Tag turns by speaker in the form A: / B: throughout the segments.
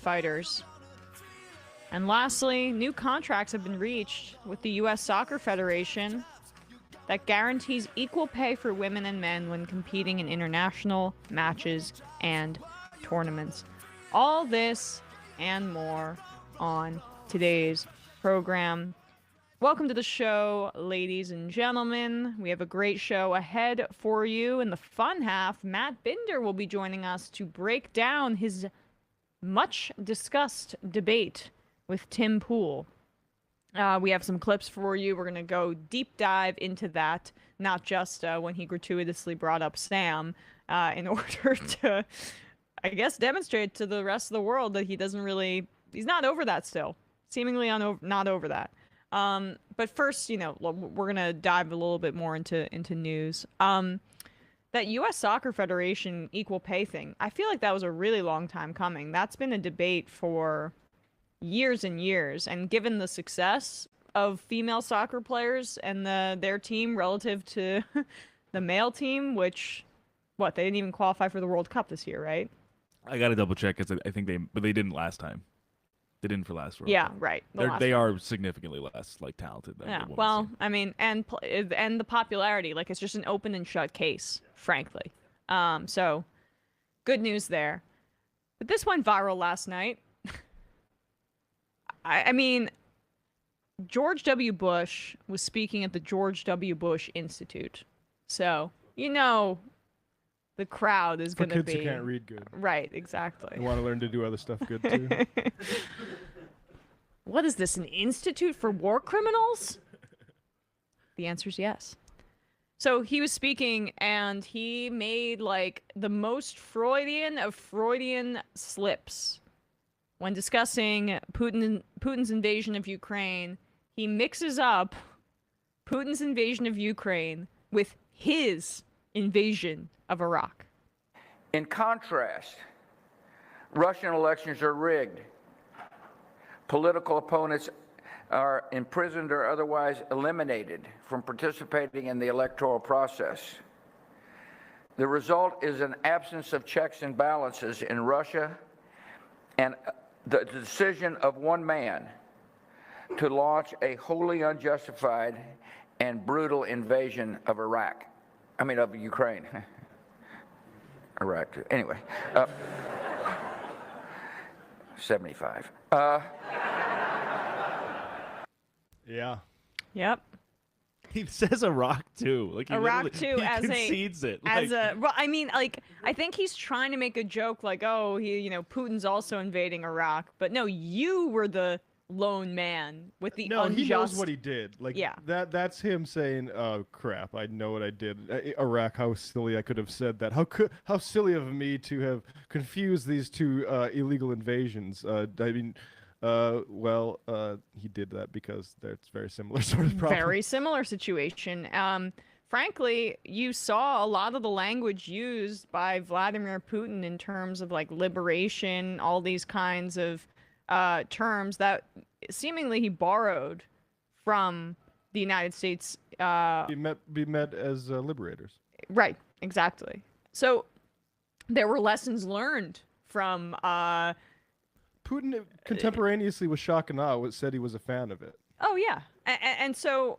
A: fighters. And lastly, new contracts have been reached with the U.S. Soccer Federation that guarantees equal pay for women and men when competing in international matches and tournaments. All this and more on today's program. Welcome to the show, ladies and gentlemen. We have a great show ahead for you. In the fun half, Matt Binder will be joining us to break down his much-discussed debate with Tim Pool. We have some clips for you. We're going to go deep dive into that, not just when he gratuitously brought up Sam in order to, I guess, demonstrate to the rest of the world that he's not over that still. Seemingly not over that. But first, we're going to dive a little bit more into news. That U.S. Soccer Federation equal pay thing, I feel like that was a really long time coming. That's been a debate for years and years, and given the success of female soccer players and their team relative to the male team, which they didn't even qualify for the World Cup this year, right?
B: I gotta double check because I think they didn't last time. They didn't for last World
A: Yeah,
B: Cup.
A: right.
B: They are significantly less talented than the
A: well,
B: team.
A: I mean, and the popularity, it's just an open and shut case, frankly. So good news there. But this went viral last night. I mean, George W. Bush was speaking at the George W. Bush Institute. So, the crowd is going to be...
C: For kids who can't read good.
A: Right, exactly.
C: They want to learn to do other stuff good, too.
A: What is this, an institute for war criminals? The answer is yes. So he was speaking, and he made, the most Freudian of Freudian slips. When discussing Putin's invasion of Ukraine, he mixes up Putin's invasion of Ukraine with his invasion of Iraq.
D: In contrast, Russian elections are rigged. Political opponents are imprisoned or otherwise eliminated from participating in the electoral process. The result is an absence of checks and balances in Russia and the decision of one man to launch a wholly unjustified and brutal invasion of of Ukraine. Iraq, too. Anyway, 75.
C: Yeah.
A: Yep.
B: He says Iraq too.
A: Iraq too,
B: he
A: as
B: concedes it.
A: I think he's trying to make a joke Putin's also invading Iraq, but no, you were the lone man with the unjust...
C: he knows what he did.
A: Yeah.
C: That's him saying, "Oh crap, I know what I did." Iraq, how silly I could have said that. How silly of me to have confused these two illegal invasions. He did that because that's very similar sort of problem.
A: Very similar situation. Frankly, you saw a lot of the language used by Vladimir Putin in terms of liberation, all these kinds of terms that seemingly he borrowed from the United States.
C: Be met as liberators.
A: Right, exactly. So there were lessons learned from...
C: Putin contemporaneously with shock and awe said he was a fan of it.
A: Oh, yeah. And so,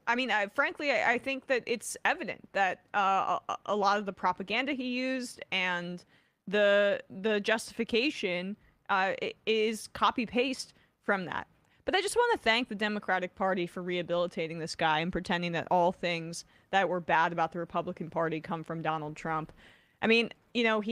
A: frankly, I think that it's evident that a lot of the propaganda he used and the justification is copy-paste from that. But I just want to thank the Democratic Party for rehabilitating this guy and pretending that all things that were bad about the Republican Party come from Donald Trump. He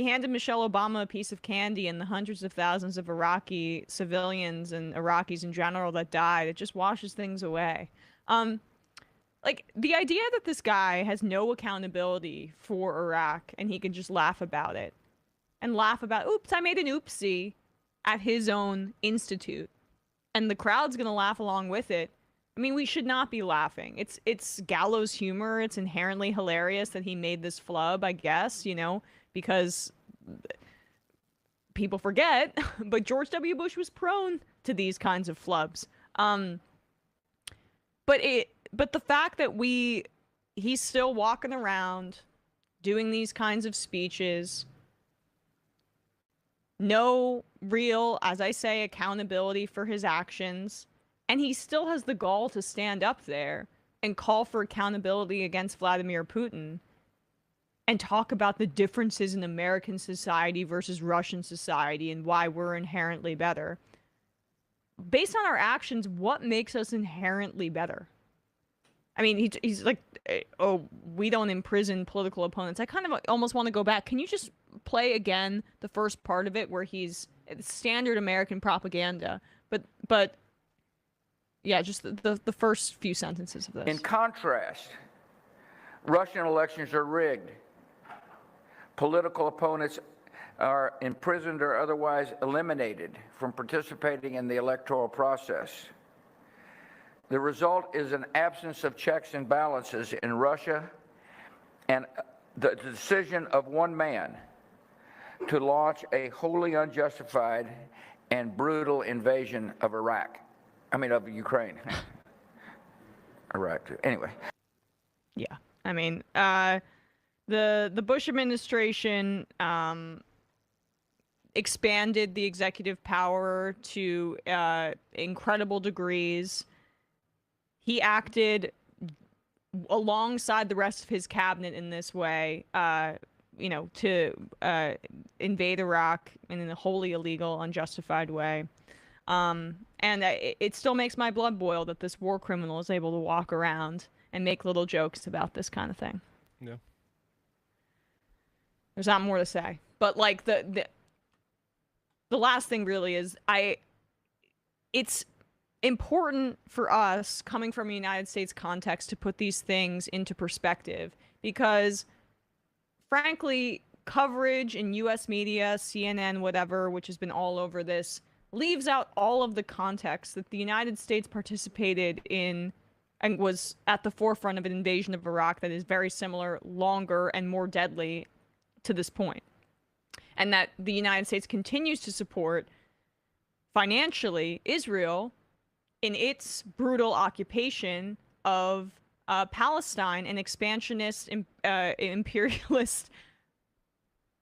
A: handed Michelle Obama a piece of candy, and the hundreds of thousands of Iraqi civilians and Iraqis in general that died, it just washes things away. The idea that this guy has no accountability for Iraq and he can just laugh about it and laugh about, oops, I made an oopsie at his own institute, and the crowd's going to laugh along with it. We should not be laughing. It's gallows humor. It's inherently hilarious that he made this flub, I guess, because people forget, but George W. Bush was prone to these kinds of flubs. But the fact that he's still walking around doing these kinds of speeches, no real, as I say, accountability for his actions. And he still has the gall to stand up there and call for accountability against Vladimir Putin and talk about the differences in American society versus Russian society and why we're inherently better. Based on our actions, what makes us inherently better? I mean, he's like, oh, we don't imprison political opponents. I kind of almost want to go back. Can you just play again the first part of it where he's standard American propaganda, but yeah, just the first few sentences of this.
D: In contrast, Russian elections are rigged. Political opponents are imprisoned or otherwise eliminated from participating in the electoral process. The result is an absence of checks and balances in Russia and the decision of one man to launch a wholly unjustified and brutal invasion of of Ukraine. Iraq, anyway.
A: Yeah, I mean, the Bush administration expanded the executive power to incredible degrees. He acted alongside the rest of his cabinet in this way, to invade Iraq in a wholly illegal, unjustified way. And it still makes my blood boil that this war criminal is able to walk around and make little jokes about this kind of thing.
C: Yeah.
A: There's not more to say. But like the last thing really is it's important for us coming from a United States context to put these things into perspective, because frankly, coverage in US media, CNN, whatever, which has been all over this, leaves out all of the context that the United States participated in and was at the forefront of an invasion of Iraq that is very similar, longer, and more deadly to this point. And that the United States continues to support financially Israel in its brutal occupation of Palestine and expansionist imperialist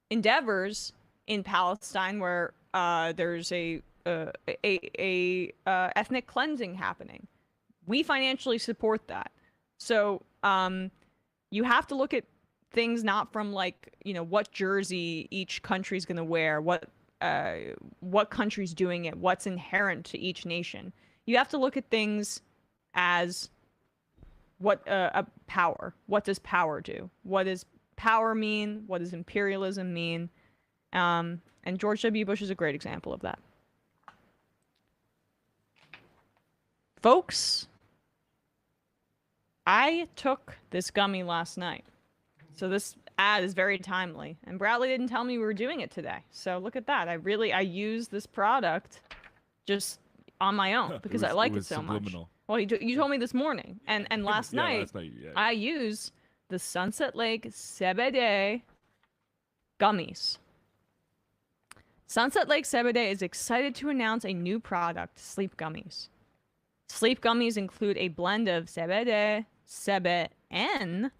A: endeavors in Palestine, where there's a ethnic cleansing happening. We financially support that. So you have to look at things not from what jersey each country's going to wear, what country's doing it, what's inherent to each nation. You have to look at things as what power. What does power do? What does power mean? What does imperialism mean? And George W. Bush is a great example of that. Folks, I took this gummy last night. So this ad is very timely. And Bradley didn't tell me we were doing it today. So look at that. I used this product just on my own because I like it so subliminal. Much. Well, you told me this morning. And last night, I used the Sunset Lake Seder gummies. Sunset Lake Seder is excited to announce a new product, Sleep Gummies. Sleep Gummies include a blend of CBD, CBN,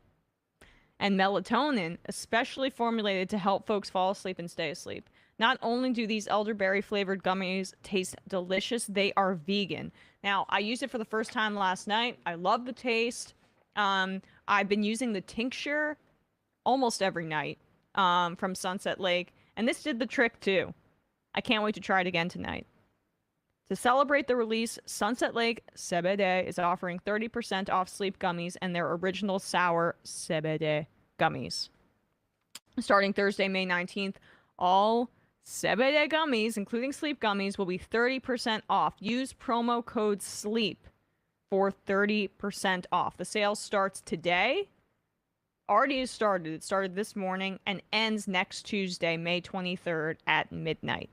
A: and melatonin, especially formulated to help folks fall asleep and stay asleep. Not only do these elderberry-flavored gummies taste delicious, they are vegan. Now, I used it for the first time last night. I love the taste. I've been using the tincture almost every night from Sunset Lake, and this did the trick too. I can't wait to try it again tonight. To celebrate the release, Sunset Lake CBD is offering 30% off Sleep Gummies and their original sour CBD gummies. Starting Thursday, May 19th, all CBD gummies, including Sleep Gummies, will be 30% off. Use promo code SLEEP for 30% off. The sale starts today. Already has started. It started this morning and ends next Tuesday, May 23rd at midnight.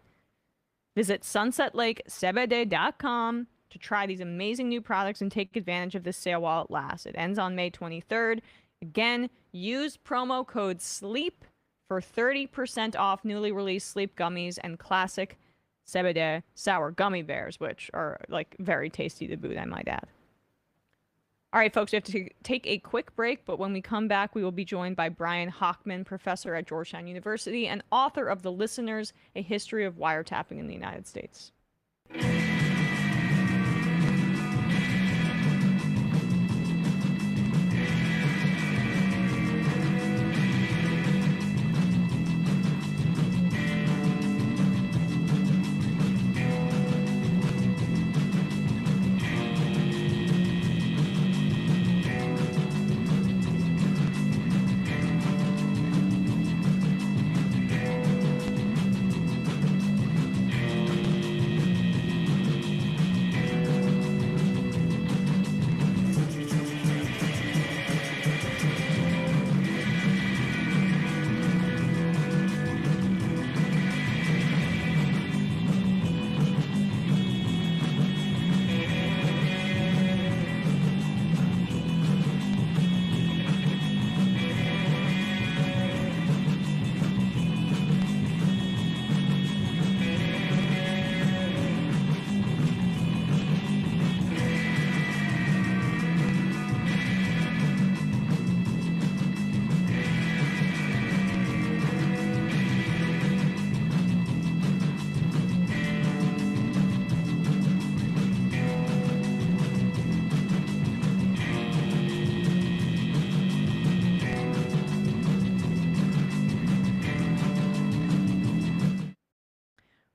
A: Visit sunsetlakecbd.com to try these amazing new products and take advantage of this sale while it lasts. It ends on May 23rd. Again, use promo code SLEEP for 30% off newly released Sleep Gummies and classic CBD sour gummy bears, which are very tasty to boot, I might add. All right, folks, we have to take a quick break, but when we come back, we will be joined by Brian Hochman, professor at Georgetown University and author of The Listeners, A History of Wiretapping in the United States.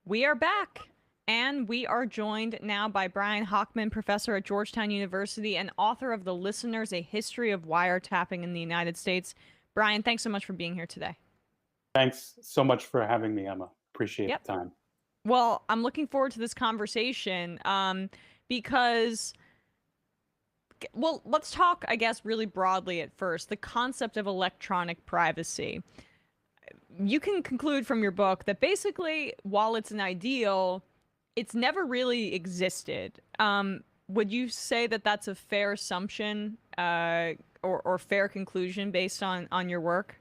A: We are back, and we are joined now by Brian Hochman, professor at Georgetown University and author of The Listeners, A History of Wiretapping in the United States. Brian, thanks so much for being here today.
E: Thanks so much for having me, Emma. Appreciate the time.
A: Well, I'm looking forward to this conversation because, well, let's talk, I guess, really broadly at first, the concept of electronic privacy. You can conclude from your book that basically, while it's an ideal, it's never really existed. Would you say that that's a fair assumption or fair conclusion based on your work?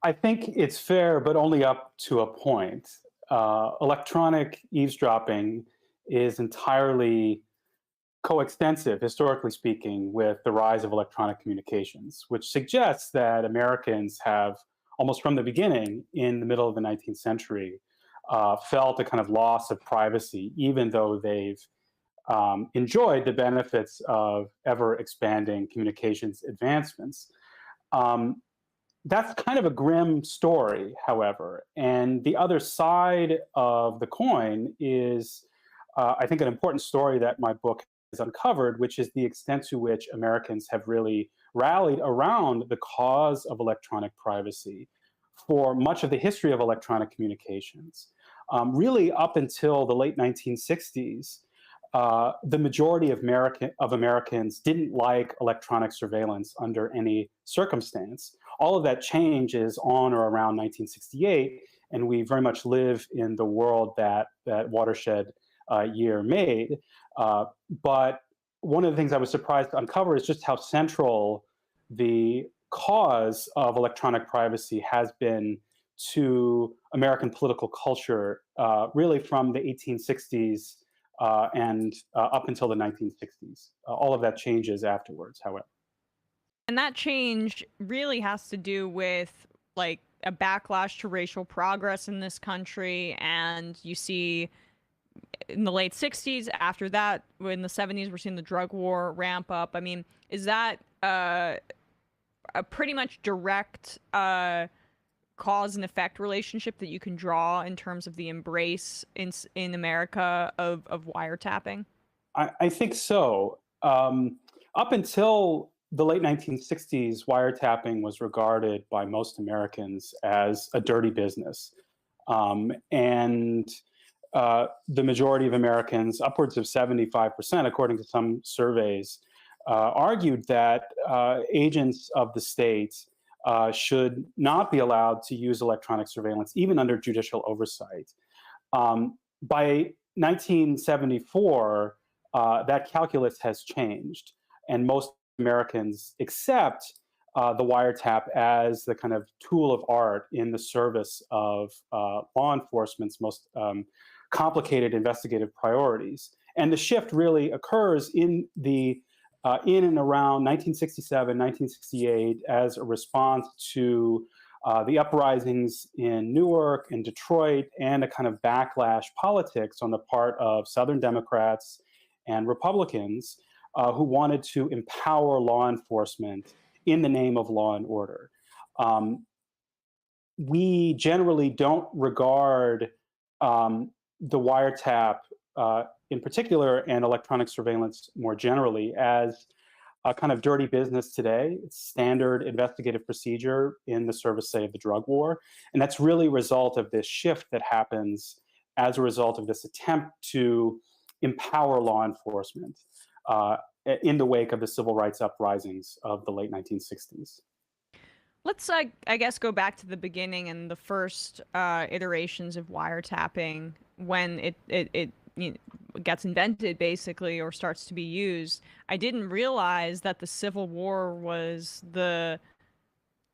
E: I think it's fair, but only up to a point. Electronic eavesdropping is entirely coextensive, historically speaking, with the rise of electronic communications, which suggests that Americans have, almost from the beginning, in the middle of the 19th century, felt a kind of loss of privacy, even though they've enjoyed the benefits of ever-expanding communications advancements. That's kind of a grim story, however. And the other side of the coin is, I think, an important story that my book has uncovered, which is the extent to which Americans have really rallied around the cause of electronic privacy for much of the history of electronic communications. Really up until the late 1960s, the majority of Americans didn't like electronic surveillance under any circumstance. All of that changes on or around 1968, and we very much live in the world that watershed year made. But one of the things I was surprised to uncover is just how central the cause of electronic privacy has been to American political culture, really from the 1860s and up until the 1960s. All of that changes afterwards, however.
A: And that change really has to do with like a backlash to racial progress in this country. And you see in the late 60s, after that, in the 70s, we're seeing the drug war ramp up. I mean, is that a pretty much direct cause and effect relationship that you can draw in terms of the embrace in America of wiretapping?
E: I think so. Up until the late 1960s, wiretapping was regarded by most Americans as a dirty business. And the majority of Americans, upwards of 75%, according to some surveys, argued that agents of the state should not be allowed to use electronic surveillance, even under judicial oversight. By 1974, that calculus has changed, and most Americans accept the wiretap as the kind of tool of art in the service of law enforcement's most complicated investigative priorities. And the shift really occurs in the in and around 1967, 1968, as a response to the uprisings in Newark and Detroit, and a kind of backlash politics on the part of Southern Democrats and Republicans who wanted to empower law enforcement in the name of law and order. We generally don't regard the wiretap in particular, and electronic surveillance more generally, as a kind of dirty business today. It's standard investigative procedure in the service, say, of the drug war. And that's really a result of this shift that happens as a result of this attempt to empower law enforcement in the wake of the civil rights uprisings of the late 1960s.
A: Let's, I guess, go back to the beginning and the first iterations of wiretapping when it gets invented, basically, or starts to be used. I didn't realize that the Civil War was the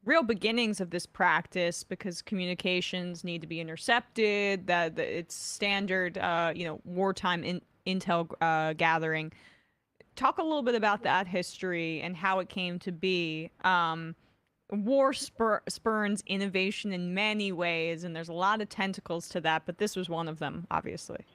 A: real beginnings of this practice, because communications need to be intercepted, that it's standard, wartime intel gathering. Talk a little bit about that history and how it came to be. War spurns innovation in many ways, and there's a lot of tentacles to that, but this was one of them, obviously.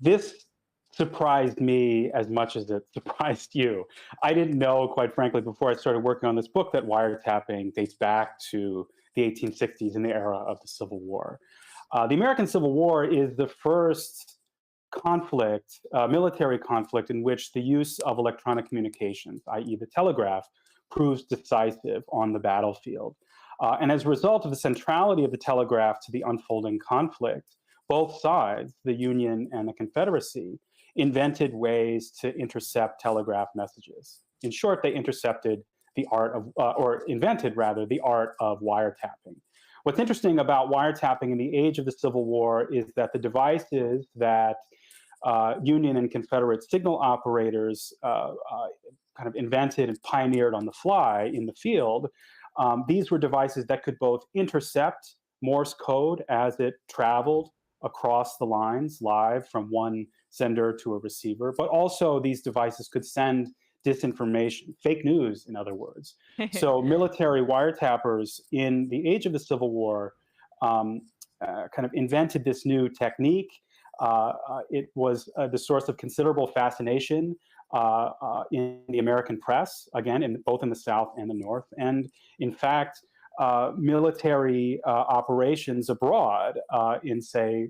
E: This surprised me as much as it surprised you. I didn't know, quite frankly, before I started working on this book, that wiretapping dates back to the 1860s in the era of the Civil War. The American Civil War is the first conflict, military conflict, in which the use of electronic communications, i.e. the telegraph, proves decisive on the battlefield. And as a result of the centrality of the telegraph to the unfolding conflict, both sides, the Union and the Confederacy, invented ways to intercept telegraph messages. In short, they intercepted the art of, or invented rather, the art of wiretapping. What's interesting about wiretapping in the age of the Civil War is that the devices that Union and Confederate signal operators kind of invented and pioneered on the fly in the field, these were devices that could both intercept Morse code as it traveled across the lines live from one sender to a receiver, but also these devices could send disinformation, fake news, in other words. So military wiretappers in the age of the Civil War kind of invented this new technique. It was the source of considerable fascination in the American press, again, both in the South and the North. And in fact, military operations abroad in, say,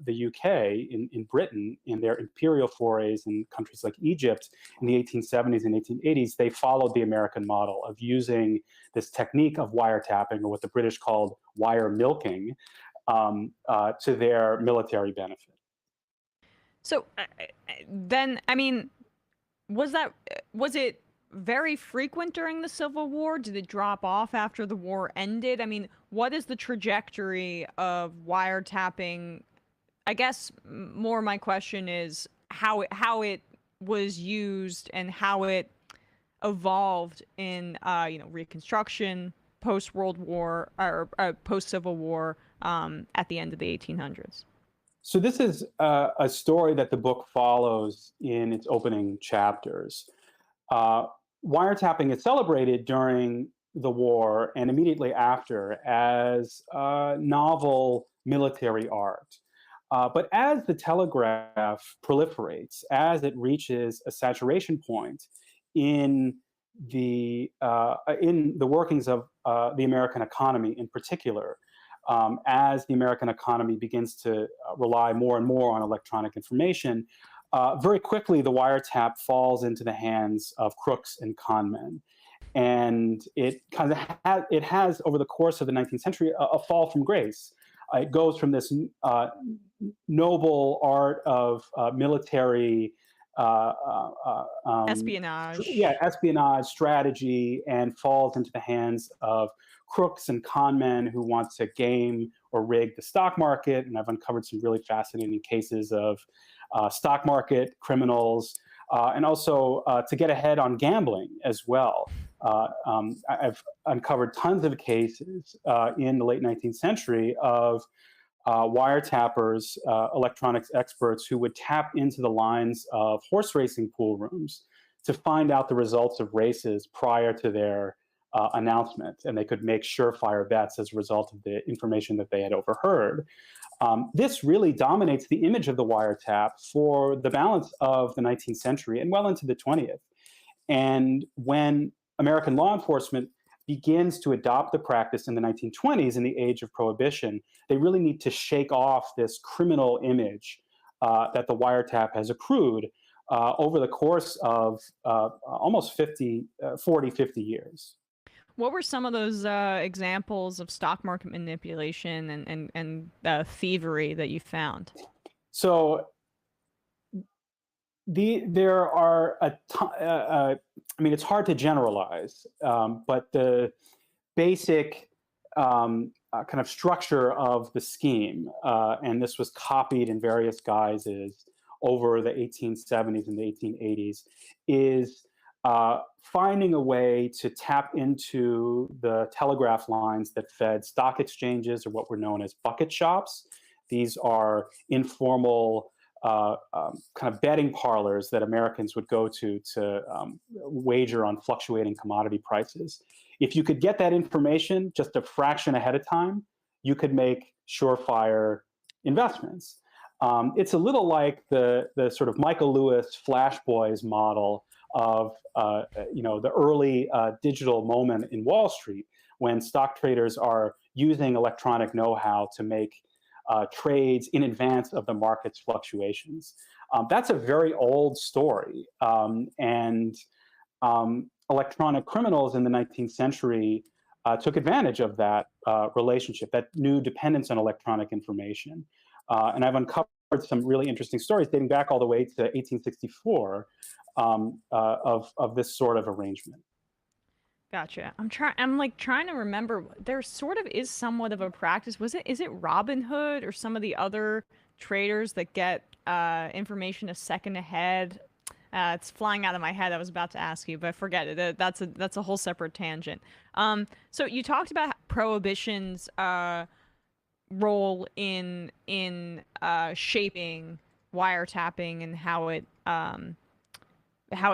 E: the UK, in Britain, in their imperial forays in countries like Egypt in the 1870s and 1880s, they followed the American model of using this technique of wiretapping, or what the British called wire milking, to their military benefit.
A: So then, I mean, was it very frequent during the Civil War? Did it drop off after the war ended? I mean, what is the trajectory of wiretapping? I guess more my question is how it was used and how it evolved in Reconstruction, post World War, or post Civil War, at the end of the 1800s.
E: So this is a story that the book follows in its opening chapters. Wiretapping is celebrated during the war and immediately after as novel military art. But as the telegraph proliferates, as it reaches a saturation point in the workings of the American economy in particular, as the American economy begins to rely more and more on electronic information, very quickly the wiretap falls into the hands of crooks and con men. And it kind of has, over the course of the 19th century, a fall from grace. It goes from this noble art of military
A: espionage.
E: Espionage strategy, and falls into the hands of crooks and con men who want to game or rig the stock market. And I've uncovered some really fascinating cases of stock market criminals, and also to get ahead on gambling as well. I've uncovered tons of cases in the late 19th century of wiretappers, electronics experts, who would tap into the lines of horse racing pool rooms to find out the results of races prior to their announcement, and they could make surefire bets as a result of the information that they had overheard. This really dominates the image of the wiretap for the balance of the 19th century and well into the 20th. And when American law enforcement begins to adopt the practice in the 1920s in the age of prohibition, they really need to shake off this criminal image that the wiretap has accrued over the course of almost 40, 50 years.
A: What were some of those examples of stock market manipulation and thievery that you found?
E: So there are I mean, it's hard to generalize, but the basic kind of structure of the scheme, and this was copied in various guises over the 1870s and the 1880s, is finding a way to tap into the telegraph lines that fed stock exchanges, or what were known as bucket shops. These are informal kind of betting parlors that Americans would go to wager on fluctuating commodity prices. If you could get that information just a fraction ahead of time, you could make surefire investments. It's a little like the sort of Michael Lewis Flash Boys model of the early digital moment in Wall Street, when stock traders are using electronic know-how to make trades in advance of the market's fluctuations. That's a very old story, and electronic criminals in the 19th century took advantage of that relationship, that new dependence on electronic information. And I've uncovered some really interesting stories dating back all the way to 1864 of this sort of arrangement.
A: Gotcha. I'm trying to remember. There sort of is somewhat of a practice. Is it Robin Hood or some of the other traders that get information a second ahead? It's flying out of my head. I was about to ask you, but forget it. That's a whole separate tangent. So you talked about Prohibition's role in shaping wiretapping and how it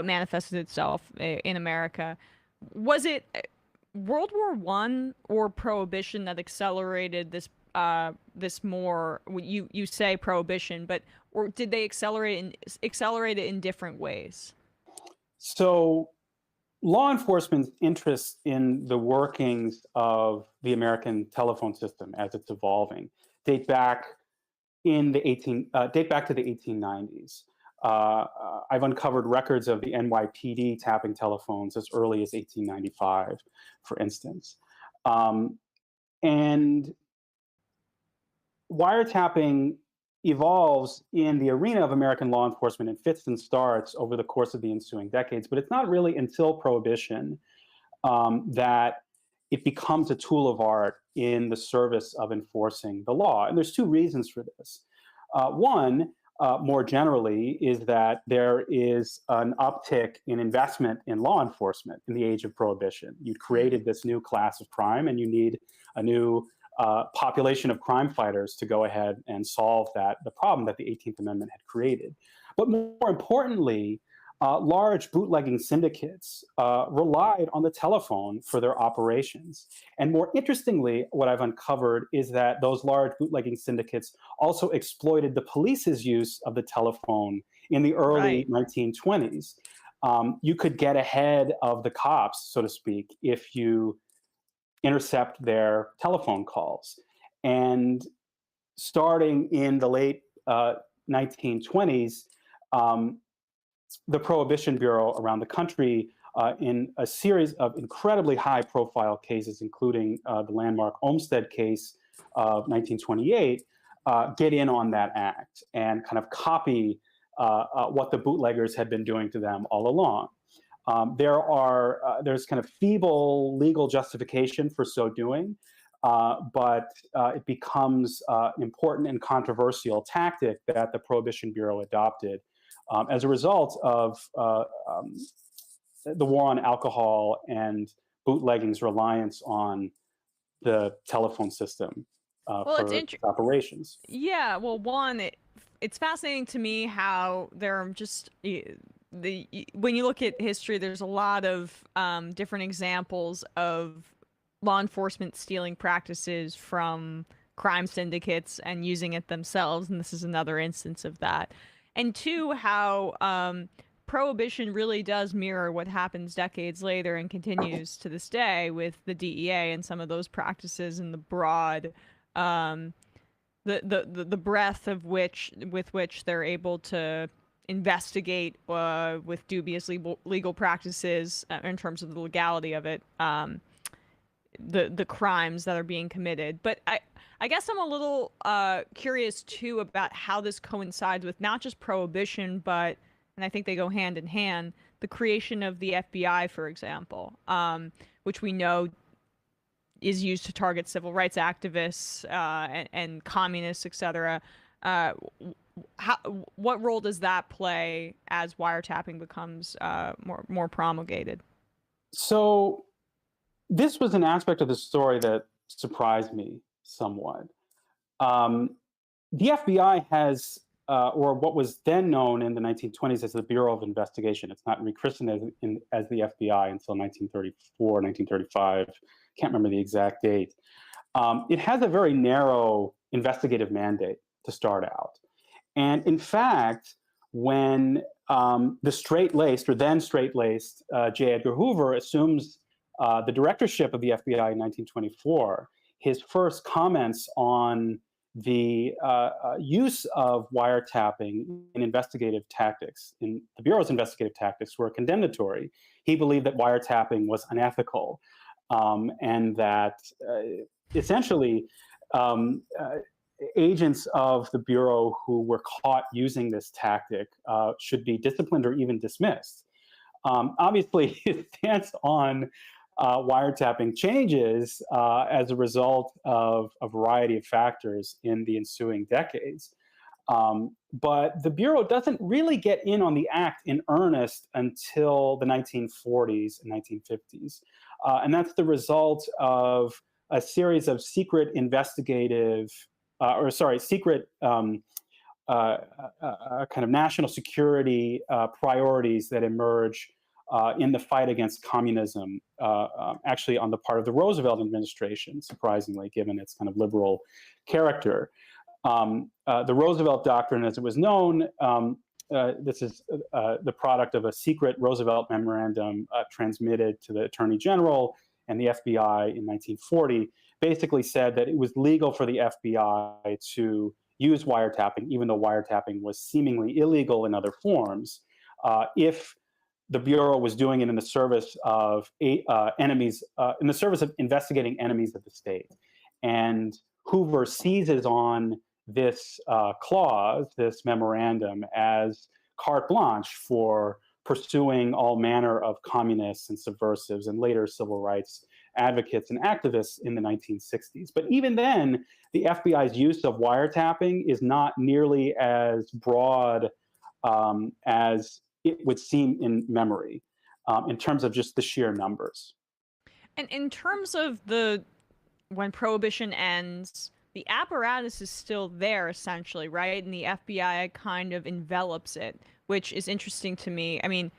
A: manifested itself in America. Was it World War I or Prohibition that accelerated this more? You say Prohibition, but or did they accelerate it in different ways?
E: So, law enforcement's interest in the workings of the American telephone system as it's evolving date back to the 1890s. I've uncovered records of the NYPD tapping telephones as early as 1895, for instance. And wiretapping evolves in the arena of American law enforcement in fits and starts over the course of the ensuing decades, but it's not really until Prohibition that it becomes a tool of art in the service of enforcing the law. And there's two reasons for this. One, more generally, is that there is an uptick in investment in law enforcement in the age of Prohibition. You created this new class of crime, and you need a new population of crime fighters to go ahead and solve the problem that the 18th Amendment had created. But more importantly, large bootlegging syndicates relied on the telephone for their operations. And more interestingly, what I've uncovered is that those large bootlegging syndicates also exploited the police's use of the telephone in the early 1920s. You could get ahead of the cops, so to speak, if you intercept their telephone calls. And starting in the late 1920s, the Prohibition Bureau around the country, in a series of incredibly high-profile cases, including the landmark Olmsted case of 1928, get in on that act and kind of copy what the bootleggers had been doing to them all along. There's kind of feeble legal justification for so doing, but it becomes an important and controversial tactic that the Prohibition Bureau adopted as a result of the war on alcohol and bootlegging's reliance on the telephone system for operations.
A: Yeah, well, it's fascinating to me how there are just when you look at history, there's a lot of different examples of law enforcement stealing practices from crime syndicates and using it themselves, and this is another instance of that. And two, how prohibition really does mirror what happens decades later and continues to this day with the DEA and some of those practices and the broad, the breadth of with which they're able to investigate with dubious legal practices in terms of the legality of it, the crimes that are being committed. But I guess I'm a little curious too about how this coincides with not just prohibition, but, and I think they go hand in hand, the creation of the FBI, for example, which we know is used to target civil rights activists and communists, etc. What role does that play as wiretapping becomes more promulgated?
E: So this was an aspect of the story that surprised me somewhat. The FBI has, or what was then known in the 1920s as the Bureau of Investigation. It's not rechristened as the FBI until 1934, 1935. Can't remember the exact date. It has a very narrow investigative mandate to start out. And in fact, when the straight-laced, or then straight-laced, J. Edgar Hoover assumes the directorship of the FBI in 1924, his first comments on the use of wiretapping in investigative tactics, in the Bureau's investigative tactics, were condemnatory. He believed that wiretapping was unethical, and that essentially agents of the Bureau who were caught using this tactic should be disciplined or even dismissed. Obviously, his stance on wiretapping changes as a result of a variety of factors in the ensuing decades. But the Bureau doesn't really get in on the act in earnest until the 1940s and 1950s. And that's the result of a series of secret investigative, secret kind of national security priorities that emerge in the fight against communism, actually on the part of the Roosevelt administration, surprisingly, given its kind of liberal character. The Roosevelt Doctrine, as it was known, this is the product of a secret Roosevelt memorandum transmitted to the Attorney General and the FBI in 1940, basically said that it was legal for the FBI to use wiretapping, even though wiretapping was seemingly illegal in other forms, if the Bureau was doing it in the service of enemies, in the service of investigating enemies of the state. And Hoover seizes on this clause, this memorandum, as carte blanche for pursuing all manner of communists and subversives and later civil rights advocates and activists in the 1960s. But even then, the FBI's use of wiretapping is not nearly as broad as it would seem in memory, in terms of just the sheer numbers.
A: And in terms of when Prohibition ends, the apparatus is still there, essentially, right? And the FBI kind of envelops it, which is interesting to me. I mean,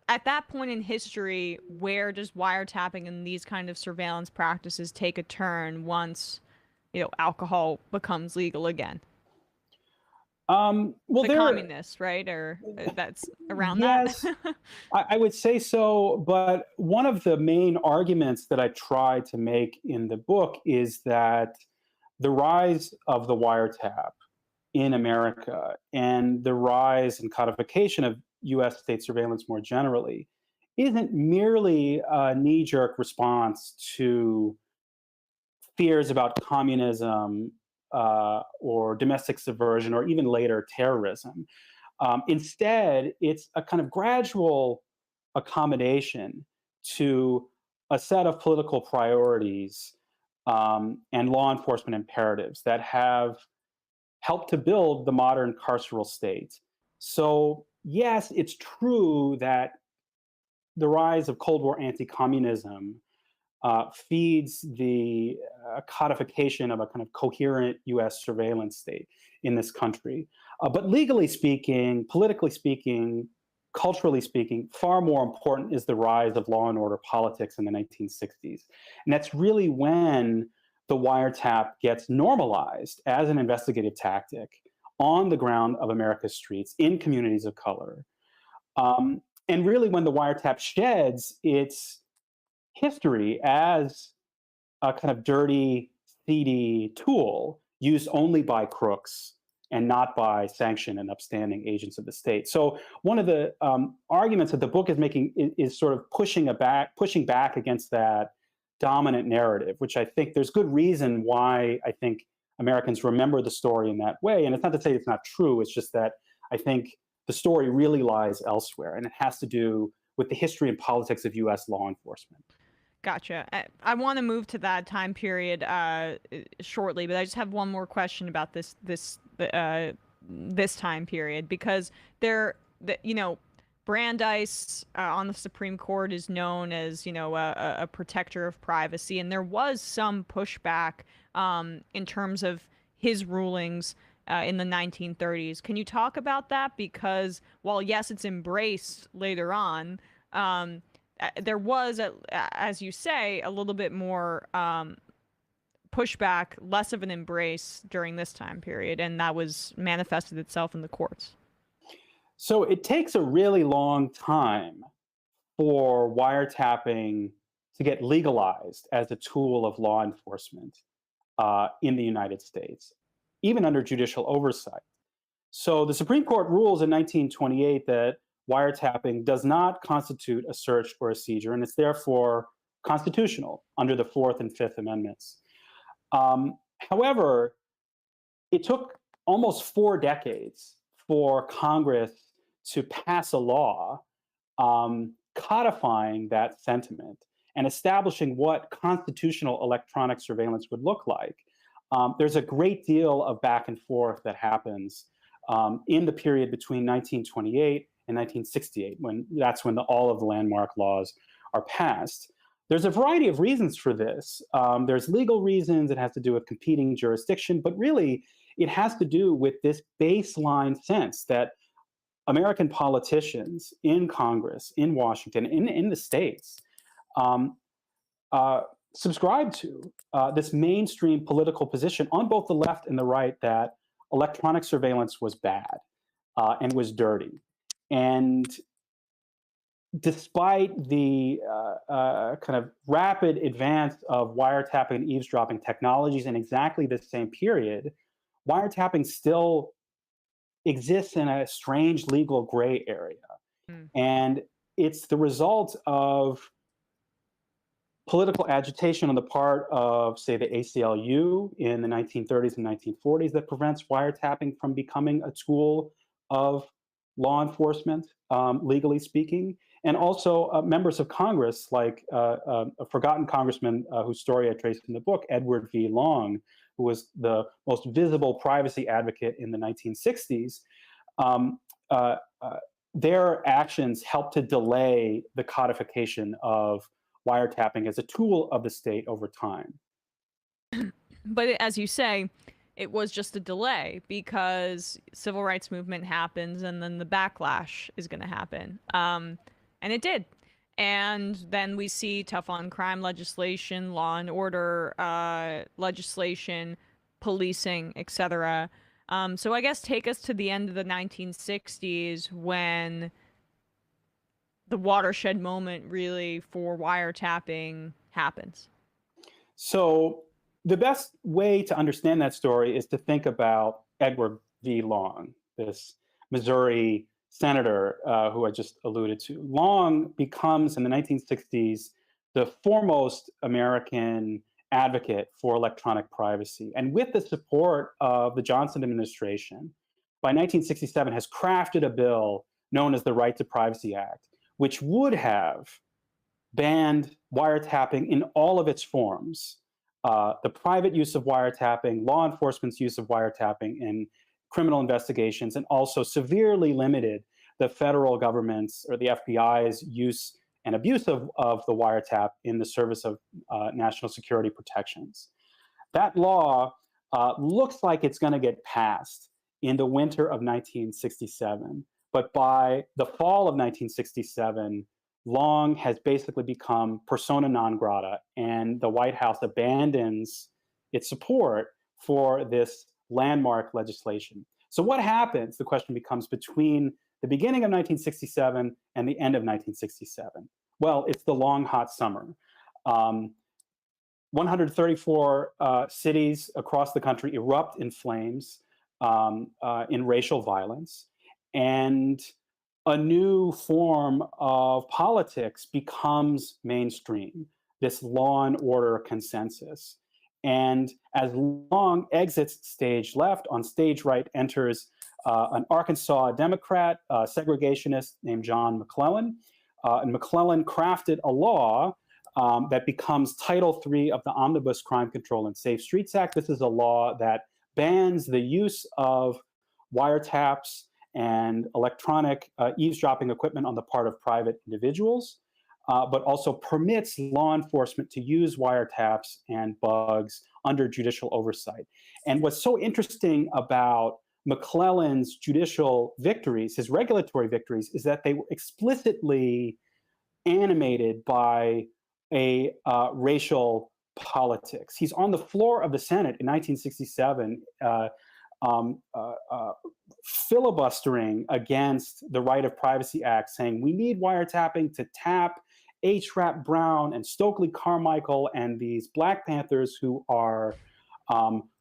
A: at that point in history, where does wiretapping and these kind of surveillance practices take a turn once, alcohol becomes legal again?
E: Well,
A: the communists, right? Or that's around
E: yes,
A: that?
E: I would say so. But one of the main arguments that I try to make in the book is that the rise of the wiretap in America and the rise and codification of U.S. state surveillance more generally isn't merely a knee-jerk response to fears about communism or domestic subversion, or even later terrorism. Instead, it's a kind of gradual accommodation to a set of political priorities and law enforcement imperatives that have helped to build the modern carceral state. So, yes, it's true that the rise of Cold War anti-communism feeds the codification of a kind of coherent U.S. surveillance state in this country. But legally speaking, politically speaking, culturally speaking, far more important is the rise of law and order politics in the 1960s. And that's really when the wiretap gets normalized as an investigative tactic on the ground of America's streets in communities of color. And really when the wiretap sheds its history as a kind of dirty, seedy tool used only by crooks and not by sanctioned and upstanding agents of the state. So one of the arguments that the book is making is sort of pushing back against that dominant narrative, which I think there's good reason why I think Americans remember the story in that way. And it's not to say it's not true, it's just that I think the story really lies elsewhere, and it has to do with the history and politics of U.S. law enforcement.
A: Gotcha. I want to move to that time period shortly, but I just have one more question about this time period, because Brandeis on the Supreme Court is known as a protector of privacy, and there was some pushback in terms of his rulings in the 1930s. Can you talk about that? Because while yes, it's embraced later on, there was, as you say, a little bit more pushback, less of an embrace during this time period, and that was manifested itself in the courts.
E: So it takes a really long time for wiretapping to get legalized as a tool of law enforcement in the United States, even under judicial oversight. So the Supreme Court rules in 1928 that wiretapping does not constitute a search or a seizure, and it's therefore constitutional under the Fourth and Fifth Amendments. However, it took almost 4 decades for Congress to pass a law codifying that sentiment and establishing what constitutional electronic surveillance would look like. There's a great deal of back and forth that happens in the period between 1928 and 1968, that's when all of the landmark laws are passed. There's a variety of reasons for this. There's legal reasons, it has to do with competing jurisdiction, but really it has to do with this baseline sense that American politicians in Congress, in Washington, in the states, subscribe to this mainstream political position on both the left and the right that electronic surveillance was bad and was dirty. And despite the kind of rapid advance of wiretapping and eavesdropping technologies in exactly the same period, wiretapping still exists in a strange legal gray area. And it's the result of political agitation on the part of, say, the ACLU in the 1930s and 1940s that prevents wiretapping from becoming a tool of law enforcement, legally speaking, and also members of Congress, like a forgotten congressman whose story I traced in the book, Edward V. Long, who was the most visible privacy advocate in the 1960s. Their actions helped to delay the codification of wiretapping as a tool of the state over time.
A: But as you say, it was just a delay because civil rights movement happens and then the backlash is going to happen. And it did. And then we see tough on crime legislation, law and order legislation, policing, etc. So I guess take us to the end of the 1960s when the watershed moment really for wiretapping happens.
E: So the best way to understand that story is to think about Edward V. Long, this Missouri senator who I just alluded to. Long becomes, in the 1960s, the foremost American advocate for electronic privacy. And with the support of the Johnson administration, by 1967 has crafted a bill known as the Right to Privacy Act, which would have banned wiretapping in all of its forms. The private use of wiretapping, law enforcement's use of wiretapping in criminal investigations, and also severely limited the federal government's or the FBI's use and abuse of the wiretap in the service of national security protections. That law looks like it's going to get passed in the winter of 1967. But by the fall of 1967, Long has basically become persona non grata, and the White House abandons its support for this landmark legislation. So what happens, the question becomes, between the beginning of 1967 and the end of 1967? Well, it's the long, hot summer. 134 cities across the country erupt in flames in racial violence, and a new form of politics becomes mainstream, this law and order consensus. And as Long exits stage left, on stage right enters an Arkansas Democrat, segregationist named John McClellan. And McClellan crafted a law that becomes Title III of the Omnibus Crime Control and Safe Streets Act. This is a law that bans the use of wiretaps and electronic eavesdropping equipment on the part of private individuals, but also permits law enforcement to use wiretaps and bugs under judicial oversight. And what's so interesting about McClellan's judicial victories, his regulatory victories, is that they were explicitly animated by a racial politics. He's on the floor of the Senate in 1967, filibustering against the Right of Privacy Act, saying we need wiretapping to tap H. Rap Brown and Stokely Carmichael and these Black Panthers who are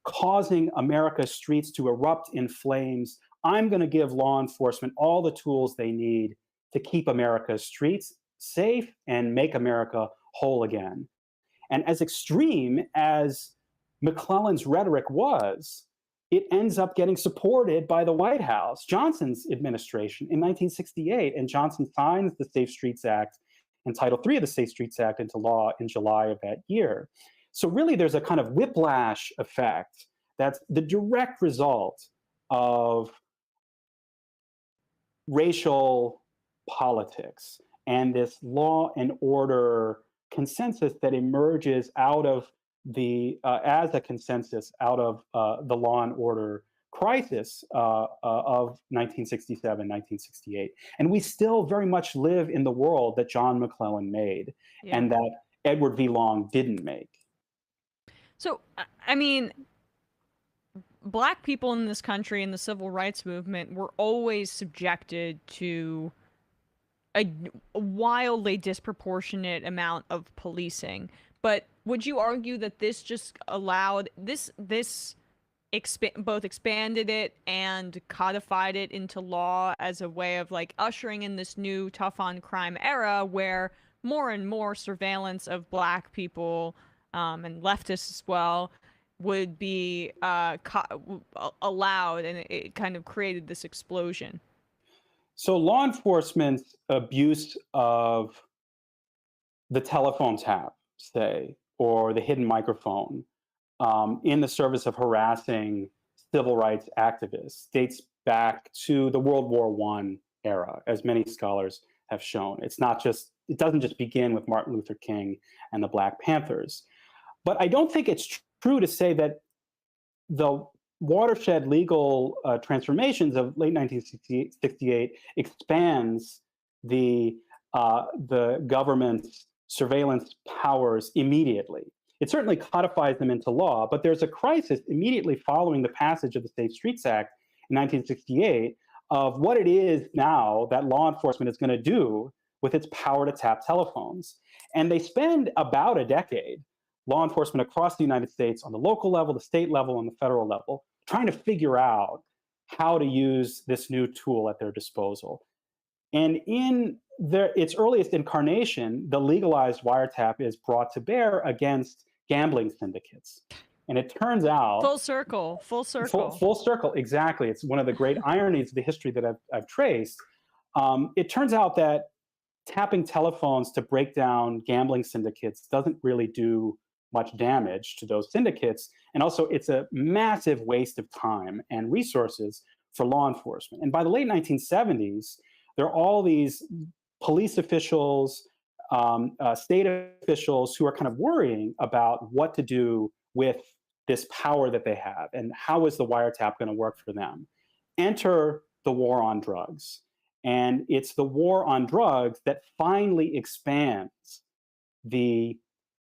E: causing America's streets to erupt in flames. I'm going to give law enforcement all the tools they need to keep America's streets safe and make America whole again. And as extreme as McClellan's rhetoric was, it ends up getting supported by the White House, Johnson's administration, in 1968. And Johnson signs the Safe Streets Act and Title III of the Safe Streets Act into law in July of that year. So really there's a kind of whiplash effect that's the direct result of racial politics and this law and order consensus that emerges out of the as a consensus out of the law and order crisis of 1967, 1968. And we still very much live in the world that John McClellan made and that Edward V. Long didn't make.
A: So, I mean, Black people in this country in the civil rights movement were always subjected to a wildly disproportionate amount of policing. But would you argue that this just allowed both expanded it and codified it into law as a way of like ushering in this new tough on crime era where more and more surveillance of Black people and leftists as well would be allowed, and it kind of created this explosion?
E: So law enforcement's abuse of the telephone tap, say, or the hidden microphone in the service of harassing civil rights activists dates back to the World War I era, as many scholars have shown. It doesn't just begin with Martin Luther King and the Black Panthers. But I don't think it's true to say that the watershed legal transformations of late 1968 expands the government's surveillance powers immediately. It certainly codifies them into law, but there's a crisis immediately following the passage of the Safe Streets Act in 1968 of what it is now that law enforcement is going to do with its power to tap telephones. And they spend about a decade, law enforcement across the United States on the local level, the state level, and the federal level, trying to figure out how to use this new tool at their disposal. And in its earliest incarnation, the legalized wiretap is brought to bear against gambling syndicates. And it turns out...
A: Full circle.
E: Full circle, exactly. It's one of the great ironies of the history that I've traced. It turns out that tapping telephones to break down gambling syndicates doesn't really do much damage to those syndicates. And also, it's a massive waste of time and resources for law enforcement. And by the late 1970s, there are all these police officials, state officials who are kind of worrying about what to do with this power that they have and how is the wiretap going to work for them. enter the war on drugs. And it's the war on drugs that finally expands the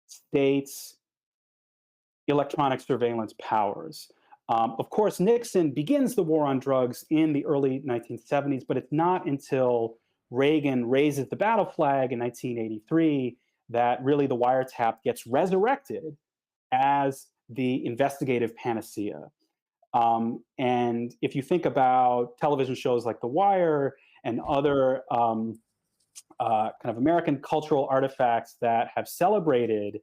E: state's electronic surveillance powers. Of course, Nixon begins the war on drugs in the early 1970s, but it's not until Reagan raises the battle flag in 1983 that really the wiretap gets resurrected as the investigative panacea. And if you think about television shows like The Wire and other kind of American cultural artifacts that have celebrated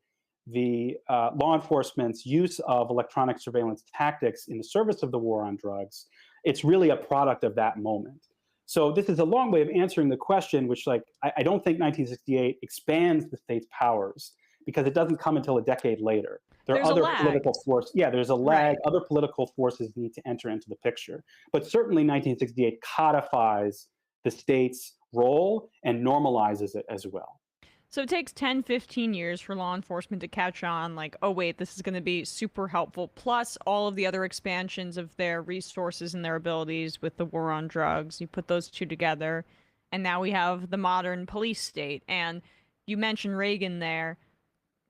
E: the law enforcement's use of electronic surveillance tactics in the service of the war on drugs, it's really a product of that moment. So this is a long way of answering the question, which I don't think 1968 expands the state's powers because it doesn't come until a decade later. There are other political forces. Yeah, there's a lag. Right. Other political forces need to enter into the picture. But certainly 1968 codifies the state's role and normalizes it as well.
A: So it takes 10, 15 years for law enforcement to catch on, like, oh, wait, this is going to be super helpful, plus all of the other expansions of their resources and their abilities with the war on drugs. You put those two together, and now we have the modern police state. And you mentioned Reagan there.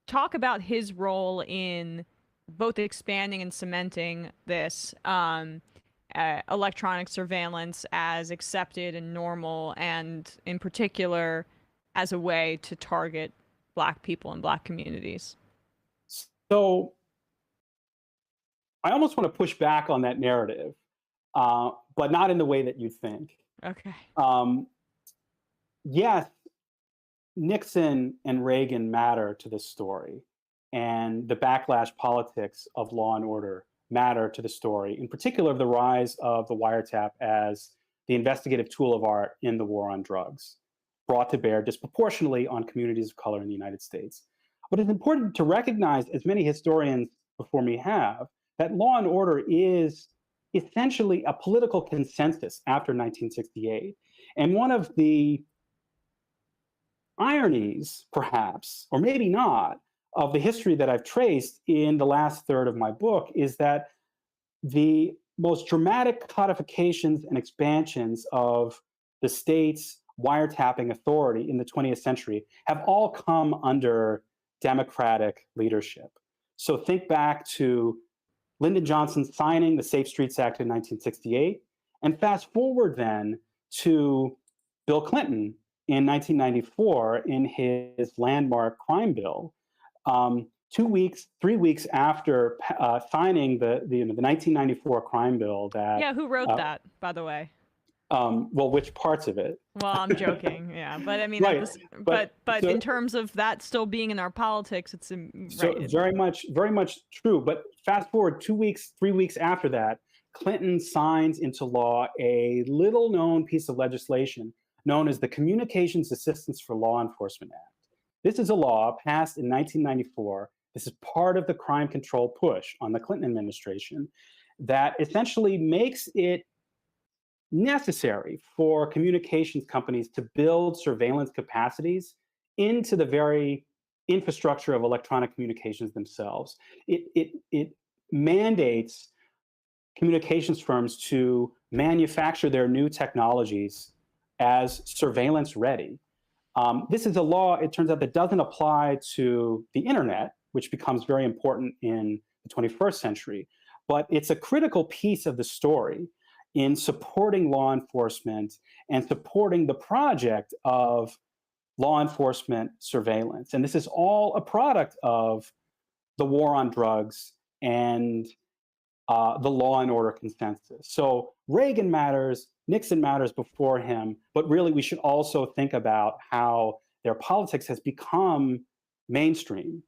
A: Talk about his role in both expanding and cementing this electronic surveillance as accepted and normal, and in particular as a way to target Black people and Black communities.
E: So I almost want to push back on that narrative, but not in the way that you think.
A: Okay.
E: Yes, Nixon and Reagan matter to this story, and the backlash politics of law and order matter to the story, in particular the rise of the wiretap as the investigative tool of art in the war on drugs, brought to bear disproportionately on communities of color in the United States. But it's important to recognize, as many historians before me have, that law and order is essentially a political consensus after 1968. And one of the ironies, perhaps, or maybe not, of the history that I've traced in the last third of my book is that the most dramatic codifications and expansions of the state's wiretapping authority in the 20th century have all come under Democratic leadership. So think back to Lyndon Johnson signing the Safe Streets Act in 1968, and fast forward then to Bill Clinton in 1994 in his landmark crime bill. 3 weeks after signing the 1994 crime bill that—
A: Yeah, who wrote that, by the way?
E: Well, which parts of it?
A: Well, I'm joking, yeah, but I mean,
E: right.
A: but
E: so,
A: in terms of that still being in our politics, it's
E: so
A: right.
E: very much true. But fast forward 3 weeks after that, Clinton signs into law a little-known piece of legislation known as the Communications Assistance for Law Enforcement Act. This is a law passed in 1994. This is part of the crime control push on the Clinton administration that essentially makes it necessary for communications companies to build surveillance capacities into the very infrastructure of electronic communications themselves. It mandates communications firms to manufacture their new technologies as surveillance ready. This is a law, it turns out, that doesn't apply to the internet, which becomes very important in the 21st century, but it's a critical piece of the story in supporting law enforcement and supporting the project of law enforcement surveillance. And this is all a product of the war on drugs and the law and order consensus. So Reagan matters, Nixon matters before him, but really we should also think about how their politics has become mainstream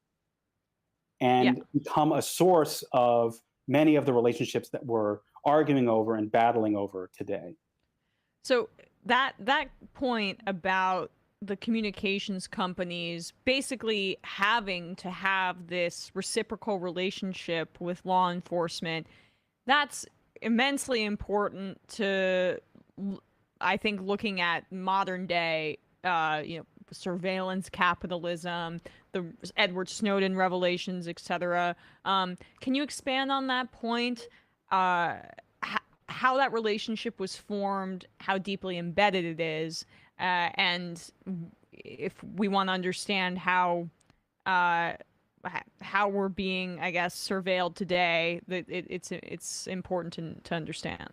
E: and become a source of many of the relationships that we're arguing over and battling over today.
A: So that point about the communications companies basically having to have this reciprocal relationship with law enforcement, that's immensely important to, I think, looking at modern day, surveillance capitalism, the Edward Snowden revelations, etc. Can you expand on that point? how that relationship was formed, how deeply embedded it is, and if we want to understand uh, how we're being, I guess, surveilled today, that it's important to understand.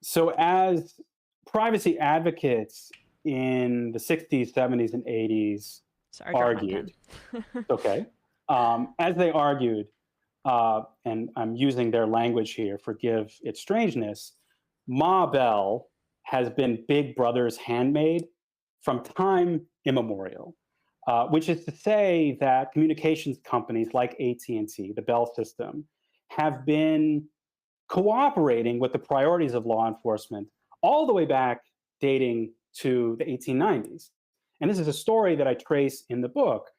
E: So as privacy advocates in the 60s, 70s, and 80s
A: Sorry, I dropped my pen.
E: argued, okay, as they argued, and I'm using their language here, forgive its strangeness, Ma Bell has been Big Brother's handmaid from time immemorial, which is to say that communications companies like AT&T, the Bell system, have been cooperating with the priorities of law enforcement all the way back dating to the 1890s. And this is a story that I trace in the book.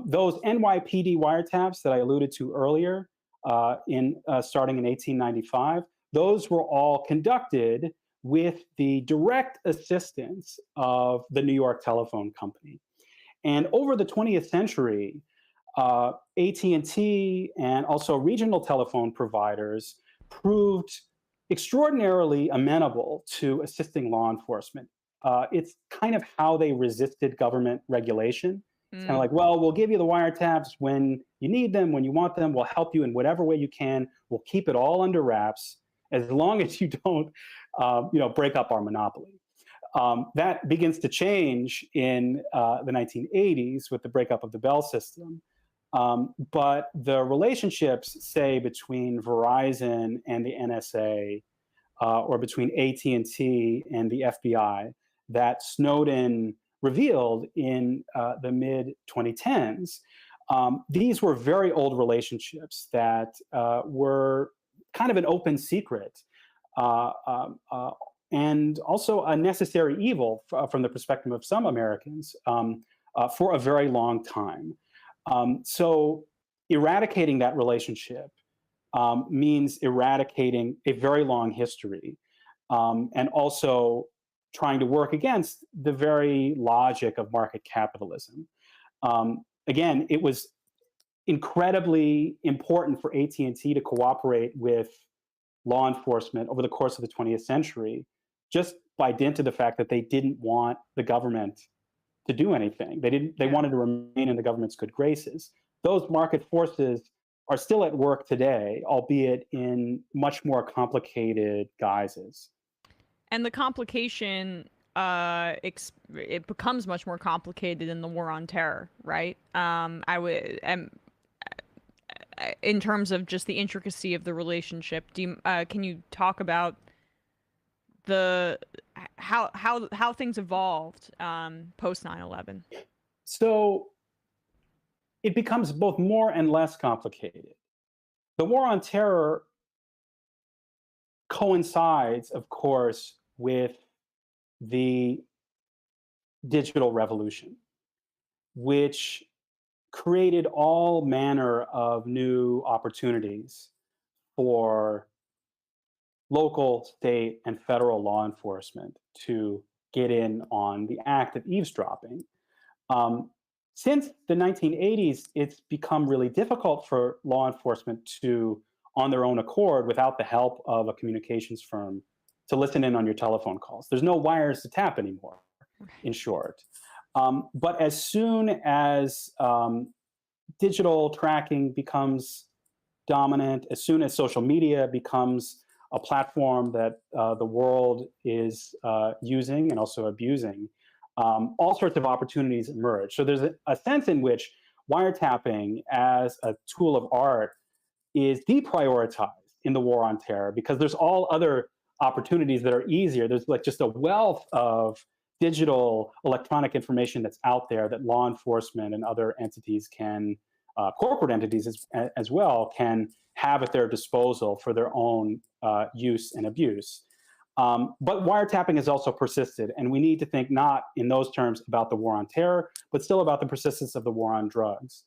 E: Those NYPD wiretaps that I alluded to earlier, starting in 1895, those were all conducted with the direct assistance of the New York Telephone Company. And over the 20th century, AT&T and also regional telephone providers proved extraordinarily amenable to assisting law enforcement. It's kind of how they resisted government regulation. It's kind of like, well, we'll give you the wiretaps when you need them, when you want them. We'll help you in whatever way you can. We'll keep it all under wraps as long as you don't, break up our monopoly. That begins to change in the 1980s with the breakup of the Bell system. But the relationships, say, between Verizon and the NSA, or between AT&T and the FBI, that Snowden revealed in the mid-2010s, these were very old relationships that were kind of an open secret, and also a necessary evil from the perspective of some Americans for a very long time. So eradicating that relationship means eradicating a very long history, and also trying to work against the very logic of market capitalism. Again, it was incredibly important for AT&T to cooperate with law enforcement over the course of the 20th century, just by dint of the fact that they didn't want the government to do anything. They wanted to remain in the government's good graces. Those market forces are still at work today, albeit in much more complicated guises.
A: And the complication, it becomes much more complicated in the War on Terror, right? In terms of just the intricacy of the relationship, can you talk about how things evolved post 9/11?
E: So it becomes both more and less complicated. The War on Terror coincides, of course, with the digital revolution, which created all manner of new opportunities for local, state, and federal law enforcement to get in on the act of eavesdropping. Since the 1980s, it's become really difficult for law enforcement to, on their own accord, without the help of a communications firm, to listen in on your telephone calls. There's no wires to tap anymore, in short. But as soon as digital tracking becomes dominant, as soon as social media becomes a platform that the world is using and also abusing, all sorts of opportunities emerge. So there's a sense in which wiretapping as a tool of art is deprioritized in the War on Terror because there's all other opportunities that are easier. There's like just a wealth of digital electronic information that's out there that law enforcement and other entities can, corporate entities as well, can have at their disposal for their own use and abuse. But wiretapping has also persisted, and we need to think not in those terms about the War on Terror, but still about the persistence of the war on drugs.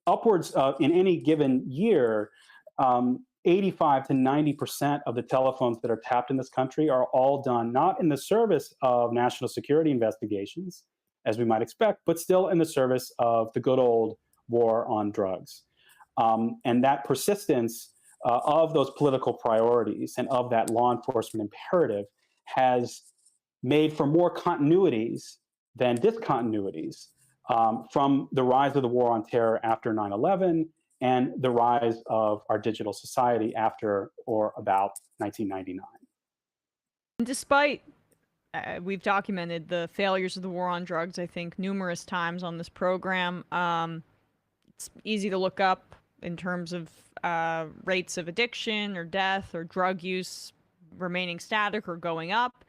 E: Upwards of, in any given year, 85 to 90% of the telephones that are tapped in this country are all done not in the service of national security investigations, as we might expect, but still in the service of the good old war on drugs. And that persistence of those political priorities and of that law enforcement imperative has made for more continuities than discontinuities from the rise of the war on terror after 9/11 and the rise of our digital society after or about 1999.
A: Despite we've documented the failures of the war on drugs, I think, numerous times on this program. It's easy to look up in terms of rates of addiction or death or drug use remaining static or going up,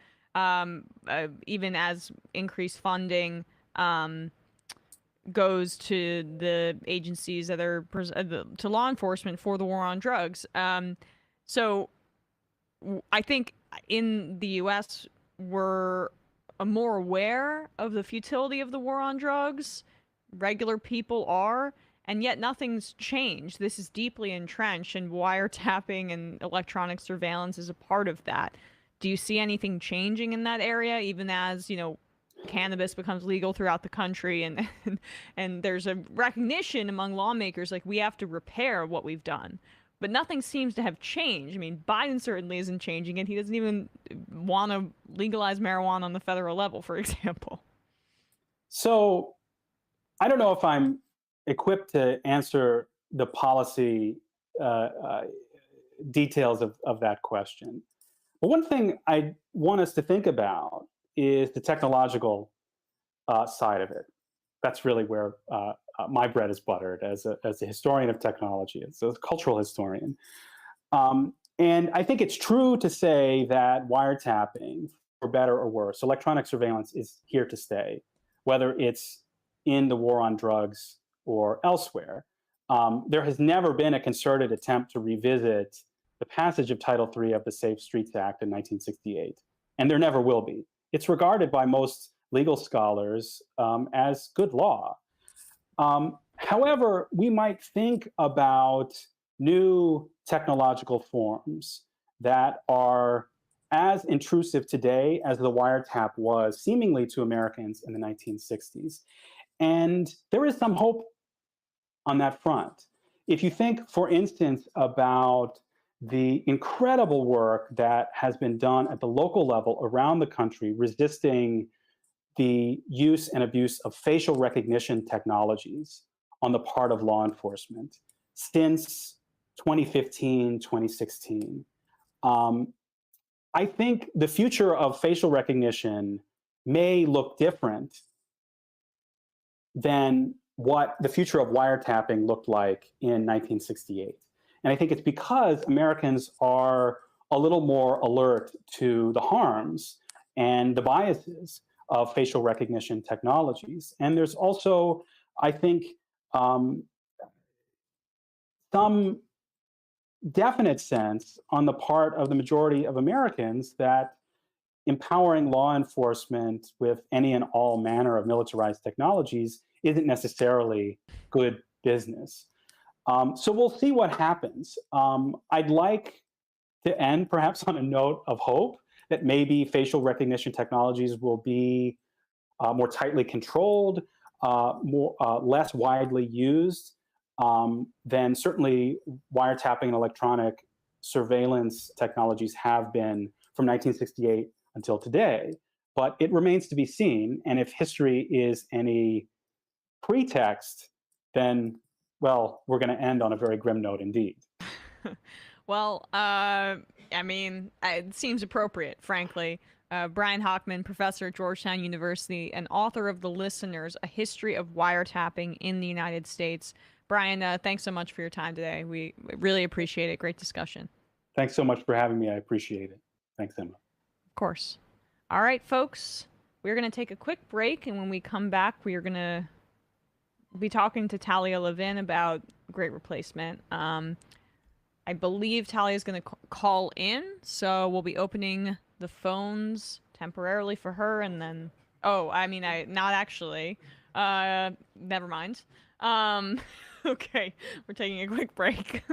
A: even as increased funding goes to the agencies that are to law enforcement for the war on drugs. So I think in the U.S., we're more aware of the futility of the war on drugs. Regular people are, and yet nothing's changed. This is deeply entrenched, and wiretapping and electronic surveillance is a part of that. Do you see anything changing in that area, even as, you know, cannabis becomes legal throughout the country, and and there's a recognition among lawmakers like we have to repair what we've done? But nothing seems to have changed. I mean, Biden certainly isn't changing it. He doesn't even want to legalize marijuana on the federal level, for example.
E: So I don't know if I'm equipped to answer the policy details of that question. But one thing I want us to think about is the technological side of it. That's really where my bread is buttered as a historian of technology, as a cultural historian. And I think it's true to say that wiretapping, for better or worse, electronic surveillance is here to stay, whether it's in the war on drugs or elsewhere. There has never been a concerted attempt to revisit the passage of Title III of the Safe Streets Act in 1968, and there never will be. It's regarded by most legal scholars as good law. However, we might think about new technological forms that are as intrusive today as the wiretap was seemingly to Americans in the 1960s. And there is some hope on that front. If you think, for instance, about the incredible work that has been done at the local level around the country resisting the use and abuse of facial recognition technologies on the part of law enforcement since 2015, 2016. I think the future of facial recognition may look different than what the future of wiretapping looked like in 1968. And I think it's because Americans are a little more alert to the harms and the biases of facial recognition technologies. And there's also, I think, some definite sense on the part of the majority of Americans that empowering law enforcement with any and all manner of militarized technologies isn't necessarily good business. So we'll see what happens. I'd like to end perhaps on a note of hope that maybe facial recognition technologies will be more tightly controlled, less widely used than certainly wiretapping and electronic surveillance technologies have been from 1968 until today. But it remains to be seen. And if history is any pretext, then, well, we're going to end on a very grim note indeed.
A: Well, I mean, it seems appropriate, frankly. Brian Hochman, professor at Georgetown University and author of The Listeners, A History of Wiretapping in the United States. Brian, thanks so much for your time today. We really appreciate it. Great discussion.
E: Thanks so much for having me. I appreciate it. Thanks, Emma.
A: Of course. All right, folks, we're going to take a quick break, and when we come back, we are going to be talking to Talia Lavin about Great Replacement. I believe Talia is going to call in, so we'll be opening the phones temporarily for her, and then not actually. Never mind. Okay, we're taking a quick break.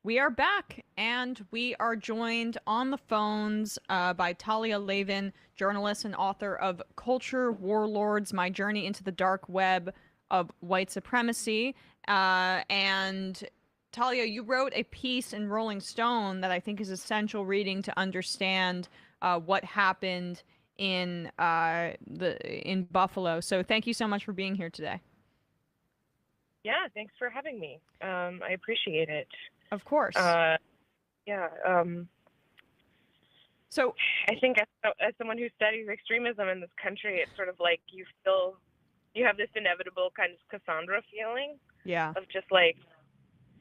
A: We are back, and we are joined on the phones by Talia Lavin, journalist and author of Culture Warlords, My Journey into the Dark Web of White Supremacy. And Talia, you wrote a piece in Rolling Stone that I think is essential reading to understand what happened in Buffalo. So thank you so much for being here today.
F: Yeah, thanks for having me. I appreciate it.
A: Of course.
F: Yeah.
A: So
F: I think as someone who studies extremism in this country, it's sort of like you have this inevitable kind of Cassandra feeling
A: yeah,
F: of just like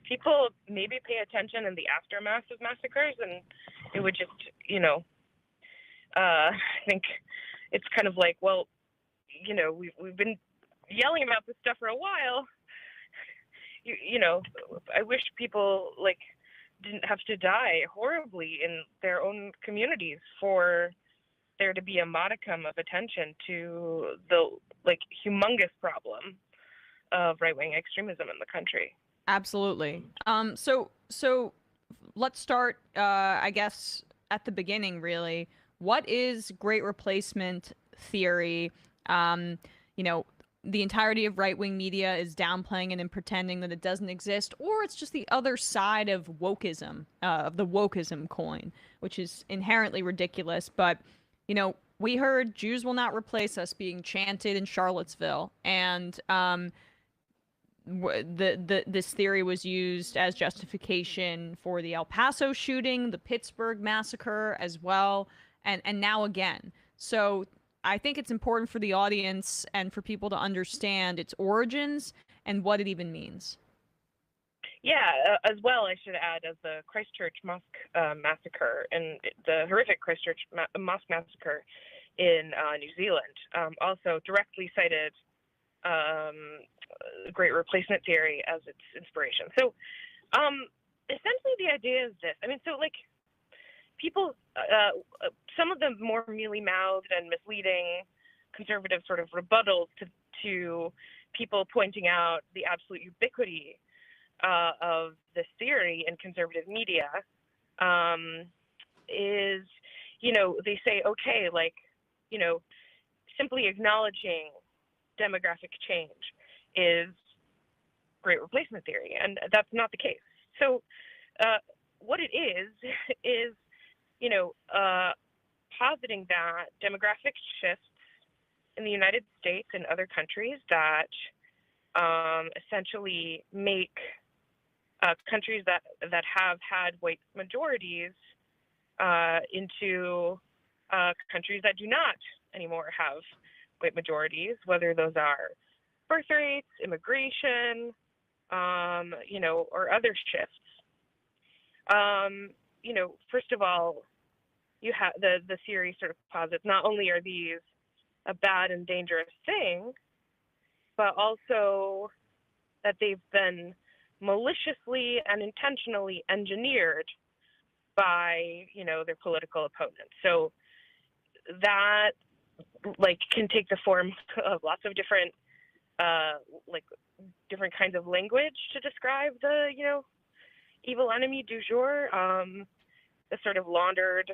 F: people maybe pay attention in the aftermath of massacres, and it would just, I think it's kind of like, well, we've been yelling about this stuff for a while. I wish people didn't have to die horribly in their own communities for there to be a modicum of attention to the humongous problem of right-wing extremism in the country.
A: absolutely. So let's start, I guess, at the beginning, really. What is Great Replacement theory? The entirety of right-wing media is downplaying it and pretending that it doesn't exist, or it's just the other side of wokeism, of the wokeism coin, which is inherently ridiculous. But, we heard Jews will not replace us being chanted in Charlottesville, and this theory was used as justification for the El Paso shooting, the Pittsburgh massacre as well, and now again. So I think it's important for the audience and for people to understand its origins and what it even means.
F: Yeah, as well, I should add, as the Christchurch mosque massacre and the horrific Christchurch mosque massacre in New Zealand also directly cited Great Replacement theory as its inspiration. So essentially the idea is this. People, some of the more mealy-mouthed and misleading conservative sort of rebuttals to people pointing out the absolute ubiquity of this theory in conservative media is, they say, okay, simply acknowledging demographic change is Great Replacement theory, and that's not the case. So what it is positing that demographic shifts in the United States and other countries that essentially make countries that have had white majorities into countries that do not anymore have white majorities, whether those are birth rates, immigration, or other shifts. First of all, you have the theory sort of posits not only are these a bad and dangerous thing, but also that they've been maliciously and intentionally engineered by, their political opponents. So that can take the form of lots of different different kinds of language to describe the, evil enemy du jour, the sort of laundered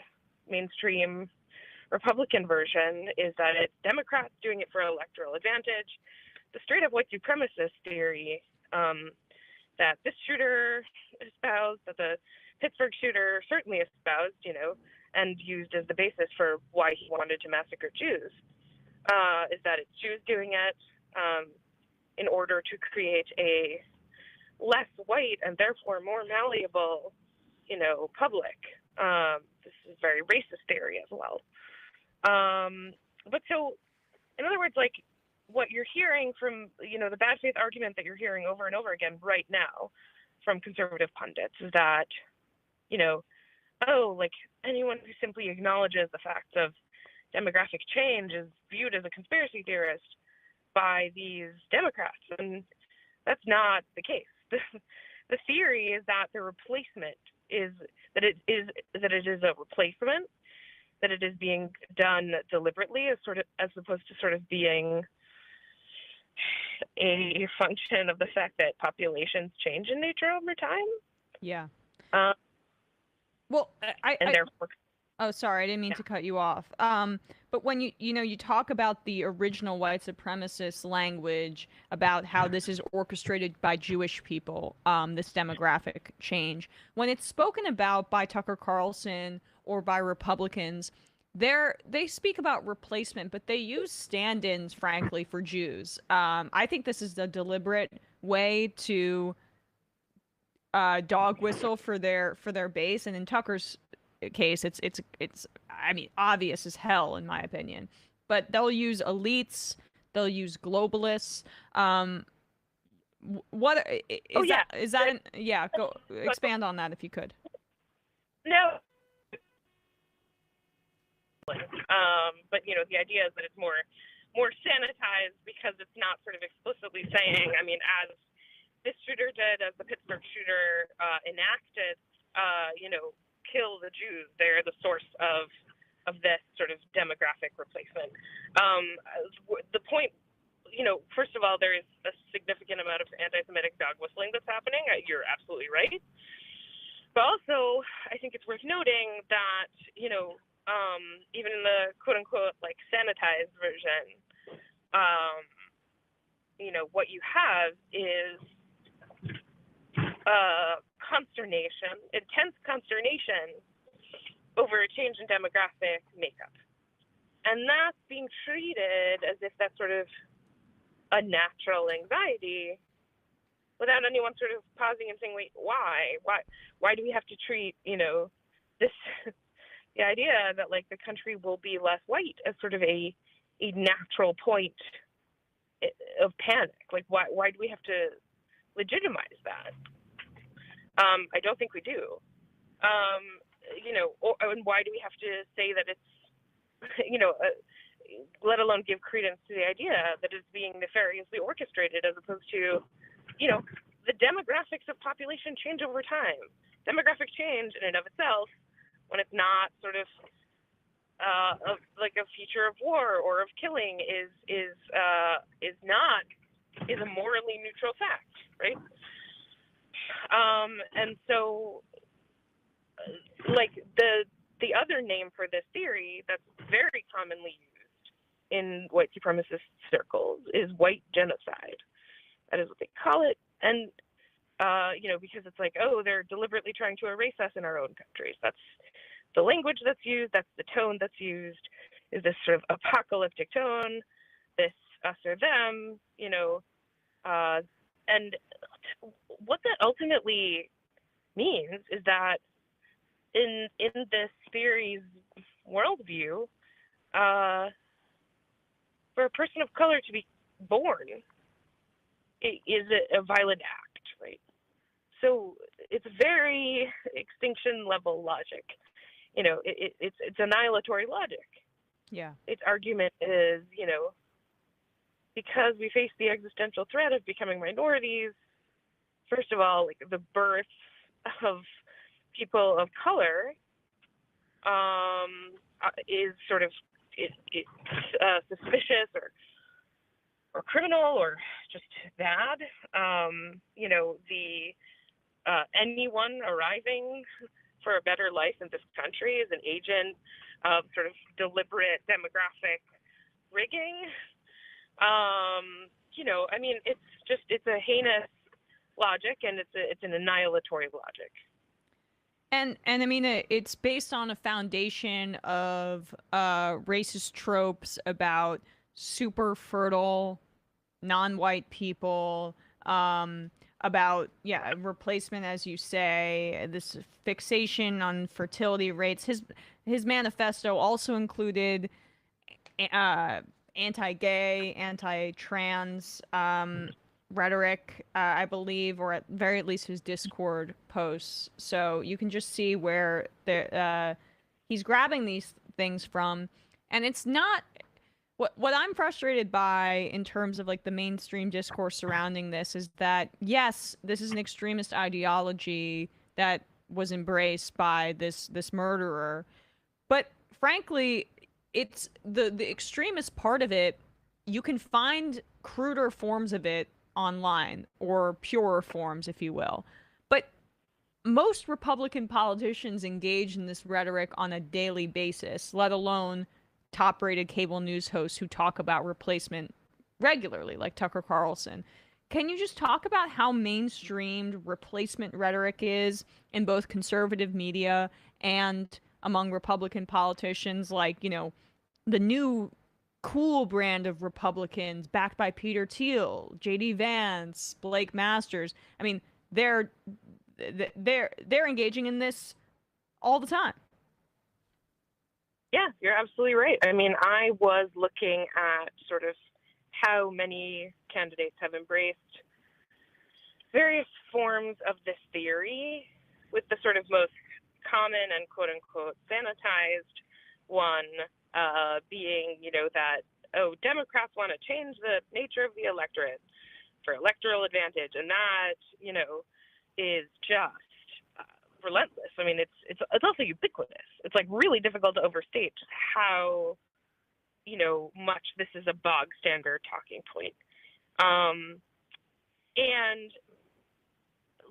F: mainstream Republican version is that it's Democrats doing it for electoral advantage. The straight up white supremacist theory that this shooter espoused, that the Pittsburgh shooter certainly espoused, and used as the basis for why he wanted to massacre Jews, is that it's Jews doing it in order to create a less white and therefore more malleable, public. This is very racist theory as well. But so, in other words, what you're hearing from, the bad faith argument that you're hearing over and over again right now from conservative pundits is that, anyone who simply acknowledges the fact of demographic change is viewed as a conspiracy theorist by these Democrats, and that's not the case. The theory is that the replacement is that it is a replacement, that it is being done deliberately as opposed to sort of being a function of the fact that populations change in nature over time.
A: Yeah. Well,
F: and therefore,
A: oh, sorry, I didn't mean to cut you off. But when you talk about the original white supremacist language about how this is orchestrated by Jewish people, this demographic change, when it's spoken about by Tucker Carlson or by Republicans, they speak about replacement, but they use stand-ins, frankly, for Jews. I think this is a deliberate way to dog whistle for their base, and in Tucker's case, it's I mean, obvious as hell in my opinion. But they'll use elites, they'll use globalists. What is that? Go expand on that if you could.
F: No. But the idea is that it's more sanitized because it's not sort of explicitly saying. I mean, as this shooter did, as the Pittsburgh shooter enacted, kill the Jews. They're the source of this sort of demographic replacement. The point, first of all, there is a significant amount of anti-Semitic dog whistling that's happening. You're absolutely right. But also, I think it's worth noting that, even in the quote-unquote, like, sanitized version, what you have is intense consternation over a change in demographic makeup. And that's being treated as if that's sort of a natural anxiety without anyone sort of pausing and saying, wait, why? Why do we have to treat, this, the idea that, like, the country will be less white as sort of a natural point of panic? Like, why do we have to legitimize that? I don't think we do. And why do we have to say that it's, let alone give credence to the idea that it's being nefariously orchestrated, as opposed to, the demographics of population change over time. Demographic change in and of itself, when it's not sort of like a feature of war or of killing, is a morally neutral fact, right? And so, like, the other name for this theory that's very commonly used in white supremacist circles is white genocide. That is what they call it. And, because it's like, oh, they're deliberately trying to erase us in our own countries. That's the language that's used. That's the tone that's used, is this sort of apocalyptic tone, this us or them, and what that ultimately means is that in this theory's worldview, for a person of color to be born is a violent act, right? So it's very extinction level logic. It's annihilatory logic.
A: Yeah.
F: Its argument is, because we face the existential threat of becoming minorities, first of all, like, the birth of people of color is sort of suspicious or criminal or just bad. Anyone arriving for a better life in this country is an agent of sort of deliberate demographic rigging. It's a heinous logic, and it's an annihilatory logic.
A: And I mean, it's based on a foundation of racist tropes about super fertile non-white people, about replacement, as you say, this fixation on fertility rates. His manifesto also included anti-gay, anti-trans rhetoric, I believe, or at very least his Discord posts. So you can just see where he's grabbing these things from, and it's not what I'm frustrated by in terms of, like, the mainstream discourse surrounding this is that, yes, this is an extremist ideology that was embraced by this murderer, but frankly, it's the extremist part of it. You can find cruder forms of it online, or purer forms, if you will. But most Republican politicians engage in this rhetoric on a daily basis, let alone top-rated cable news hosts who talk about replacement regularly, like Tucker Carlson. Can you just talk about how mainstreamed replacement rhetoric is in both conservative media and among Republican politicians, like, the new cool brand of Republicans backed by Peter Thiel, J.D. Vance, Blake Masters? I mean, they're engaging in this all the time.
F: Yeah, you're absolutely right. I mean, I was looking at sort of how many candidates have embraced various forms of this theory, with the sort of most common and quote unquote sanitized one being, that, Democrats want to change the nature of the electorate for electoral advantage. And that, is just relentless. I mean, it's also ubiquitous. It's like really difficult to overstate just how, much this is a bog standard talking point. And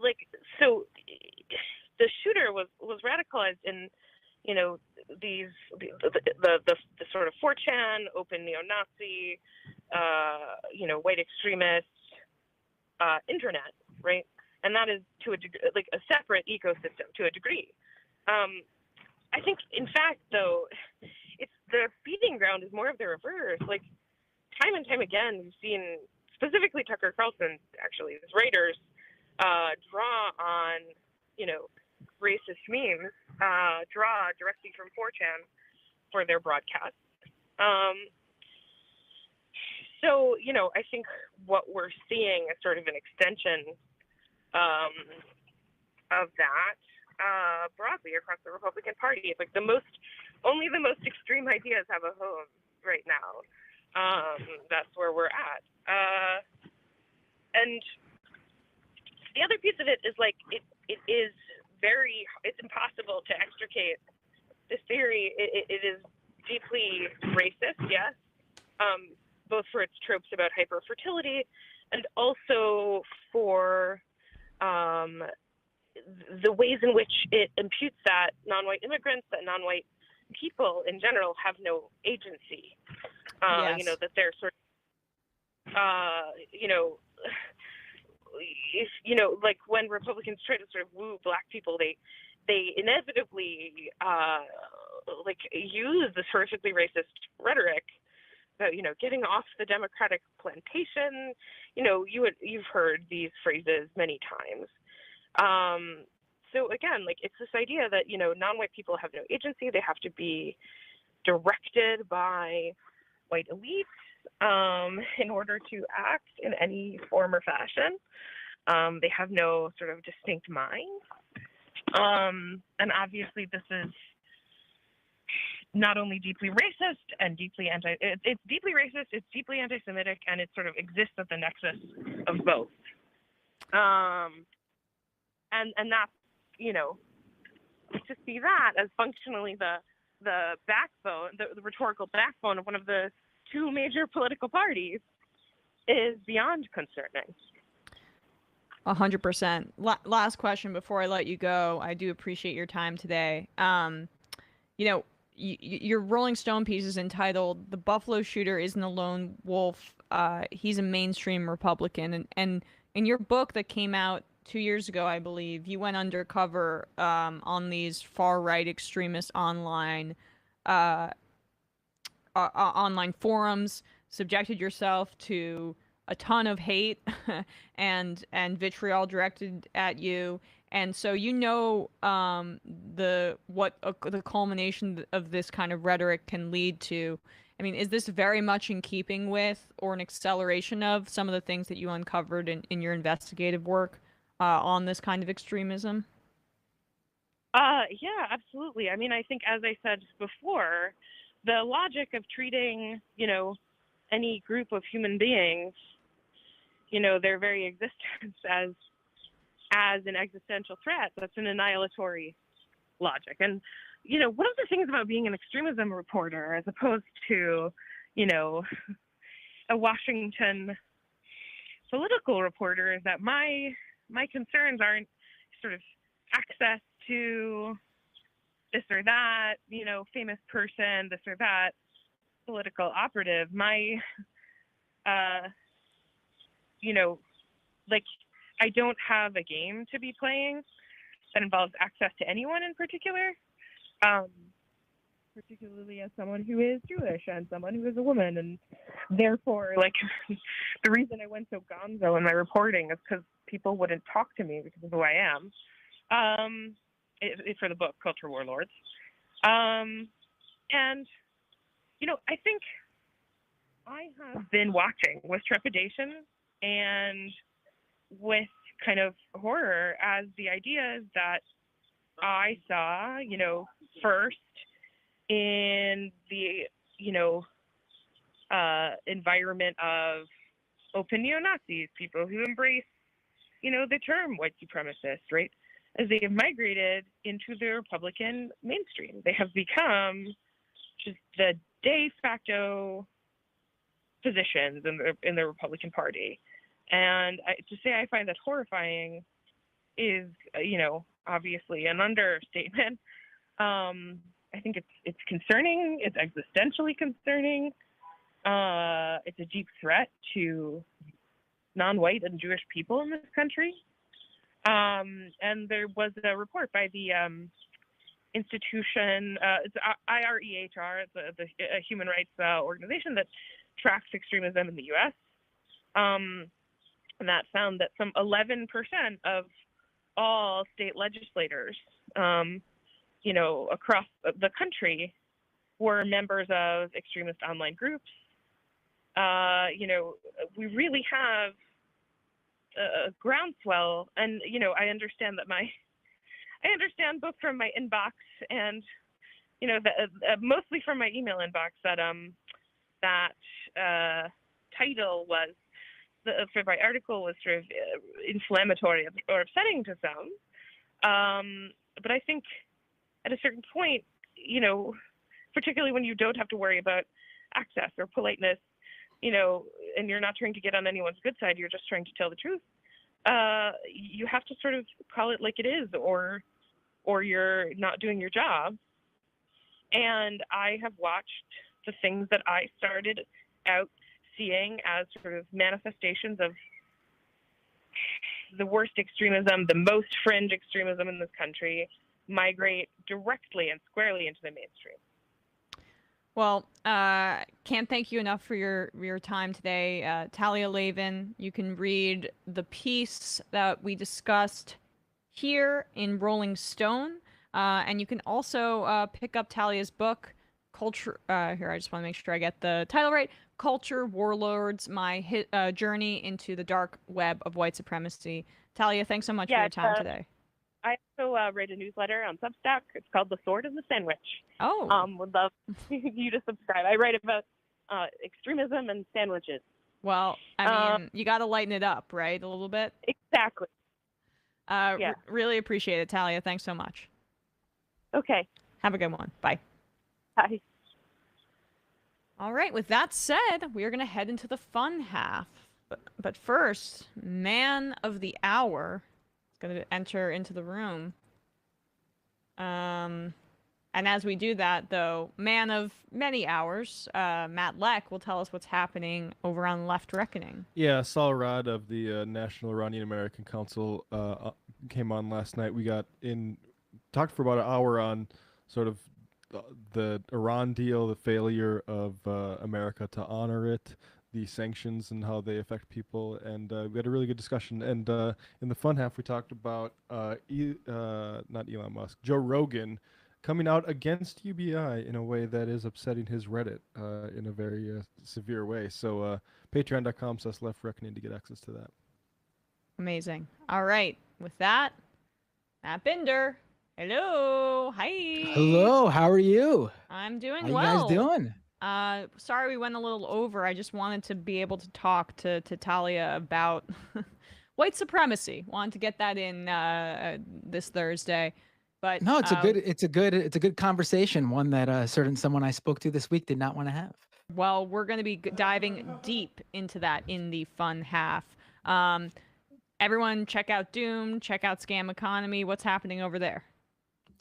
F: like, so the shooter was radicalized in, these the sort of 4chan, open neo-Nazi, white extremist internet, right? And that is to a degree, like a separate ecosystem to a degree. I think, in fact, though, it's the feeding ground is more of the reverse. Like, time and time again, we've seen, specifically Tucker Carlson, actually, his writers draw on, racist memes, draw directly from 4chan for their broadcasts. So, I think what we're seeing is sort of an extension of that broadly across the Republican Party. It's like only the most extreme ideas have a home right now. That's where we're at. And the other piece of it is like it's impossible to extricate this theory. It is deeply racist, yes, both for its tropes about hyperfertility and also for the ways in which it imputes that non-white immigrants, that non-white people in general have no agency.
A: Yes.
F: That they're sort of, if, like when Republicans try to sort of woo Black people, they inevitably use this horrifically racist rhetoric about, getting off the Democratic plantation. You've heard these phrases many times. So again, like, it's this idea that, non-white people have no agency. They have to be directed by white elites in order to act in any form or fashion. They have no sort of distinct mind. And obviously this is not only deeply racist and deeply it's deeply racist, it's deeply anti-Semitic, and it sort of exists at the nexus of both. And that's, to see that as functionally the backbone, the rhetorical backbone of one of the two major political parties is beyond concerning.
A: 100%. Last question before I let you go. I do appreciate your time today. Your Rolling Stone piece is entitled "The Buffalo Shooter Isn't a Lone Wolf. He's a Mainstream Republican." And in your book that came out 2 years ago, I believe, you went undercover on these far-right extremist online forums, subjected yourself to a ton of hate and vitriol directed at you, and so the culmination of this kind of rhetoric can lead to. I mean, is this very much in keeping with or an acceleration of some of the things that you uncovered in your investigative work on this kind of extremism?
F: Yeah, absolutely. I mean, I think, as I said before, the logic of treating, any group of human beings, their very existence as an existential threat, that's an annihilatory logic. And, one of the things about being an extremism reporter, as opposed to, a Washington political reporter, is that my concerns aren't sort of access to this or that, famous person, this or that political operative. My, I don't have a game to be playing that involves access to anyone in particular, particularly as someone who is Jewish and someone who is a woman. And therefore, the reason I went so gonzo in my reporting is because people wouldn't talk to me because of who I am. For the book, Culture Warlords. And, I think I have been watching with trepidation and with kind of horror as the ideas that I saw, first in the, environment of open neo-Nazis, people who embrace, the term white supremacist, right? As they have migrated into the Republican mainstream. They have become just the de facto positions in the Republican Party. And to say I find that horrifying is, obviously an understatement. I think it's concerning. It's existentially concerning. It's a deep threat to non-white and Jewish people in this country. And there was a report by the institution, it's IREHR, it's a human rights organization that tracks extremism in the U.S. And that found that some 11% of all state legislators, across the country were members of extremist online groups. We really have a groundswell, and I understand both from my inbox and mostly from my email inbox that title was for my article was sort of inflammatory or upsetting to some, but I think at a certain point, particularly when you don't have to worry about access or politeness, and you're not trying to get on anyone's good side, you're just trying to tell the truth. You have to sort of call it like it is, or you're not doing your job. And I have watched the things that I started out seeing as sort of manifestations of the worst extremism, the most fringe extremism in this country, migrate directly and squarely into the mainstream.
A: Well, can't thank you enough for your time today. Talia Lavin, you can read the piece that we discussed here in Rolling Stone, and you can also pick up Talia's book, Culture, here, I just want to make sure I get the title right, Culture Warlords, My Journey into the Dark Web of White Supremacy. Talia, thanks so much for your time today.
F: I also write a newsletter on Substack. It's called The Sword and the Sandwich.
A: Oh.
F: Would love you to subscribe. I write about extremism and sandwiches.
A: Well, I mean, you got to lighten it up, right? A little bit?
F: Exactly.
A: Yeah. Really appreciate it, Talia. Thanks so much.
F: Okay.
A: Have a good one. Bye.
F: Bye.
A: All right. With that said, we are going to head into the fun half. But first, man of the hour is going to enter into the room. And as we do that, though, man of many hours, Matt Leck will tell us what's happening over on Left Reckoning.
C: Yeah, Saul Rod of the National Iranian American Council came on last night. We talked for about an hour on sort of the Iran deal, the failure of America to honor it, the sanctions and how they affect people, and we had a really good discussion. And in the fun half, we talked about not Elon Musk, Joe Rogan coming out against UBI in a way that is upsetting his Reddit in a very severe way. So patreon.com/Left Reckoning to get access to that.
A: Amazing. All right. With that, Matt Binder. Hello. Hi.
G: Hello. How are you?
A: I'm doing
G: How
A: well.
G: you guys doing?
A: Sorry we went a little over. I just wanted to be able to talk to Talia about white supremacy. Wanted to get that in this Thursday. But
G: no, it's a good conversation. One that someone I spoke to this week did not want to have.
A: Well, we're going to be diving deep into that in the fun half. everyone check out Doom, check out Scam Economy. What's happening over there?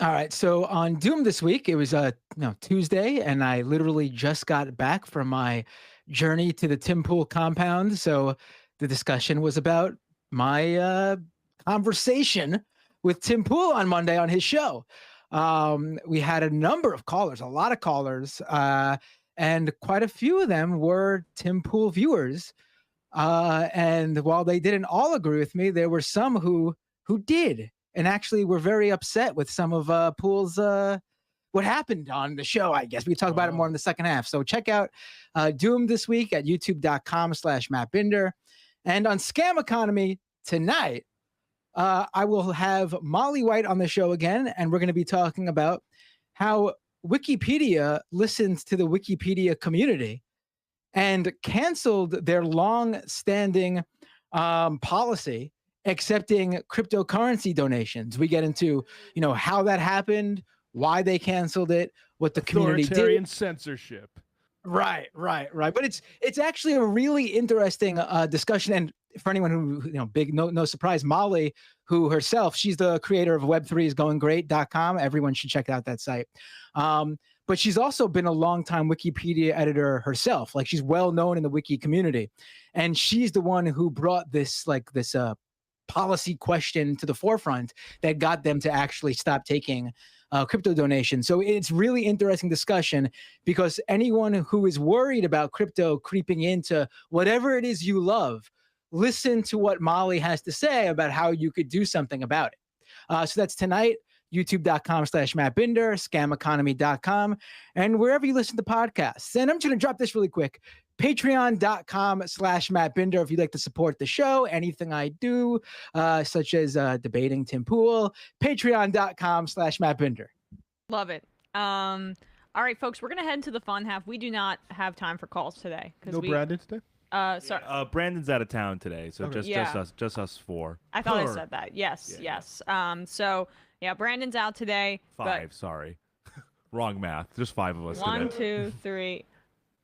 G: All right. So on Doom this week, it was Tuesday, and I literally just got back from my journey to the Tim Pool compound. So the discussion was about my conversation with Tim Pool on Monday on his show. We had a number of callers, a lot of callers, and quite a few of them were Tim Pool viewers. And while they didn't all agree with me, there were some who did, and actually were very upset with some of Pool's what happened on the show. I guess we talk about it more in the second half. So check out Doom this week at youtube.com/Matt Binder. And on Scam Economy tonight, I will have Molly White on the show again, and we're going to be talking about how Wikipedia listens to the Wikipedia community and canceled their long-standing policy accepting cryptocurrency donations. We get into, how that happened, why they canceled it, what the community did.
C: Authoritarian censorship.
G: Right. But it's actually a really interesting discussion. And for anyone who, no surprise, Molly, who herself, she's the creator of Web3isgoinggreat.com. Everyone should check out that site. But she's also been a longtime Wikipedia editor herself. Like, she's well known in the wiki community. And she's the one who brought this policy question to the forefront that got them to actually stop taking crypto donations. So it's really interesting discussion, because anyone who is worried about crypto creeping into whatever it is you love, listen to what Molly has to say about how you could do something about it. So that's tonight, youtube.com/Matt Binder, scameconomy.com, and wherever you listen to podcasts. And I'm just going to drop this really quick. Patreon.com/Matt Binder if you'd like to support the show, anything I do, such as debating Tim Pool. Patreon.com/Matt Binder.
A: Love it. All right, folks, we're going to head into the fun half. We do not have time for calls today.
C: No Brandon today?
A: Sorry.
B: Brandon's out of town today, so
C: Okay.
B: just us four.
A: I thought I said that. Yes. So, yeah, Brandon's out today.
B: Five, sorry. Wrong math. There's 5 of us today.
A: 1, 2, 3.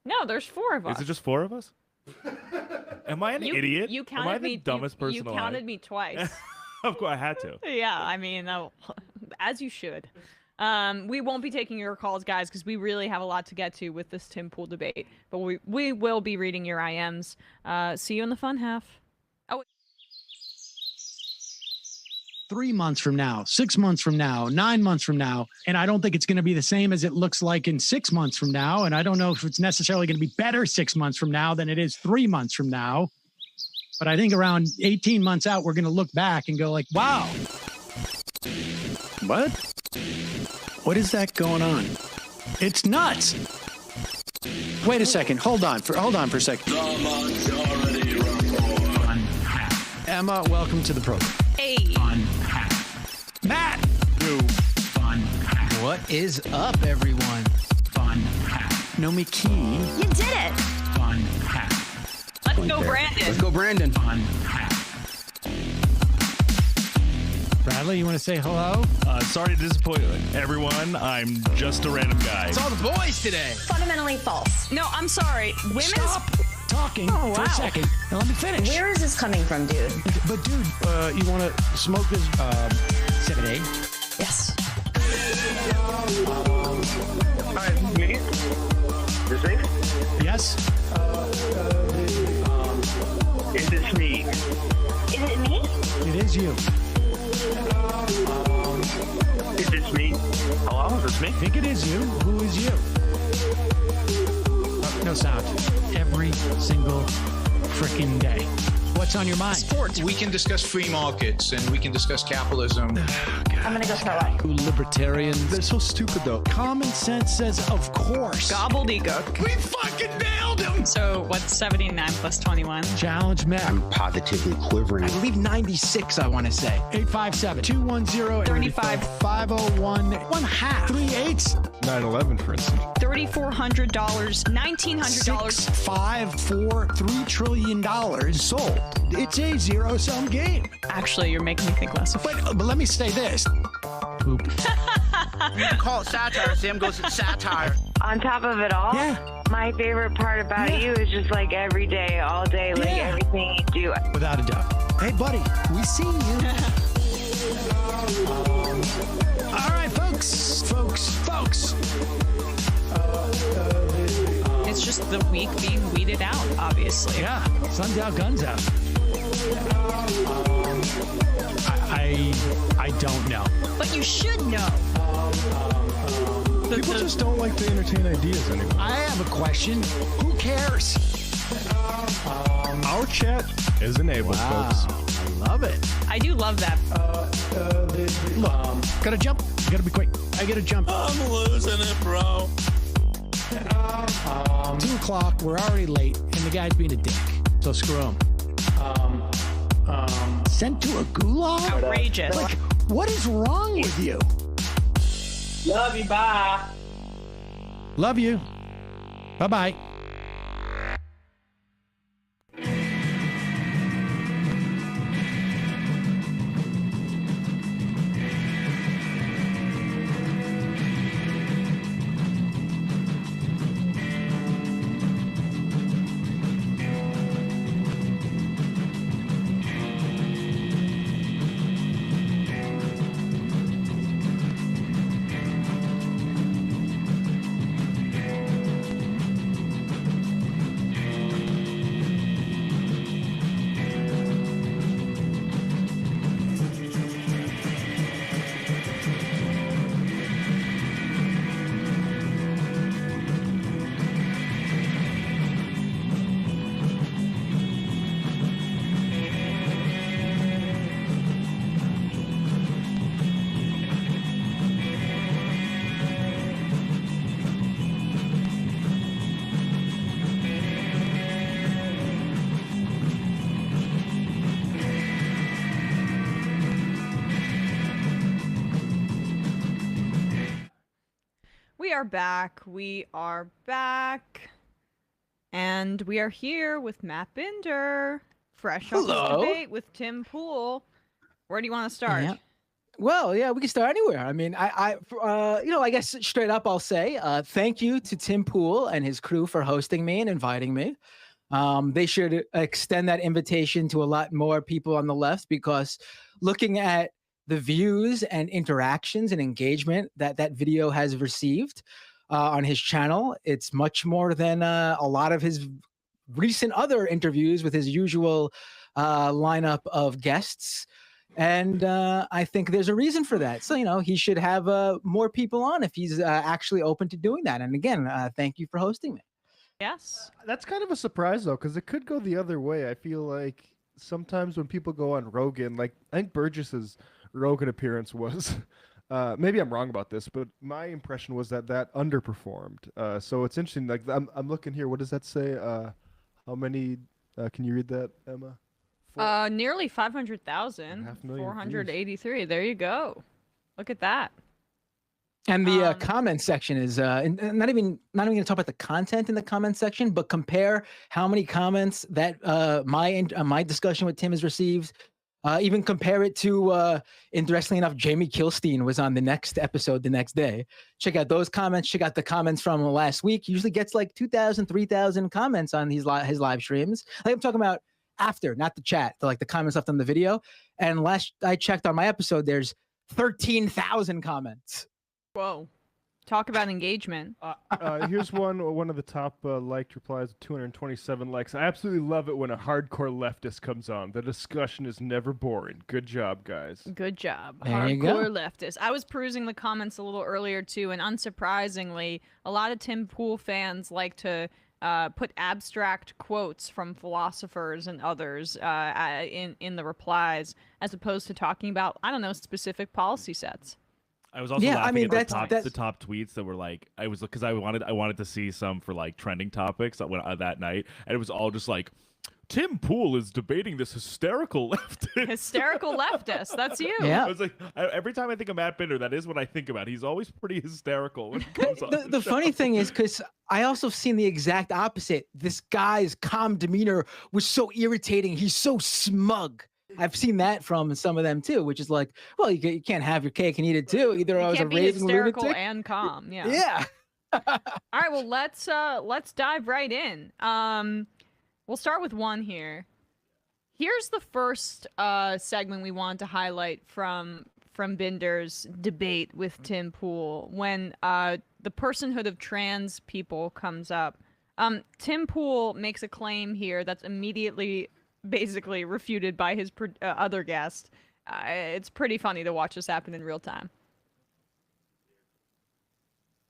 A: No, there's 4 of us.
B: Is it just 4 of us? Am I an idiot?
A: You counted
B: Am I the
A: me.
B: dumbest person
A: You
B: alive?
A: counted me twice.
B: Of course, I had to.
A: Yeah, I mean, as you should. We won't be taking your calls, guys, because we really have a lot to get to with this Tim Pool debate. But we will be reading your IMs. See you in the fun half.
H: 3 months from now, 6 months from now, 9 months from now. And I don't think it's going to be the same as it looks like in 6 months from now. And I don't know if it's necessarily going to be better 6 months from now than it is 3 months from now. But I think around 18 months out, we're going to look back and go like, wow. What is that going on? It's nuts. Wait a second. Hold on for a second. Emma, welcome to the program.
A: Hey.
H: Matt!
G: What is up, everyone?
H: Nomi Key.
I: You did it.
A: Let's go, Brandon.
J: Let's go, Brandon.
H: Bradley, you want to say hello?
B: Sorry to disappoint everyone. I'm just a random guy.
G: It's all the boys today.
I: Fundamentally false.
A: No, I'm sorry. Women's.
H: Stop talking for a second and let me finish.
I: Where is this coming from, dude?
H: But dude, you want to smoke this 7A?
I: Yes.
K: Hi, me? This me?
H: Yes.
K: Is this me?
I: Is it me?
H: It is you.
K: Is this me? Hello, is this me?
H: I think it is you. Who is you? No sound. Every single freaking day. What's on your mind?
J: Sports. We can discuss free markets and we can discuss capitalism.
I: I'm gonna go throw up.
H: Libertarians.
C: They're so stupid, though.
H: Common sense says, of course.
A: Gobbledygook.
H: We fucking nailed him.
A: So what's 79 plus 21?
H: Challenge Matt.
J: I'm positively quivering.
G: I believe 96, I want to say.
H: 857-210-35. 501 1/2. 3/8.
C: 9/11, for instance.
A: $3,400, $1,900.
H: 5, 4, $3 trillion sold. It's a zero-sum game.
A: Actually, you're making me think less of it.
H: But let me say this. Poop.
J: You can call it satire. Sam goes, it's satire.
F: On top of it all,
H: Yeah.
F: my favorite part about
H: Yeah.
F: you is just like every day, all day, like
H: Yeah.
F: everything you do.
H: Without a doubt. Hey, buddy, we see you. All right, folks.
A: It's just the weak being weeded out, obviously.
H: Yeah, sun's out, guns out. I don't know.
A: But you should know.
C: People just don't like to entertain ideas anymore.
H: I have a question. Who cares?
C: Our chat is enabled, folks.
H: I love it.
A: I do love that.
H: Look, gotta jump. Gotta be quick. I gotta jump.
L: I'm losing it, bro.
H: 2 o'clock. We're already late, and the guy's being a dick. So screw him. Sent to a gulag?
A: Outrageous.
H: Like, what is wrong with you?
I: Love you, bye.
H: Love you. Bye-bye.
A: We are back. We are back. And we are here with Matt Binder, fresh off his debate with Tim Pool. Where do you want to start?
G: Yeah. Well, yeah, we can start anywhere. I mean, I guess straight up, I'll say thank you to Tim Pool and his crew for hosting me and inviting me. They should extend that invitation to a lot more people on the left, because looking at the views and interactions and engagement that that video has received on his channel, it's much more than a lot of his recent other interviews with his usual lineup of guests. And I think there's a reason for that. So, he should have more people on if he's actually open to doing that. And again, thank you for hosting me.
A: Yes.
C: That's kind of a surprise, though, because it could go the other way. I feel like sometimes when people go on Rogan, like I think Burgess's Rogan appearance was, maybe I'm wrong about this, but my impression was that underperformed. So it's interesting. Like I'm looking here. What does that say? How many? Can you read that, Emma?
A: Nearly 500,000. 483. There you go. Look at that.
G: And the comment section is not even going to talk about the content in the comment section, but compare how many comments that my discussion with Tim has received. Even compare it to, interestingly enough, Jamie Kilstein was on the next episode the next day. Check out those comments. Check out the comments from last week. He usually gets like 2,000, 3,000 comments on his live streams. Like I'm talking about after, not the chat, like the comments left on the video. And last I checked on my episode, there's 13,000 comments.
A: Whoa. Talk about engagement.
C: Here's one of the top liked replies with 227 likes. I absolutely love it when a hardcore leftist comes on. The discussion is never boring. Good job, guys.
A: Good job.
G: There you go.
A: Hardcore leftist. I was perusing the comments a little earlier too, and unsurprisingly, a lot of Tim Pool fans like to put abstract quotes from philosophers and others in the replies, as opposed to talking about, I don't know, specific policy sets.
B: I was also laughing at the top tweets that were like, because I wanted to see some for like trending topics that night, and it was all just like, Tim Pool is debating this hysterical leftist.
A: Hysterical leftist. That's you.
G: Yeah.
B: I was like, every time I think of Matt Binder, that is what I think about. He's always pretty hysterical when it comes on
G: The funny thing is, because I also seen the exact opposite. This guy's calm demeanor was so irritating. He's so smug. I've seen that from some of them too, which is like, well, you can't have your cake and eat it too. Either I was a raving
A: hysterical
G: lunatic
A: and calm. Yeah.
G: Yeah.
A: All right. Well, let's dive right in. We'll start with one here. Here's the first segment we want to highlight from Binder's debate with Tim Pool when the personhood of trans people comes up. Tim Pool makes a claim here that's immediately basically refuted by his other guest. It's pretty funny to watch this happen in real time.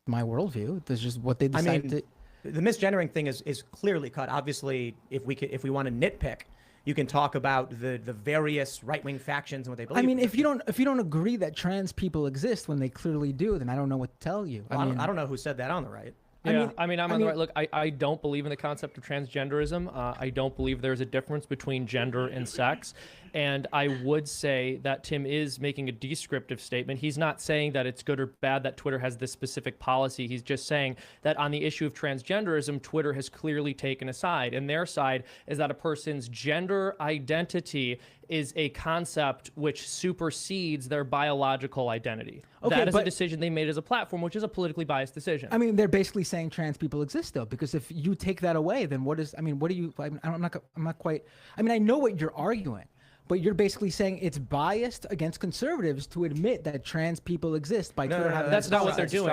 G: My worldview. That's just what they decided to.
M: The misgendering thing is clearly cut. Obviously, if we want to nitpick, you can talk about the various right-wing factions and what they believe.
G: I mean, if you don't agree that trans people exist when they clearly do, then I don't know what to tell you.
M: I don't know who said that on the right.
N: Yeah, I'm on the right. Look, I don't believe in the concept of transgenderism. I don't believe there's a difference between gender and sex. And I would say that Tim is making a descriptive statement. He's not saying that it's good or bad that Twitter has this specific policy. He's just saying that on the issue of transgenderism, Twitter has clearly taken a side. And their side is that a person's gender identity is a concept which supersedes their biological identity.
G: Okay,
N: that is a decision they made as a platform, which is a politically biased decision.
G: I mean, they're basically saying trans people exist, though, because if you take that away, then what is? I mean, what do you? I'm not quite. I mean, I know what you're arguing, but you're basically saying it's biased against conservatives to admit that trans people exist by Twitter.
N: That's not what they're doing.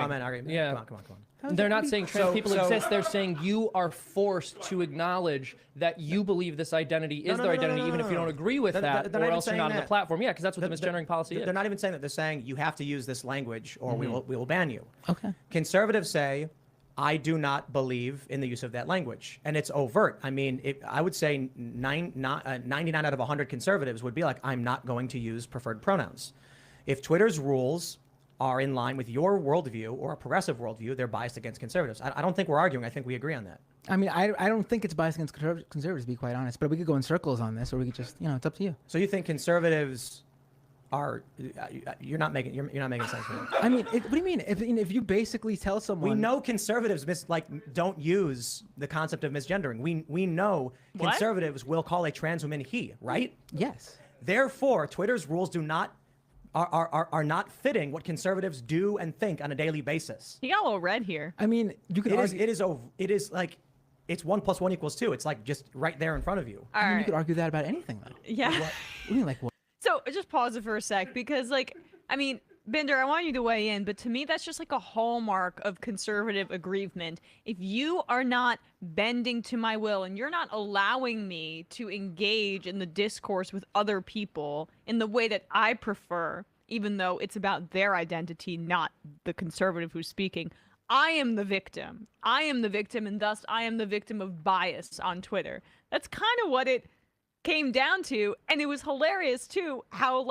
M: Yeah. Come on.
N: They're not saying trans people exist. They're saying you are forced to acknowledge that you believe this identity is their identity, even if you don't agree with that, or else you're not on the platform. Yeah, because that's what the misgendering policy is.
M: They're not even saying that. They're saying you have to use this language or we will ban you.
G: Okay.
M: Conservatives say, I do not believe in the use of that language. And it's overt. I mean, I would say 99 out of 100 conservatives would be like, I'm not going to use preferred pronouns. If Twitter's rules are in line with your worldview or a progressive worldview, they're biased against conservatives. I don't think we're arguing. I think we agree on that.
G: I mean, I don't think it's biased against conservatives, to be quite honest. But we could go in circles on this, or we could just, it's up to you.
M: So you think conservatives are? You're not making sense to me.
G: I mean, what do you mean? If you basically tell someone,
M: we know conservatives don't use the concept of misgendering. We know conservatives will call a trans woman he, right?
G: Yes.
M: Therefore, Twitter's rules are not fitting what conservatives do and think on a daily basis.
A: He got a little red here.
G: I mean, you could argue.
M: It is like it's 1 + 1 = 2. It's like just right there in front of you.
G: I mean, you could argue that about anything, though.
A: Yeah.
G: Like what? What do you mean, like what?
A: So just pause it for a sec, because Binder, I want you to weigh in, but to me, that's just like a hallmark of conservative aggrievement. If you are not bending to my will and you're not allowing me to engage in the discourse with other people in the way that I prefer, even though it's about their identity, not the conservative who's speaking, I am the victim. I am the victim, and thus I am the victim of bias on Twitter. That's kind of what it came down to, and it was hilarious too how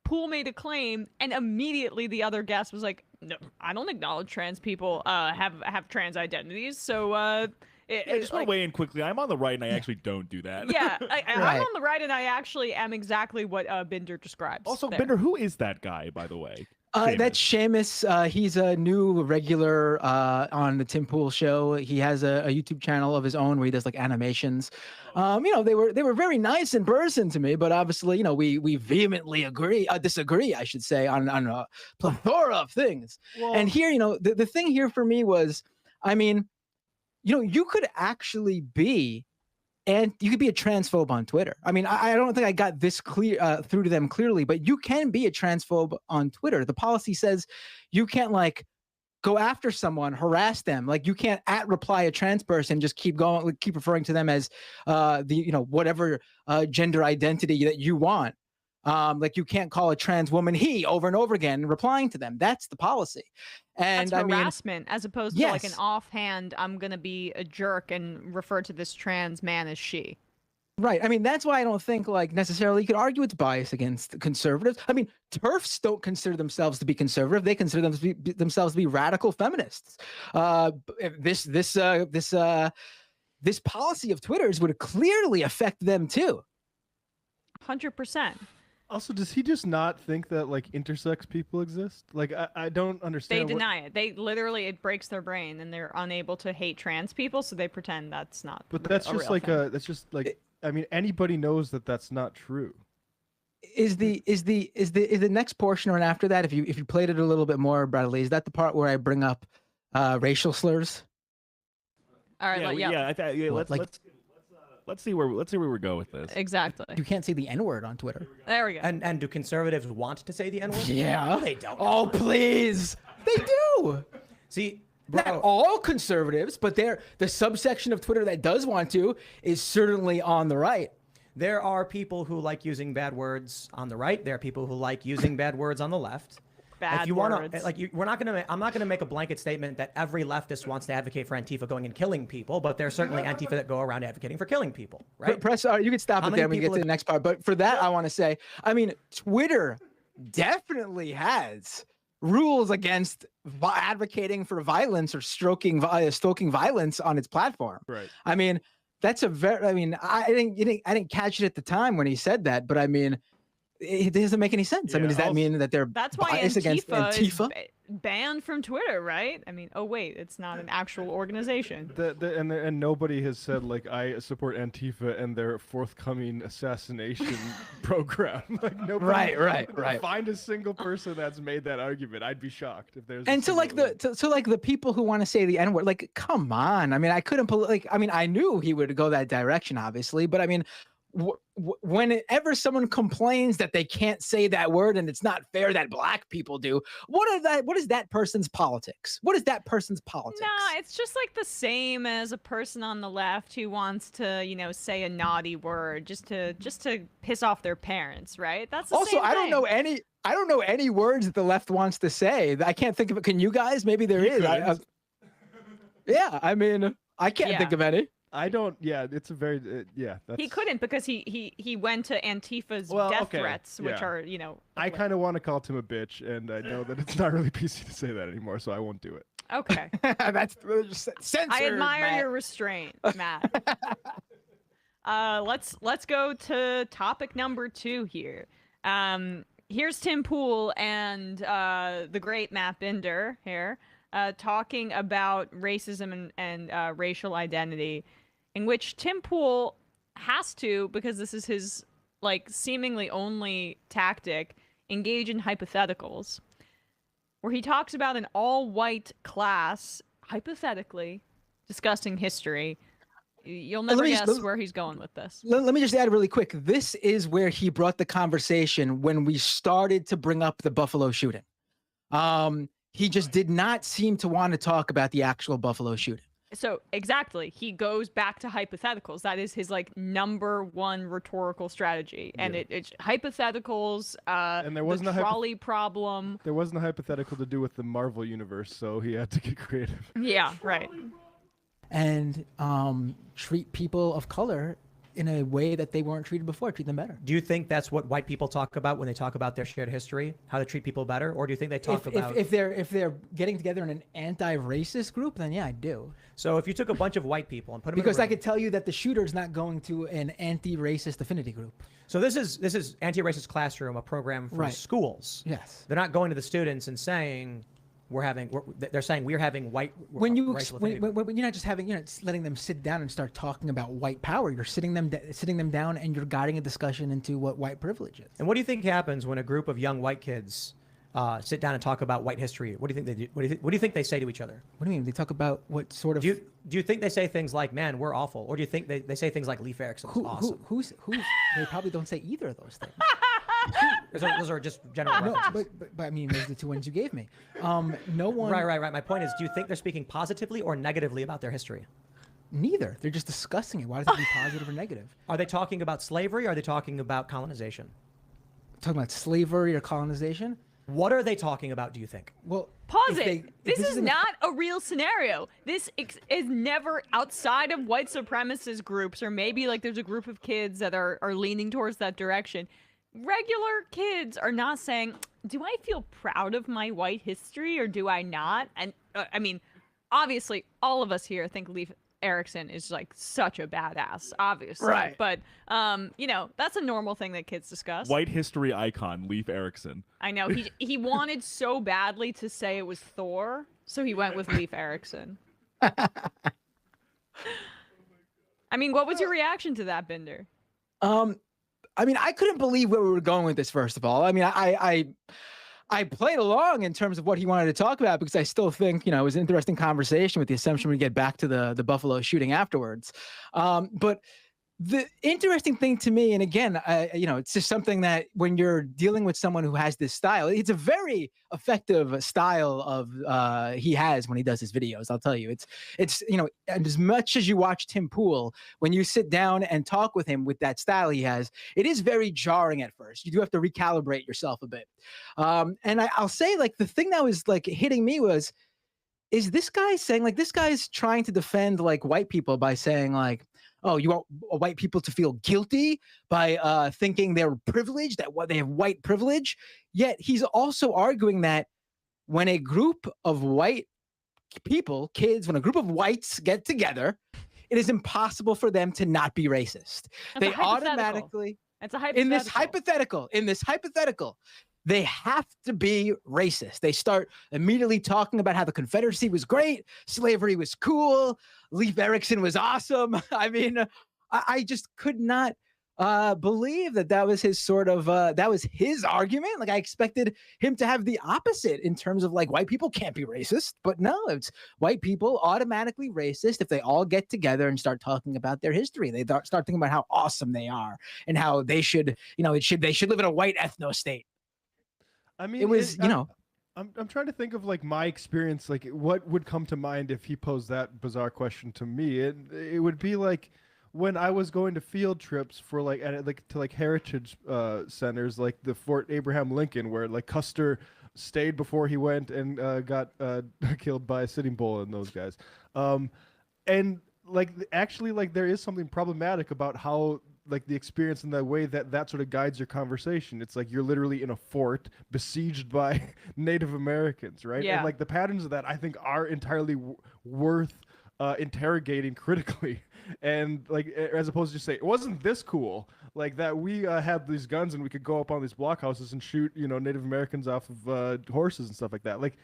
A: Poole made a claim and immediately the other guest was like, no, I don't acknowledge trans people have trans identities, so I
B: just want to weigh in quickly. I'm on the right and I actually don't do that.
A: Yeah, I'm on the right and I actually am exactly what Binder describes.
B: Also,
A: there.
B: Binder, who is that guy, by the way?
G: That's Seamus. He's a new regular on the Tim Pool show. He has a YouTube channel of his own where he does animations. They were very nice in person to me, but obviously, we vehemently disagree, I should say, on a plethora of things. Well, and here, the thing here for me was, I mean, you could actually be. And you could be a transphobe on Twitter. I mean, I don't think I got this clear through to them clearly, but you can be a transphobe on Twitter. The policy says you can't go after someone, harass them. You can't reply a trans person, just keep going, keep referring to them as whatever gender identity that you want. You can't call a trans woman he over and over again, replying to them. That's the policy. And
A: that's harassment, as opposed to an offhand, I'm going to be a jerk and refer to this trans man as she.
G: Right. I mean, that's why I don't think necessarily you could argue it's bias against conservatives. I mean, TERFs don't consider themselves to be conservative. They consider themselves to be radical feminists. This policy of Twitter's would clearly affect them too.
A: 100%.
C: Also, does he just not think that intersex people exist? I don't understand.
A: They deny it. They literally, it breaks their brain, and they're unable to hate trans people, so they pretend that's not.
C: But that's just I mean, anybody knows that that's not true.
G: Is the next portion or after that? If you played it a little bit more, Bradley, is that the part where I bring up racial slurs?
A: All right.
B: Let's let's see where we go with this.
A: Exactly.
G: You can't say the N-word on Twitter.
A: There we go.
M: And do conservatives want to say the N-word?
G: Yeah.
M: No, they don't.
G: Oh, please. They do.
M: See,
G: not all conservatives, but the subsection of Twitter that does want to is certainly on the right.
M: There are people who like using bad words on the right. There are people who like using bad words on the left.
A: Bad words.
M: I'm not gonna make a blanket statement that every leftist wants to advocate for Antifa going and killing people, but there's certainly Antifa that go around advocating for killing people, right?
G: Press, you can stop it there when we get to the next part. But for that, I want to say, I mean, Twitter definitely has rules against advocating for violence or stoking violence on its platform.
C: Right.
G: I mean, that's a very. I mean, I didn't catch it at the time when he said that, but I mean, it doesn't make any sense.
C: Yeah,
G: I mean, does that mean that they're
A: That's why
G: biased against Antifa?
A: is banned from Twitter, right? I mean, oh wait, it's not an actual organization.
C: And nobody has said like I support Antifa and their forthcoming assassination program. Like nobody.
G: Right.
C: Find a single person that's made that argument. I'd be shocked if there's.
G: And so like the people who want to say the N-word, like, come on. I mean, I couldn't I mean, I knew he would go that direction, obviously, but I mean. Whenever someone complains that they can't say that word and it's not fair that black people do, what is that person's politics? What is that person's politics?
A: No, it's just like the same as a person on the left who wants to, say a naughty word just to piss off their parents, right? That's the
G: also
A: same
G: I
A: thing.
G: don't know any words that the left wants to say. I can't think of it. Can you guys? Maybe there is. Yeah, I mean, I can't think of any.
C: I don't. Yeah, it's a very. Yeah, that's...
A: He couldn't because he went to Antifa's death threats, which are
C: I kind of want to call Tim a bitch, and I know that it's not really PC to say that anymore, so I won't do it.
A: Okay.
G: That's censored.
A: I admire
G: Matt.
A: your restraint, Matt. Let's go to topic number 2 here. Here's Tim Pool and the great Matt Binder here talking about racism and racial identity, in which Tim Pool has to, because this is his seemingly only tactic, engage in hypotheticals, where he talks about an all-white class hypothetically discussing history. You'll never guess where he's going with this.
G: Let me just add really quick. This is where he brought the conversation when we started to bring up the Buffalo shooting. He just did not seem to want to talk about the actual Buffalo shooting.
A: So exactly, he goes back to hypotheticals. That is his number one rhetorical strategy, and it's hypotheticals. And there wasn't the trolley problem.
C: There wasn't a hypothetical to do with the Marvel universe, so he had to get creative.
A: Yeah, right.
G: And treat people of color in a way that they weren't treated before. Treat them better.
M: Do you think that's what white people talk about when they talk about their shared history, how to treat people better, or do you think they talk about
G: if they're getting together in an anti-racist group? Then yeah, I do.
M: So if you took a bunch of white people and put them
G: because
M: in a room,
G: I could tell you that the shooter's not going to an anti-racist affinity group.
M: So this is Anti-Racist Classroom, a program for schools.
G: Yes,
M: they're not going to the students and saying. They're saying we're having white.
G: When you're not just having, letting them sit down and start talking about white power. You're sitting them down and you're guiding a discussion into what white privilege is.
M: And what do you think happens when a group of young white kids sit down and talk about white history? What do you think they do? What do you think they say to each other?
G: What do you mean? They talk about what sort of?
M: Do you think they say things like, "Man, we're awful," or do you think they say things like, "Leif Erikson's awesome"?
G: Who's? They probably don't say either of those things.
M: Those are just general references.
G: But I mean, those are the two ones you gave me. No one.
M: Right. My point is, do you think they're speaking positively or negatively about their history?
G: Neither. They're just discussing it. Why does it be positive or negative?
M: Are they talking about slavery or are they talking about colonization?
G: Talking about slavery or colonization?
M: What are they talking about, do you think?
G: Well,
A: pause it. This is not a real scenario. This is never outside of white supremacist groups, or maybe there's a group of kids that are leaning towards that direction. Regular kids are not saying, do I feel proud of my white history or do I not? And I mean, obviously, all of us here think Leif Erikson is such a badass, obviously.
G: Right.
A: But, that's a normal thing that kids discuss.
B: White history icon, Leif Erikson.
A: I know. He wanted so badly to say it was Thor, so he went with Leif Erikson. I mean, what was your reaction to that, Binder?
G: I mean, I couldn't believe where we were going with this, first of all. I mean, I played along in terms of what he wanted to talk about because I still think, it was an interesting conversation with the assumption we'd get back to the Buffalo shooting afterwards. But The interesting thing to me, and again, it's just something that when you're dealing with someone who has this style, it's a very effective style of he has when he does his videos. I'll tell you, it's and as much as you watch Tim Pool, when you sit down and talk with him with that style he has, it is very jarring at first. You do have to recalibrate yourself a bit. And I'll say, like, the thing that was like hitting me was, is this guy saying, like, this guy's trying to defend like white people by saying like, oh, you want white people to feel guilty by thinking they're privileged, that they have white privilege. Yet he's also arguing that when a group of white people, kids, when a group of whites get together, it is impossible for them to not be racist. They automatically,
A: it's a hypothetical.
G: In this hypothetical, they have to be racist. They start immediately talking about how the Confederacy was great, slavery was cool, Leif Erikson was awesome. I mean, I just could not believe that was his sort of, that was his argument. Like, I expected him to have the opposite in terms of like, white people can't be racist, but no, it's white people automatically racist if they all get together and start talking about their history. They start thinking about how awesome they are and how they should, they should live in a white ethno state.
C: I mean,
G: it was,
C: I'm trying to think of like my experience, like what would come to mind if he posed that bizarre question to me. It would be like when I was going to field trips for to heritage centers, like the Fort Abraham Lincoln, where like Custer stayed before he went and got killed by Sitting Bull and those guys. And like actually, like there is something problematic about how like the experience and the way that sort of guides your conversation. It's like you're literally in a fort besieged by Native Americans, right?
A: Yeah.
C: And like the patterns of that, I think, are entirely worth interrogating critically. And like, as opposed to just say, it wasn't this cool, like that we had these guns and we could go up on these blockhouses and shoot, Native Americans off of horses and stuff like that. Like,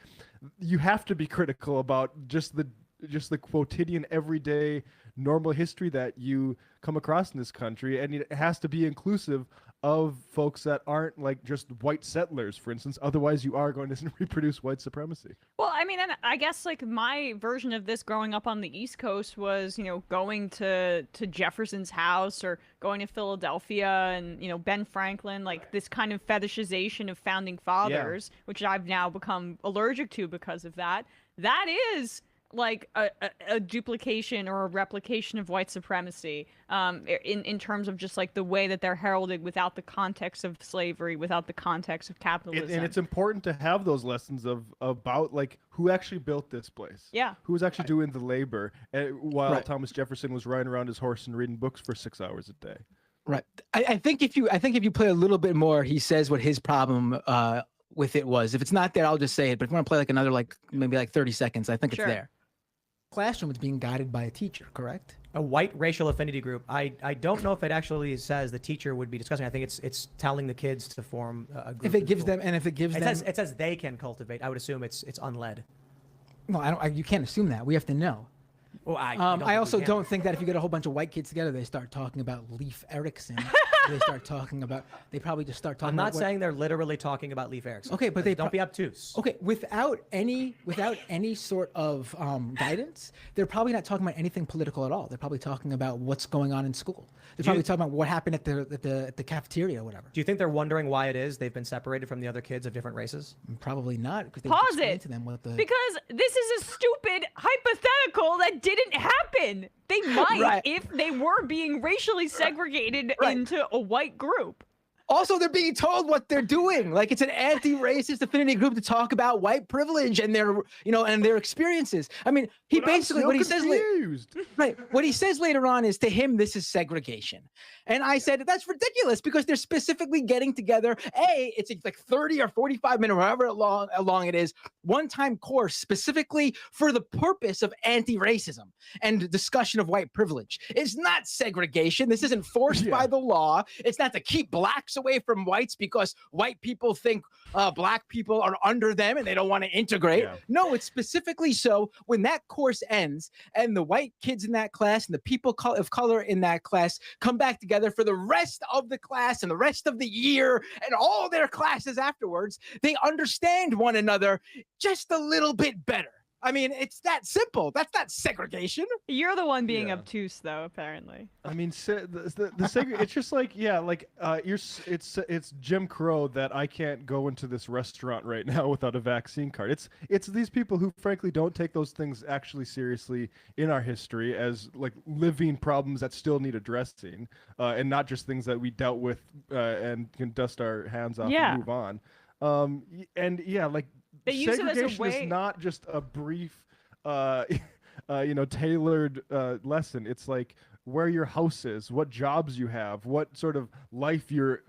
C: you have to be critical about just the quotidian, everyday, normal history that you come across in this country, and it has to be inclusive of folks that aren't like just white settlers, for instance. Otherwise, you are going to reproduce white supremacy.
A: Well, I mean, and I guess like my version of this growing up on the East Coast was, going to Jefferson's house or going to Philadelphia and, Ben Franklin, like this kind of fetishization of founding fathers, which I've now become allergic to because of that. That is like a duplication or a replication of white supremacy in terms of just like the way that they're heralded without the context of slavery, without the context of capitalism.
C: And it's important to have those lessons about like who actually built this place.
A: Yeah.
C: Who was actually doing the labor while Thomas Jefferson was riding around his horse and reading books for 6 hours a day.
G: Right. I think if you play a little bit more, he says what his problem with it was. If it's not there, I'll just say it. But if you want to play like another maybe 30 seconds, I think it's there.
O: Classroom is being guided by a teacher, correct?
M: A white racial affinity group. I don't know if it actually says the teacher would be discussing. I think it's telling the kids to form a group.
G: If it gives them,
M: it says they can cultivate. I would assume it's unled.
G: No, you can't assume that. We have to know.
M: Well,
G: I also don't think that if you get a whole bunch of white kids together, they start talking about Leif Erikson. They probably just start talking.
M: I'm not saying they're literally talking about Leif Erikson.
G: Okay, but
M: don't be obtuse.
G: Okay, without any sort of guidance, they're probably not talking about anything political at all. They're probably talking about what's going on in school. They're probably talking about what happened at the cafeteria or whatever.
M: Do you think they're wondering why it is they've been separated from the other kids of different races?
G: Probably not, because they
A: pause it. To them because this is a stupid hypothetical that didn't happen. They might if they were being racially segregated into a white group.
G: Also, they're being told what they're doing. Like, it's an anti-racist affinity group to talk about white privilege and their, and their experiences. I mean, what he says later on is, to him, this is segregation. And I said, that's ridiculous, because they're specifically getting together. It's like 30 or 45 minutes, however long it is, one-time course specifically for the purpose of anti-racism and discussion of white privilege. It's not segregation. This isn't forced by the law. It's not to keep blacks away from whites because white people think black people are under them and they don't want to integrate. No, it's specifically so when that course ends and the white kids in that class and the people of color in that class come back together for the rest of the class and the rest of the year and all their classes afterwards, they understand one another just a little bit better.
O: I mean, it's that simple. That's not segregation.
A: You're the one being obtuse, though. Apparently.
C: I mean, it's just like it's Jim Crow that I can't go into this restaurant right now without a vaccine card. It's these people who frankly don't take those things actually seriously in our history as like living problems that still need addressing, and not just things that we dealt with and can dust our hands off and move on.
A: They use
C: segregation
A: it as a way...
C: is not just a brief, tailored lesson. It's like where your house is, what jobs you have, what sort of life you're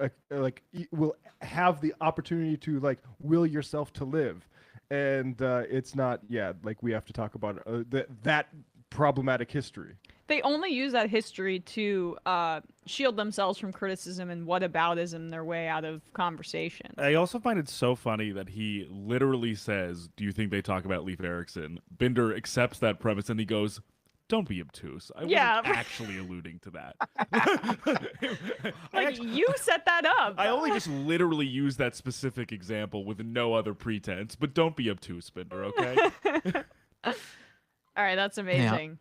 C: will have the opportunity to like will yourself to live, and it's not like we have to talk about that problematic history.
A: They only use that history to shield themselves from criticism and whataboutism their way out of conversation.
B: I also find it so funny that he literally says, "Do you think they talk about Leif Erikson?" Binder accepts that premise and he goes, "Don't be obtuse. I wasn't actually alluding to that."
A: You set that up.
B: I only just literally use that specific example with no other pretense, but don't be obtuse, Binder, okay?
A: All right, that's amazing.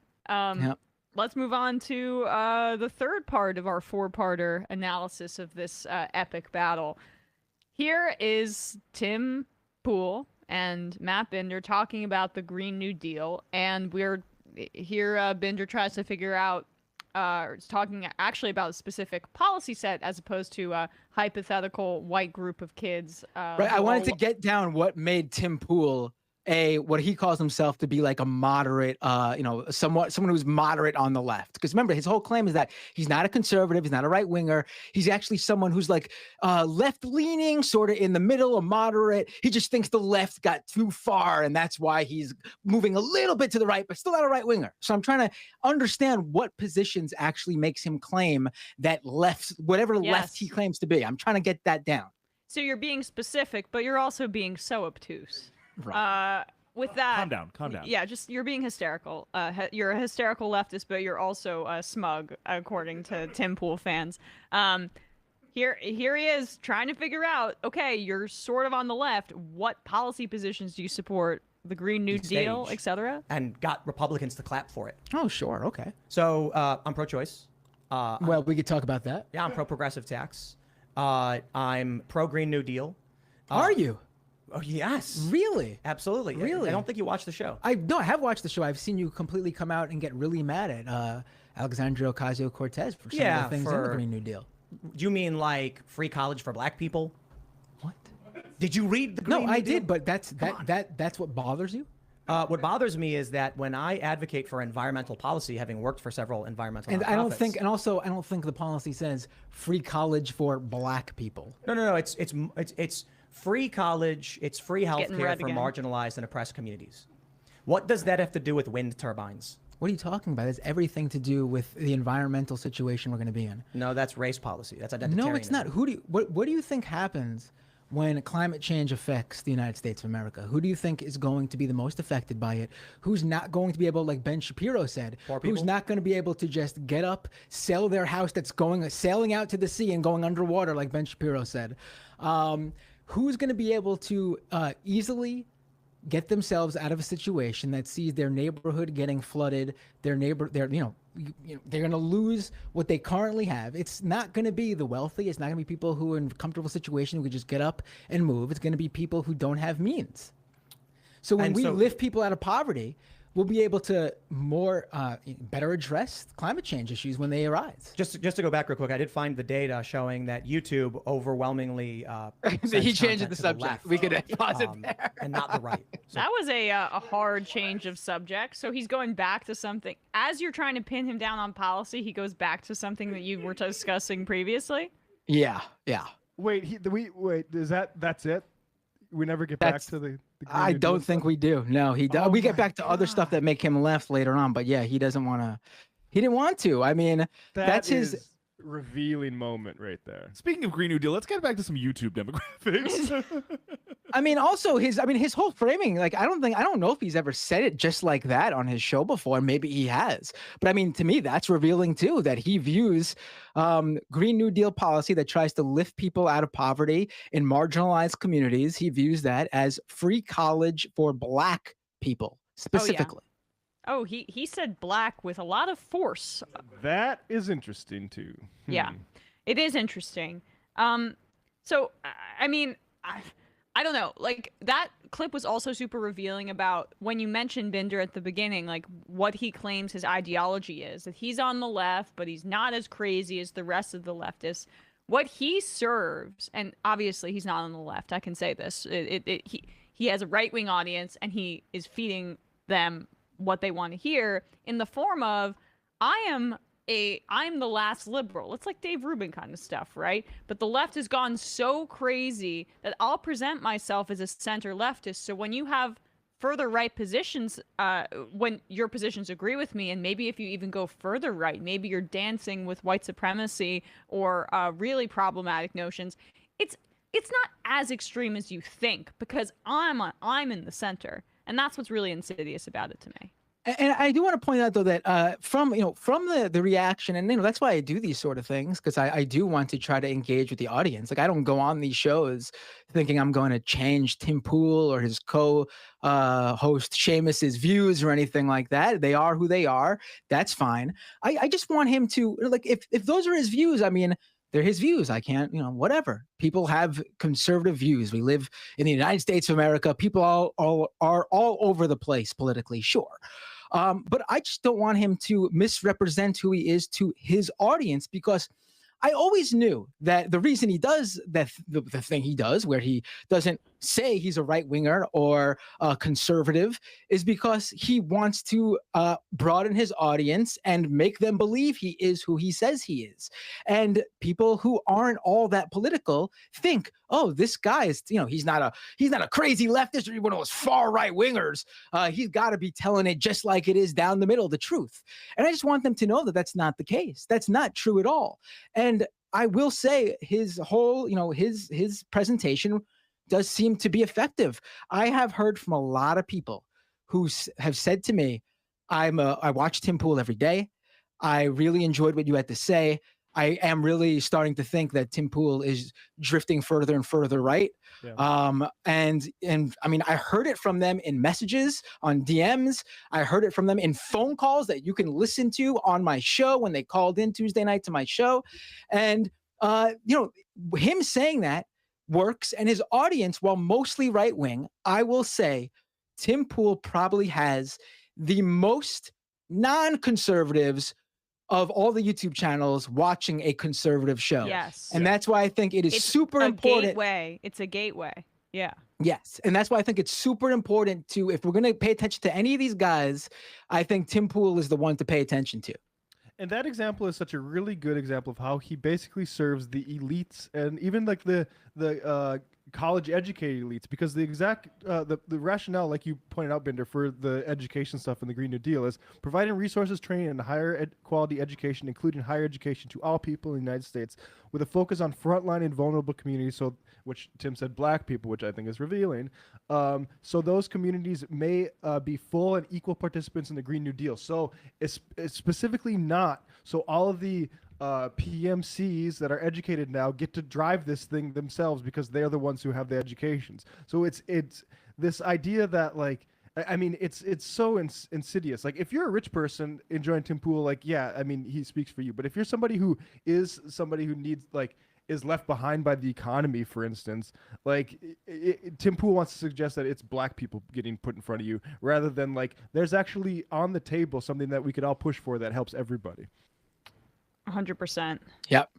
A: Let's move on to the third part of our four-parter analysis of this epic battle. Here is Tim Pool and Matt Binder talking about the Green New Deal, and we're here. Binder tries to figure out, is talking actually about a specific policy set as opposed to a hypothetical white group of kids.
O: Right. I wanted to get down what made Tim Pool what he calls himself to be like a moderate, someone who's moderate on the left. Because remember, his whole claim is that he's not a conservative, he's not a right winger. He's actually someone who's like left leaning, sort of in the middle, a moderate. He just thinks the left got too far, and that's why he's moving a little bit to the right, but still not a right winger. So I'm trying to understand what positions actually makes him claim that whatever left he claims to be. I'm trying to get that down.
A: So you're being specific, but you're also being so obtuse.
O: Right.
A: With that,
B: calm down.
A: Yeah, just you're being hysterical. You're a hysterical leftist, but you're also smug, according to Tim Pool fans. Here he is trying to figure out. Okay, you're sort of on the left. What policy positions do you support? The Green New Deal, etc.
M: And got Republicans to clap for it.
O: Oh, sure, okay.
M: So I'm pro-choice.
O: Well, we could talk about that.
M: Yeah, I'm pro-progressive tax. I'm pro-Green New Deal.
O: Are you?
M: Oh, yes.
O: Really?
M: Absolutely.
O: Really?
M: I don't think you watched the show.
O: I have watched the show. I've seen you completely come out and get really mad at Alexandria Ocasio-Cortez for some of the things in the Green New Deal.
M: Do you mean like free college for black people?
O: What?
M: Did you read the Green New Deal?
O: No, I did, but that's what bothers you?
M: What bothers me is that when I advocate for environmental policy, having worked for several environmental nonprofits,
O: I don't think the policy says free college for black people.
M: No. It's free college. It's free healthcare for marginalized and oppressed communities. What does that have to do with wind turbines?
O: What are you talking about? It's everything to do with the environmental situation we're going to be in.
M: No, that's race policy. That's identitarianism.
O: No, it's not. What do you think happens when climate change affects the United States of America? Who do you think is going to be the most affected by it? Who's not going to be able, like Ben Shapiro said, who's not going to be able to just get up, sell their house that's sailing out to the sea and going underwater, like Ben Shapiro said? Who's going to be able to easily get themselves out of a situation that sees their neighborhood getting flooded, they're going to lose what they currently have? It's not going to be the wealthy. It's not going to be people who are in a comfortable situation who could just get up and move. It's going to be people who don't have means. So when we lift people out of poverty, we'll be able to better address climate change issues when they arise.
M: Just to go back real quick, I did find the data showing that YouTube overwhelmingly
O: he changed the subject. We could pause it there.
M: And not the right.
A: So. That was a hard change of subject. So he's going back to something. As you're trying to pin him down on policy, he goes back to something that you were discussing previously.
O: Yeah.
C: Wait, that's it? We never get back to the
O: I don't think we do. No, he does. We get back to other stuff that make him left later on, but yeah, he doesn't want to. He didn't want to. I mean, that's his
C: revealing moment right there.
B: Speaking of Green New Deal, let's get back to some YouTube demographics.
O: I mean, also his whole framing, like I don't know if he's ever said it just like that on his show before. Maybe he has, but I mean, to me, that's revealing too, that he views Green New Deal policy that tries to lift people out of poverty in marginalized communities. He views that as free college for black people, specifically.
A: Oh, he said black with a lot of force.
C: That is interesting too.
A: Yeah, it is interesting. So I mean, I don't know. Like, that clip was also super revealing about when you mentioned Binder at the beginning, like what he claims his ideology is, that he's on the left, but he's not as crazy as the rest of the leftists. What he serves, and obviously he's not on the left, I can say this. He has a right-wing audience, and he is feeding them what they want to hear in the form of, I'm the last liberal. It's like Dave Rubin kind of stuff, right? But the left has gone so crazy that I'll present myself as a center leftist. So when you have further right positions, when your positions agree with me, and maybe if you even go further right, maybe you're dancing with white supremacy or really problematic notions, it's not as extreme as you think, because I'm in the center, and that's what's really insidious about it to me.
O: And I do want to point out, though, that from the reaction, and that's why I do these sort of things, because I do want to try to engage with the audience. Like, I don't go on these shows thinking I'm going to change Tim Pool or his co-host Seamus's views or anything like that. They are who they are. That's fine. I just want him to, like, if those are his views, I mean, they're his views. I can't, whatever. People have conservative views. We live in the United States of America. People are all over the place politically, sure. But I just don't want him to misrepresent who he is to his audience, because I always knew that the reason he does that, the thing he does, where he doesn't say he's a right winger or a conservative, is because he wants to broaden his audience and make them believe he is who he says he is. And people who aren't all that political think, oh, this guy is, he's not a crazy leftist or one of those far right wingers. He's got to be telling it just like it is down the middle, the truth. And I just want them to know that that's not the case. That's not true at all. And I will say his whole, his presentation does seem to be effective. I have heard from a lot of people who have said to me, I watch Tim Pool every day. I really enjoyed what you had to say. I am really starting to think that Tim Pool is drifting further and further right. Yeah. And I mean, I heard it from them in messages, on DMs. I heard it from them in phone calls that you can listen to on my show when they called in Tuesday night to my show. And, him saying that works, and his audience, while mostly right wing, I will say Tim Pool probably has the most non-conservatives of all the YouTube channels watching a conservative show.
A: Yes.
O: And that's why I think it's super important.
A: Gateway. It's a gateway. Yeah.
O: Yes. And that's why I think it's super important to, if we're going to pay attention to any of these guys, I think Tim Pool is the one to pay attention to.
C: And that example is such a really good example of how he basically serves the elites and even like the college educated elites, because the exact the rationale, like you pointed out, Binder, for the education stuff in the Green New Deal is providing resources, training, and higher quality education, including higher education to all people in the United States, with a focus on frontline and vulnerable communities, so which Tim said black people, which I think is revealing. So those communities may be full and equal participants in the Green New Deal. So it's specifically not so all of the PMCs that are educated now get to drive this thing themselves because they're the ones who have the educations. So it's this idea that, like, I mean, it's so insidious. Like, if you're a rich person enjoying Tim Pool, like, yeah, I mean, he speaks for you. But if you're somebody who needs, like, is left behind by the economy, for instance, like Tim Pool wants to suggest that it's black people getting put in front of you, rather than like there's actually on the table something that we could all push for that helps everybody.
A: 100%.
O: Yep.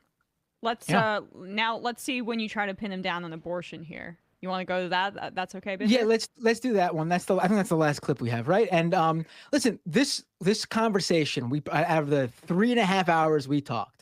A: Now let's see when you try to pin him down on abortion here. You want to go to that? That's okay, Binder?
O: Yeah, let's do that one. I think that's the last clip we have, right? And listen, this conversation, out of the 3.5 hours we talked,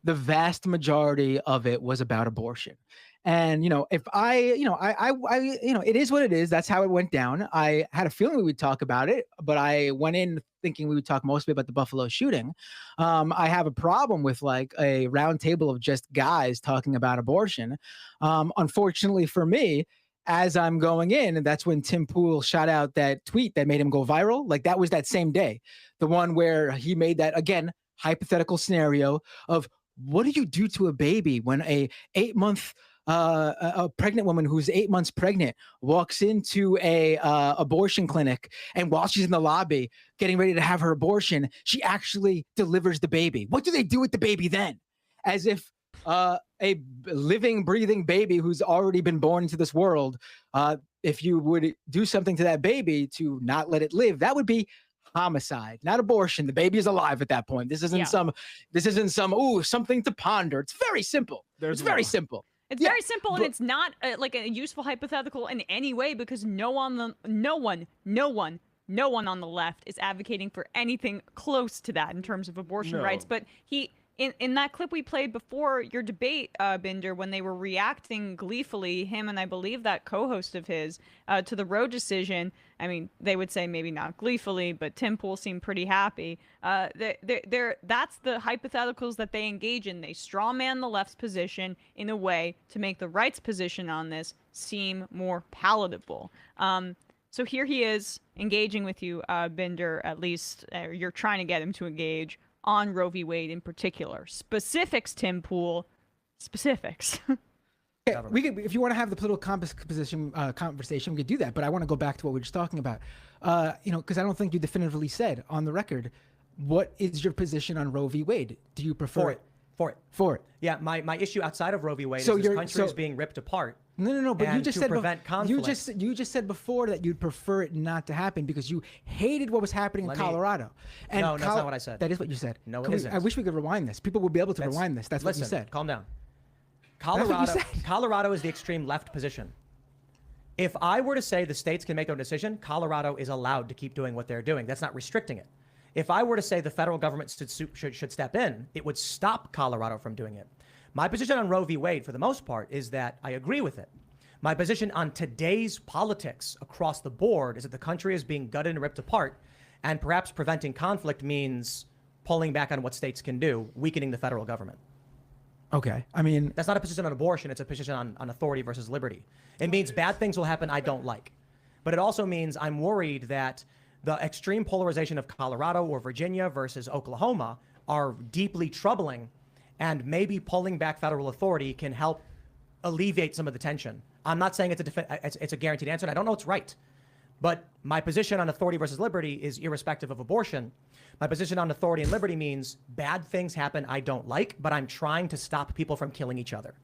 O: the vast majority of it was about abortion. And, if it is what it is. That's how it went down. I had a feeling we would talk about it, but I went in thinking we would talk mostly about the Buffalo shooting. I have a problem with like a round table of just guys talking about abortion. Unfortunately for me, as I'm going in, and that's when Tim Pool shot out that tweet that made him go viral. Like, that was that same day, the one where he made that, again, hypothetical scenario of, what do you do to a baby when a 8-month a pregnant woman who's 8 months pregnant walks into a abortion clinic, and while she's in the lobby getting ready to have her abortion, she actually delivers the baby. What do they do with the baby then? As if a living, breathing baby who's already been born into this world, if you would do something to that baby to not let it live, that would be homicide, not abortion. The baby is alive at that point. This isn't something to ponder. It's very simple. It's very simple.
A: It's very simple, and it's not like a useful hypothetical in any way, because no one on the left is advocating for anything close to that in terms of abortion rights. But in that clip we played before your debate, Binder, when they were reacting gleefully, him and I believe that co-host of his, to the Roe decision, I mean, they would say maybe not gleefully, but Tim Pool seemed pretty happy. That's the hypotheticals that they engage in. They strawman the left's position in a way to make the right's position on this seem more palatable. So here he is engaging with you, Binder, at least you're trying to get him to engage on Roe v. Wade in particular. Specifics, Tim Pool. Specifics.
O: Yeah, we could, if you want to have the political conversation, we could do that. But I want to go back to what we were just talking about. Because I don't think you definitively said on the record, what is your position on Roe v. Wade? Do you prefer it? For it.
M: Yeah, my issue outside of Roe v. Wade is this country is being ripped apart.
O: No. But you just said
M: conflict.
O: You just said before that you'd prefer it not to happen because you hated what was happening in Colorado.
M: And no, that's not what I said.
O: That is what you said.
M: No, it isn't.
O: I wish we could rewind this. People would be able to rewind this. That's what you said.
M: Calm down. Colorado is the extreme left position. If I were to say the states can make their own decision, Colorado is allowed to keep doing what they're doing. That's not restricting it. If I were to say the federal government should step in, it would stop Colorado from doing it. My position on Roe v. Wade, for the most part, is that I agree with it. My position on today's politics across the board is that the country is being gutted and ripped apart, and perhaps preventing conflict means pulling back on what states can do, weakening the federal government.
O: Okay. I mean,
M: that's not a position on abortion. It's a position on authority versus liberty. It means bad things will happen I don't like. But it also means I'm worried that the extreme polarization of Colorado or Virginia versus Oklahoma are deeply troubling, and maybe pulling back federal authority can help alleviate some of the tension. I'm not saying it's a guaranteed answer, and I don't know it's right. But my position on authority versus liberty is irrespective of abortion. My position on authority and liberty means bad things happen I don't like, but I'm trying to stop people from killing each other.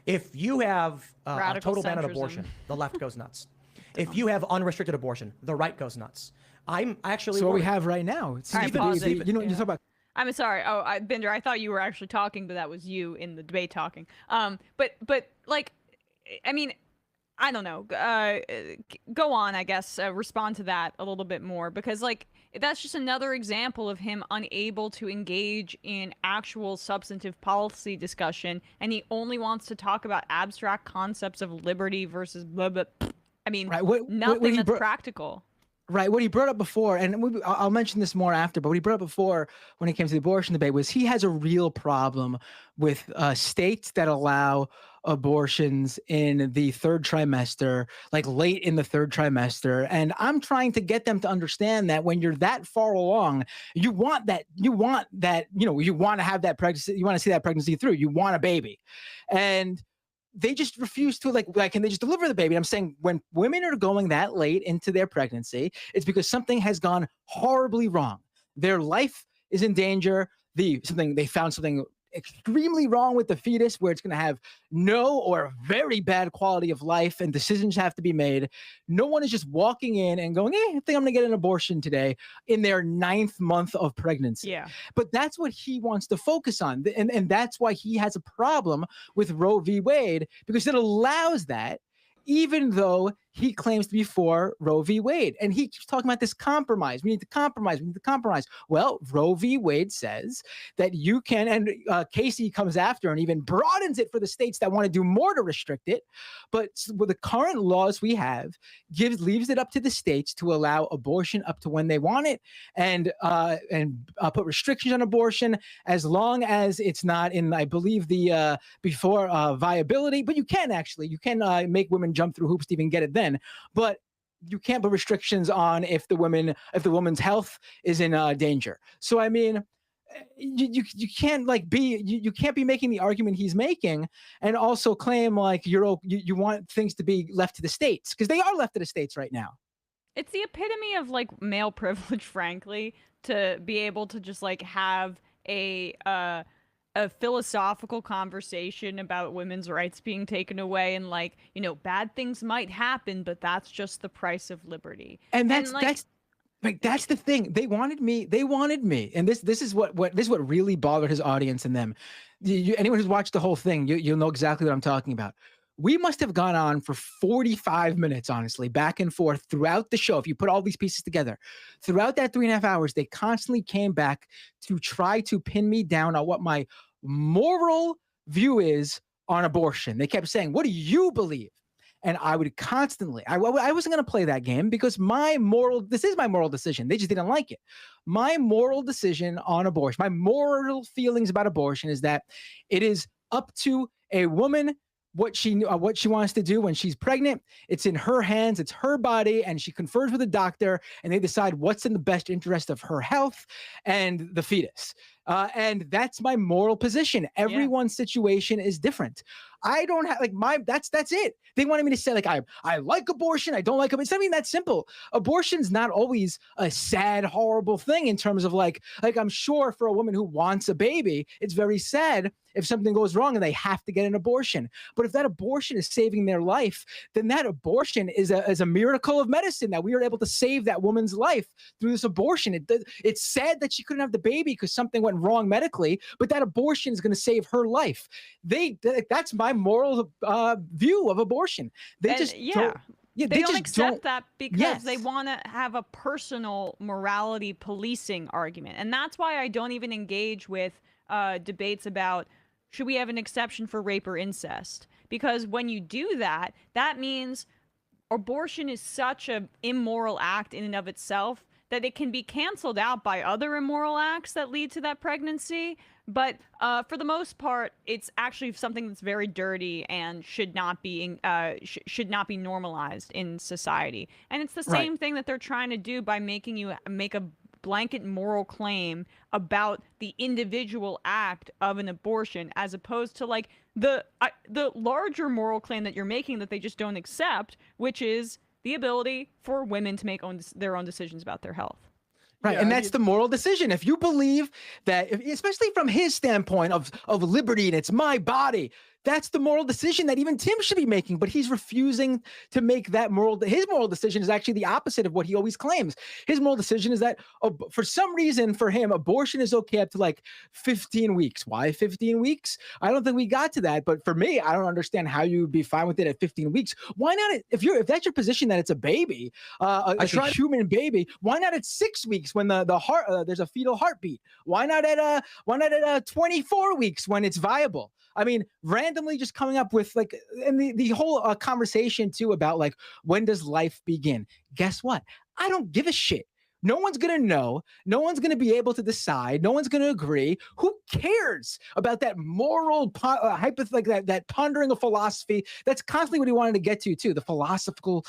M: If you have a total ban on abortion, the left goes nuts. If you have unrestricted abortion, the right goes nuts. I'm actually
O: So what we have right now, you talk about.
A: I'm sorry. Oh, Binder, I thought you were actually talking, but that was you in the debate talking. But like, I mean, I don't know. Go on, I guess. Respond to that a little bit more, because like that's just another example of him unable to engage in actual substantive policy discussion, and he only wants to talk about abstract concepts of liberty versus blah blah. I mean, nothing that's practical.
O: Right. What he brought up before, and I'll mention this more after, but what he brought up before when it came to the abortion debate was he has a real problem with states that allow abortions in the third trimester, like late in the third trimester. And I'm trying to get them to understand that when you're that far along, you want to have that pregnancy, you want to see that pregnancy through, you want a baby. And they just refuse to like, can they just deliver the baby? And I'm saying when women are going that late into their pregnancy, it's because something has gone horribly wrong. Their life is in danger. They found something extremely wrong with the fetus where it's going to have no or very bad quality of life, and decisions have to be made. No one is just walking in and going, I think I'm going to get an abortion today in their 9th month of pregnancy.
A: Yeah.
O: But that's what he wants to focus on. And that's why he has a problem with Roe v. Wade, because it allows that, even though he claims to be for Roe v. Wade. And he keeps talking about this compromise. We need to compromise. Well, Roe v. Wade says that you can, and Casey comes after and even broadens it for the states that want to do more to restrict it. But with the current laws we have, leaves it up to the states to allow abortion up to when they want it, and put restrictions on abortion as long as it's not in, I believe, the before viability. But you can make women jump through hoops to even get it then. But you can't put restrictions on if the woman's health is in danger. So I mean, you can't like you can't be making the argument he's making and also claim like you want things to be left to the states, because they are left to the states right now.
A: It's the epitome of like male privilege, frankly, to be able to just like have a philosophical conversation about women's rights being taken away, and like, you know, bad things might happen, but that's just the price of liberty.
O: And that's the thing. They wanted me, and this is what really bothered his audience and them. Anyone who's watched the whole thing, you'll know exactly what I'm talking about. We must have gone on for 45 minutes, honestly, back and forth throughout the show. If you put all these pieces together, throughout that 3.5 hours, they constantly came back to try to pin me down on what my moral view is on abortion. They kept saying, "What do you believe?" And I would constantly, I wasn't going to play that game, because this is my moral decision. They just didn't like it. My moral decision on abortion, my moral feelings about abortion is that it is up to a woman what she wants to do when she's pregnant. It's in her hands, it's her body, and she confers with a doctor, and they decide what's in the best interest of her health and the fetus. And that's my moral position. Everyone's situation is different. I don't have that's it. They wanted me to say like I like abortion, I don't like it. It's not even that simple. Abortion's not always a sad, horrible thing in terms of like I'm sure for a woman who wants a baby, it's very sad if something goes wrong and they have to get an abortion. But if that abortion is saving their life, then that abortion is a miracle of medicine, that we were able to save that woman's life through this abortion. It's sad that she couldn't have the baby because something went wrong medically, but that abortion is going to save her life. That's my moral view of abortion. They
A: don't accept that because they want to have a personal morality policing argument. And that's why I don't even engage with debates about should we have an exception for rape or incest, because when you do that, that means abortion is such an immoral act in and of itself that it can be canceled out by other immoral acts that lead to that pregnancy. But for the most part, it's actually something that's very dirty and should not be normalized in society. And it's the same thing that they're trying to do by making you make a blanket moral claim about the individual act of an abortion, as opposed to like the larger moral claim that you're making that they just don't accept, which is the ability for women to make their own decisions about their health.
O: Right, and that's the moral decision. If you believe that, especially from his standpoint of liberty and it's my body, that's the moral decision that even Tim should be making, but he's refusing to make that his moral decision is actually the opposite of what he always claims. His moral decision is that for some reason for him, abortion is okay up to like 15 weeks. Why 15 weeks? I don't think we got to that, but for me, I don't understand how you would be fine with it at 15 weeks. Why not, if that's your position that it's a baby, a human baby, why not at 6 weeks when the heart, there's a fetal heartbeat? Why not at 24 weeks when it's viable? I mean, randomly just coming up with like, and the whole conversation too about like, when does life begin? Guess what? I don't give a shit. No one's going to know. No one's going to be able to decide. No one's going to agree. Who cares about that moral, that pondering of philosophy? That's constantly what he wanted to get to too, the philosophical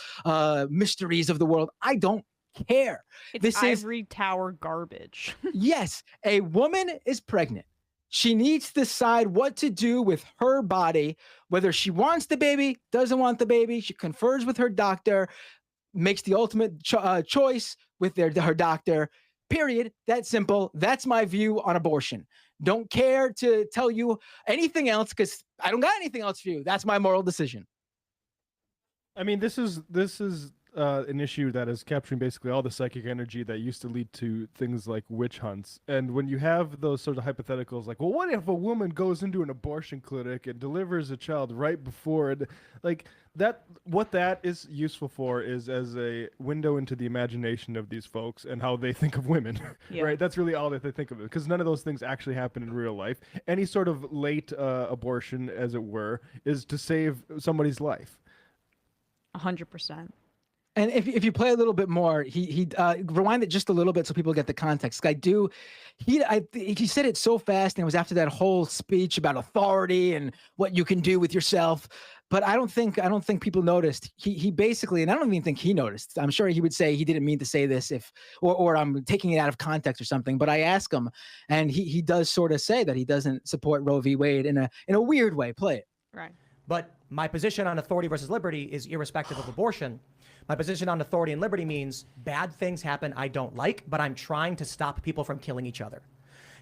O: mysteries of the world. I don't care.
A: It's ivory tower garbage.
O: Yes, a woman is pregnant. She needs to decide what to do with her body, whether she wants the baby, doesn't want the baby. She confers with her doctor, makes the ultimate choice with her doctor, period. That's simple. That's my view on abortion. Don't care to tell you anything else because I don't got anything else for you. That's my moral decision.
C: I mean, this is an issue that is capturing basically all the psychic energy that used to lead to things like witch hunts. And when you have those sort of hypotheticals like, well, what if a woman goes into an abortion clinic and delivers a child right before it? Like that, what that is useful for is as a window into the imagination of these folks and how they think of women, right? That's really all that they think of it, because none of those things actually happen in real life. Any sort of late abortion, as it were, is to save somebody's life.
A: 100%.
O: And if you play a little bit more, he rewind it just a little bit so people get the context. He said it so fast, and it was after that whole speech about authority and what you can do with yourself. But I don't think people noticed. He basically, and I don't even think he noticed. I'm sure he would say he didn't mean to say this or I'm taking it out of context or something. But I ask him, and he does sort of say that he doesn't support Roe v. Wade in a weird way. Play it.
A: Right.
M: But my position on authority versus liberty is irrespective of abortion. My position on authority and liberty means bad things happen I don't like, but I'm trying to stop people from killing each other.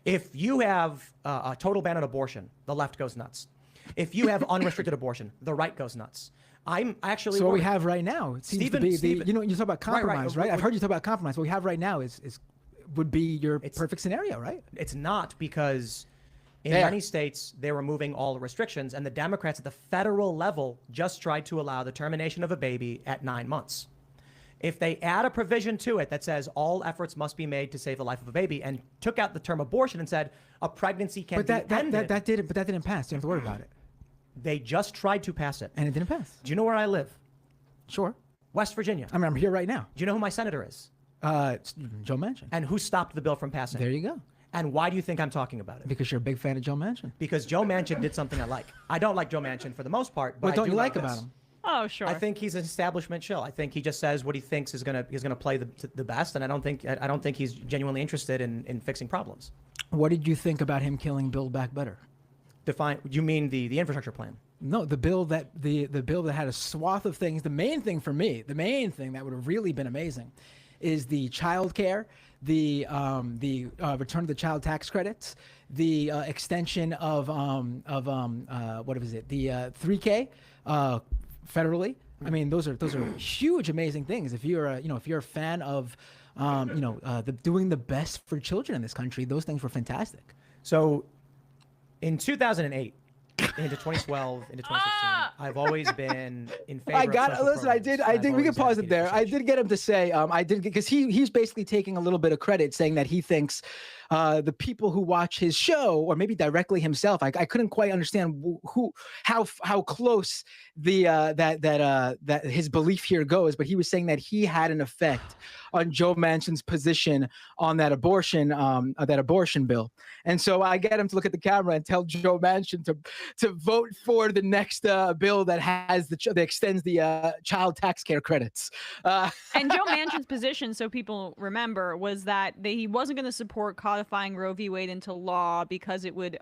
M: If you have a total ban on abortion, the left goes nuts. If you have unrestricted abortion, the right goes nuts. I'm actually
O: so what we have right now. It seems to be you talk about compromise, right? I've heard you talk about compromise. What we have right now would be your perfect scenario, right?
M: It's not, because in many states, they're removing all restrictions, and the Democrats at the federal level just tried to allow the termination of a baby at 9 months. If they add a provision to it that says all efforts must be made to save the life of a baby, and took out the term abortion and said a pregnancy can be ended.
O: That didn't pass. You don't have to worry about it.
M: They just tried to pass it.
O: And it didn't pass.
M: Do you know where I live?
O: Sure.
M: West Virginia.
O: I mean, I'm here right now.
M: Do you know who my senator is?
O: It's Joe Manchin.
M: And who stopped the bill from passing?
O: There you go.
M: And why do you think I'm talking about it?
O: Because you're a big fan of Joe Manchin.
M: Because Joe Manchin did something I like. I don't like Joe Manchin for the most part, but
O: what don't you like
M: this.
O: about him?
A: Oh, sure.
M: I think he's an establishment shill. I think he just says what he thinks is gonna play the best, and I don't think he's genuinely interested in fixing problems.
O: What did you think about him killing Build Back Better?
M: You mean the infrastructure plan?
O: No, the bill that had a swath of things. The main thing for me, the main thing that would have really been amazing, is the child care, the return of the child tax credits, the extension of what is it? The 3K federally. I mean, those are huge, amazing things. If you're a fan of doing the best for children in this country, those things were fantastic.
M: So, in 2008. Into 2012, into 2016, I've always been in favor.
O: I did. We can pause it there. I did get him to say, because he's basically taking a little bit of credit, saying that he thinks the people who watch his show, or maybe directly himself, I couldn't quite understand how close that his belief here goes, but he was saying that he had an effect on Joe Manchin's position on that abortion bill. And so I get him to look at the camera and tell Joe Manchin to vote for the next bill that has that extends the child tax care credits.
A: And Joe Manchin's position, so people remember, was that he wasn't going to support codifying Roe v. Wade into law because it would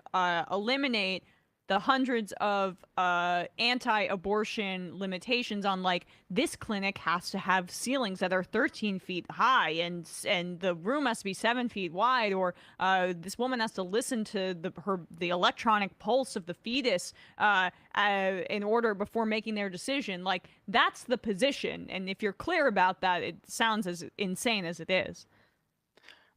A: eliminate the hundreds of anti-abortion limitations on, like, this clinic has to have ceilings that are 13 feet high and the room has to be 7 feet wide, or this woman has to listen to the electronic pulse of the fetus in order before making their decision. Like, that's the position. And if you're clear about that, it sounds as insane as it is.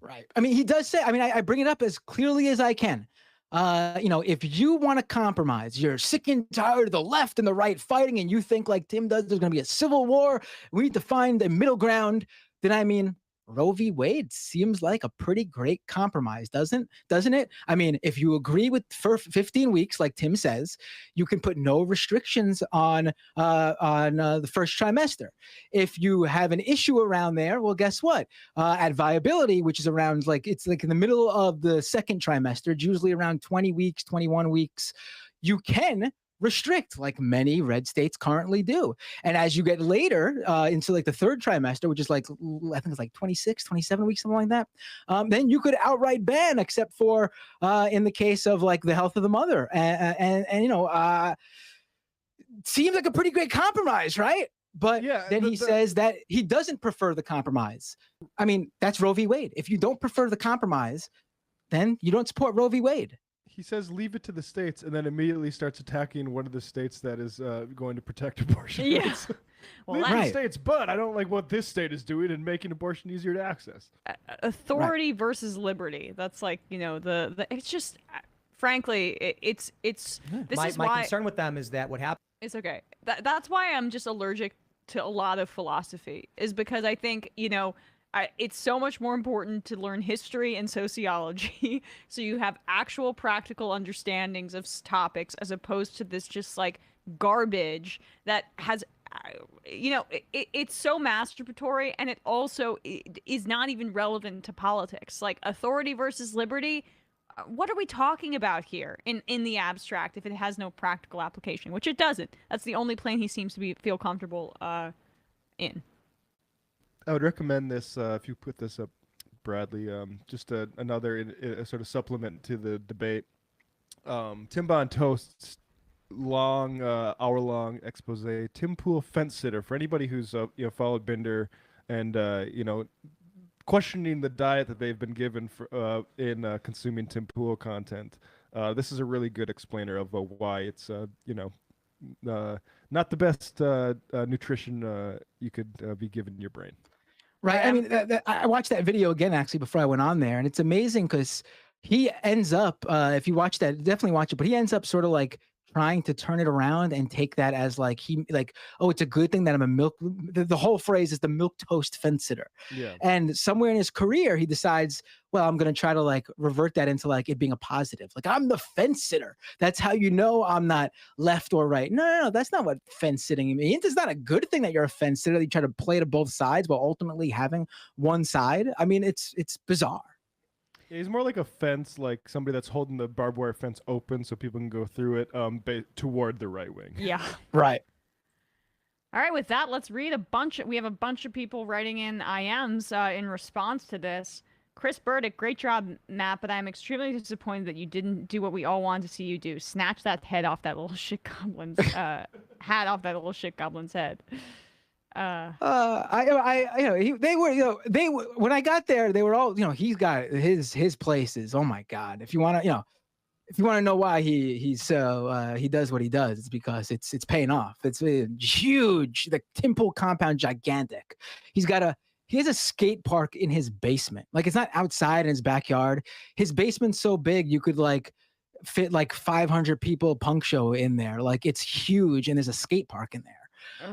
O: Right. I mean, he does say, I bring it up as clearly as I can. If you want to compromise, you're sick and tired of the left and the right fighting, and you think, like Tim does, there's going to be a civil war, we need to find a middle ground, then Roe v. Wade seems like a pretty great compromise, doesn't it? I mean, if you agree with for 15 weeks, like Tim says, you can put no restrictions on the first trimester. If you have an issue around there, well, guess what? At viability, which is around it's in the middle of the second trimester, it's usually around 20 weeks, 21 weeks, you can restrict, like many red states currently do. And as you get later into the third trimester, which is I think it's 26, 27 weeks, something like that, then you could outright ban, except for in the case of the health of the mother. Seems like a pretty great compromise, right? But then he says that he doesn't prefer the compromise. I mean, that's Roe v. Wade. If you don't prefer the compromise, then you don't support Roe v. Wade.
C: He says leave it to the states, and then immediately starts attacking one of the states that is going to protect abortion rights.
A: Well,
C: leave it to the states, but I don't like what this state is doing and making abortion easier to access.
A: Authority versus liberty. That's it's just, frankly, it's
M: my concern with them is that what happened.
A: It's okay. That's why I'm just allergic to a lot of philosophy, is because I think, it's so much more important to learn history and sociology so you have actual practical understandings of topics, as opposed to this just garbage that has it's so masturbatory, and it also is not even relevant to politics. Like authority versus liberty. What are we talking about here in the abstract if it has no practical application, which it doesn't? That's the only plane he seems to feel comfortable in. I
C: would recommend this if you put this up, Bradley. Just another sort of supplement to the debate. Tim Bontoast's long, hour-long expose. Tim Pool fence sitter. For anybody who's followed Binder and questioning the diet that they've been given for, in consuming Tim Pool content. This is a really good explainer of why it's not the best nutrition you could be given your brain.
O: Right. I mean, I watched that video again actually before I went on there, and it's amazing because he ends up, if you watch that, definitely watch it, but he ends up sort of like trying to turn it around and take that as oh, it's a good thing that I'm a milk. The whole phrase is the milk toast fence sitter.
C: Yeah.
O: And somewhere in his career, he decides, well, I'm going to try to like revert that into like it being a positive. Like I'm the fence sitter. That's how you know I'm not left or right. No, that's not what fence sitting means. It's not a good thing that you're a fence sitter. You try to play to both sides while ultimately having one side. I mean, it's bizarre.
C: Yeah, he's more like a fence, like somebody that's holding the barbed wire fence open so people can go through it toward the right wing.
A: Yeah.
O: Right.
A: All right, with that, let's read we have a bunch of people writing in IMs in response to this. Chris Burdick, great job, Matt, but I'm extremely disappointed that you didn't do what we all wanted to see you do. Snatch that head off that little shit goblin's hat off that little shit goblin's head.
O: They were, when I got there, they were all, he's got his places. Oh my God. If you want to know why he does what he does, it's because it's paying off. It's huge. The Tim Pool compound, gigantic. He has a skate park in his basement. Like it's not outside in his backyard. His basement's so big, you could like fit like 500 people punk show in there. Like it's huge. And there's a skate park in there.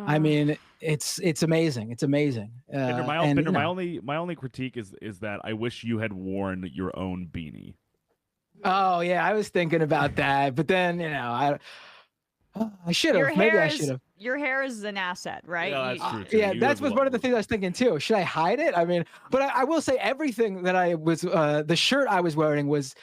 O: I mean, it's amazing. It's amazing.
B: My only critique is that I wish you had worn your own beanie.
O: Oh yeah, I was thinking about that, but then I should have. Maybe I should have.
A: Your hair is an asset, right?
B: Yeah, that's true. Too.
O: Yeah, that was one of the things I was thinking too. Should I hide it? I mean, but I will say everything that I was, the shirt I was wearing was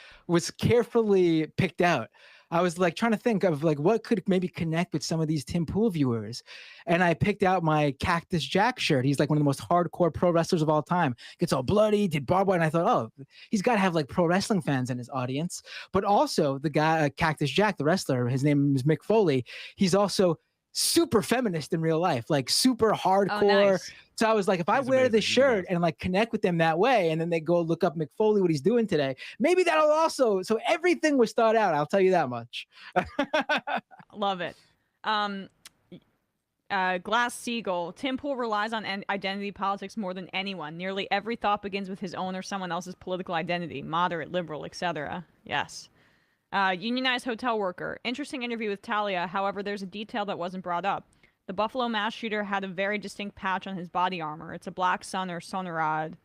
O: carefully picked out. I was like trying to think of like what could maybe connect with some of these Tim Pool viewers. And I picked out my Cactus Jack shirt. He's like one of the most hardcore pro wrestlers of all time. Gets all bloody, did barbed wire. And I thought, oh, he's got to have like pro wrestling fans in his audience. But also the guy, Cactus Jack, the wrestler, his name is Mick Foley. He's also super feminist in real life, like super hardcore.
A: Oh, nice.
O: So I was like, if I wear this shirt and like connect with them that way, and then they go look up Mick Foley, what he's doing today, maybe that'll also. So everything was thought out. I'll tell you that much.
A: Love it. Glass Seagull. Tim Pool relies on identity politics more than anyone. Nearly every thought begins with his own or someone else's political identity, moderate, liberal, etc. Yes. Unionized hotel worker. Interesting interview with Talia. However, there's a detail that wasn't brought up. The Buffalo mass shooter had a very distinct patch on his body armor. It's a black sun or Sonnenrad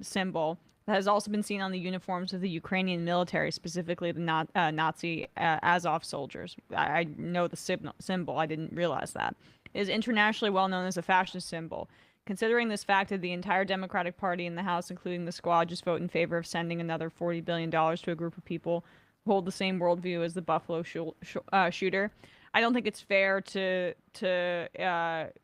A: symbol that has also been seen on the uniforms of the Ukrainian military, specifically the Nazi Azov soldiers. I know the symbol. I didn't realize that. It is internationally well known as a fascist symbol. Considering this fact that the entire Democratic Party in the House, including the Squad, just vote in favor of sending another $40 billion to a group of people who hold the same worldview as the Buffalo shooter, I don't think it's fair to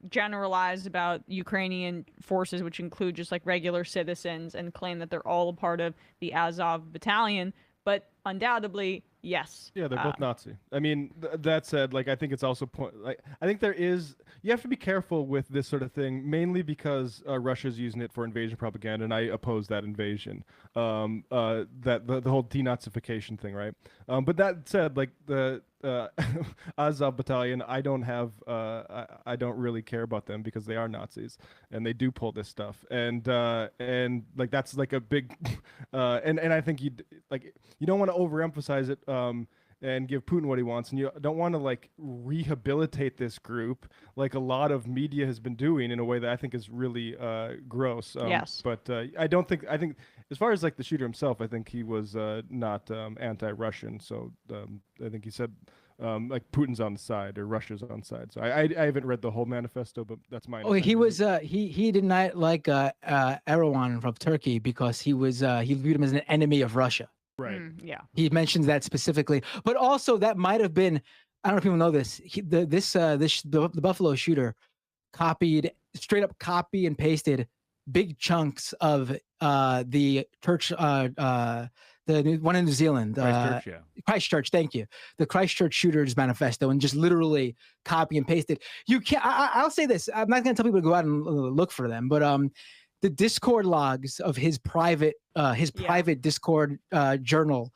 A: generalize about Ukrainian forces, which include just like regular citizens, and claim that they're all a part of the Azov battalion. But undoubtedly, yes.
C: Yeah, they're both Nazi. I mean, that said, like I think it's also I think you have to be careful with this sort of thing, mainly because Russia's using it for invasion propaganda, and I oppose that invasion. That the whole denazification thing, right? But that said, like the Azov battalion, I don't really care about them because they are Nazis and they do pull this stuff, and like that's like a big and I think you don't want to overemphasize it and give Putin what he wants, and you don't want to like rehabilitate this group like a lot of media has been doing in a way that I think is really gross.
A: Yes.
C: But I think as far as like the shooter himself, I think he was not anti-Russian. So I think he said like Putin's on the side or Russia's on the side. So I haven't read the whole manifesto, but that's my.
O: Oh, he was he did not like Erdogan from Turkey because he viewed him as an enemy of Russia.
C: Right.
A: Yeah.
O: He mentions that specifically, but also that might have been. I don't know if people know this. The Buffalo shooter straight up copy and pasted big chunks of the church, the one in New Zealand, Christchurch. Thank you. The Christchurch shooters manifesto, and just literally copy and pasted. You can't. I'll say this. I'm not going to tell people to go out and look for them, but the Discord logs of his private Discord journal.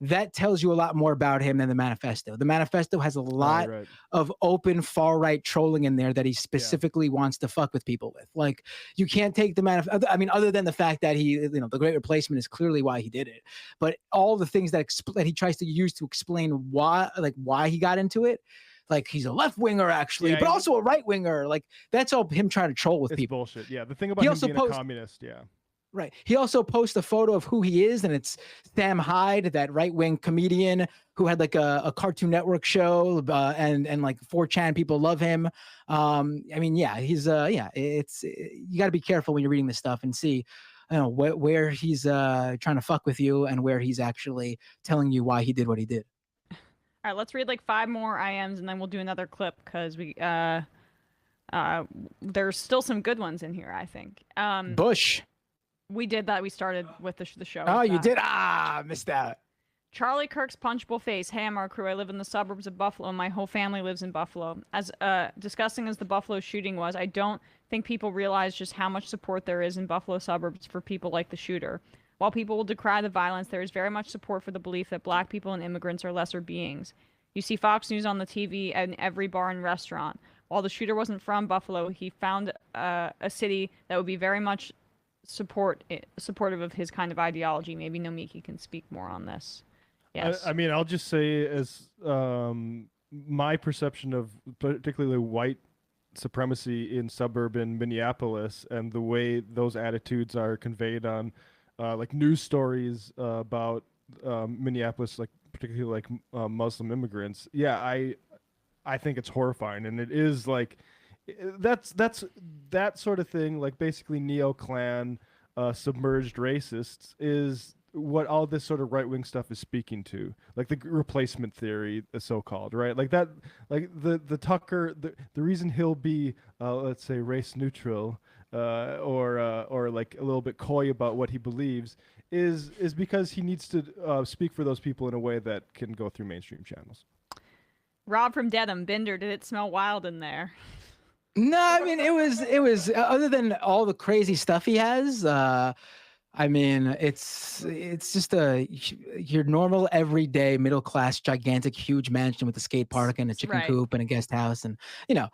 O: That tells you a lot more about him than the manifesto. The manifesto has a lot of open far-right trolling in there that he specifically wants to fuck with people with. Like, you can't take the manifesto. I mean, other than the fact that the Great Replacement is clearly why he did it, but all the things that he tries to use to explain why he got into it, like he's a left winger actually, but also a right winger. Like, that's all him trying to troll with people.
C: Bullshit. Yeah, the thing about him being a communist. Yeah.
O: Right. He also posts a photo of who he is, and it's Sam Hyde, that right-wing comedian who had like a Cartoon Network show, and like 4chan people love him. I mean, yeah, he's it's you got to be careful when you're reading this stuff and see, where he's trying to fuck with you and where he's actually telling you why he did what he did.
A: All right, let's read like 5 more IMs, and then we'll do another clip because there's still some good ones in here, I think.
O: Bush.
A: We did that. We started with the show.
O: Oh, you did? Missed out.
A: Charlie Kirk's punchable face. Hey, I'm our crew. I live in the suburbs of Buffalo, and my whole family lives in Buffalo. As disgusting as the Buffalo shooting was, I don't think people realize just how much support there is in Buffalo suburbs for people like the shooter. While people will decry the violence, there is very much support for the belief that black people and immigrants are lesser beings. You see Fox News on the TV in every bar and restaurant. While the shooter wasn't from Buffalo, he found a city that would be very much supportive of his kind of ideology. Maybe Nomiki can speak more on this. Yes.
C: I mean, I'll just say, as my perception of particularly white supremacy in suburban Minneapolis and the way those attitudes are conveyed on like news stories about Minneapolis, like particularly like Muslim immigrants. Yeah, I think it's horrifying, and it is like that's that sort of thing, like basically neo-Klan submerged racists, is what all this sort of right-wing stuff is speaking to, like the replacement theory, the so-called, right? Like that, like the Tucker, the reason he'll be let's say race neutral or like a little bit coy about what he believes is because he needs to speak for those people in a way that can go through mainstream channels.
A: Rob from Dedham, Binder, did it smell wild in there?
O: No, I mean, it was other than all the crazy stuff he has. I mean, it's just your normal everyday middle class gigantic huge mansion with a skate park and a chicken coop and a guest house, and there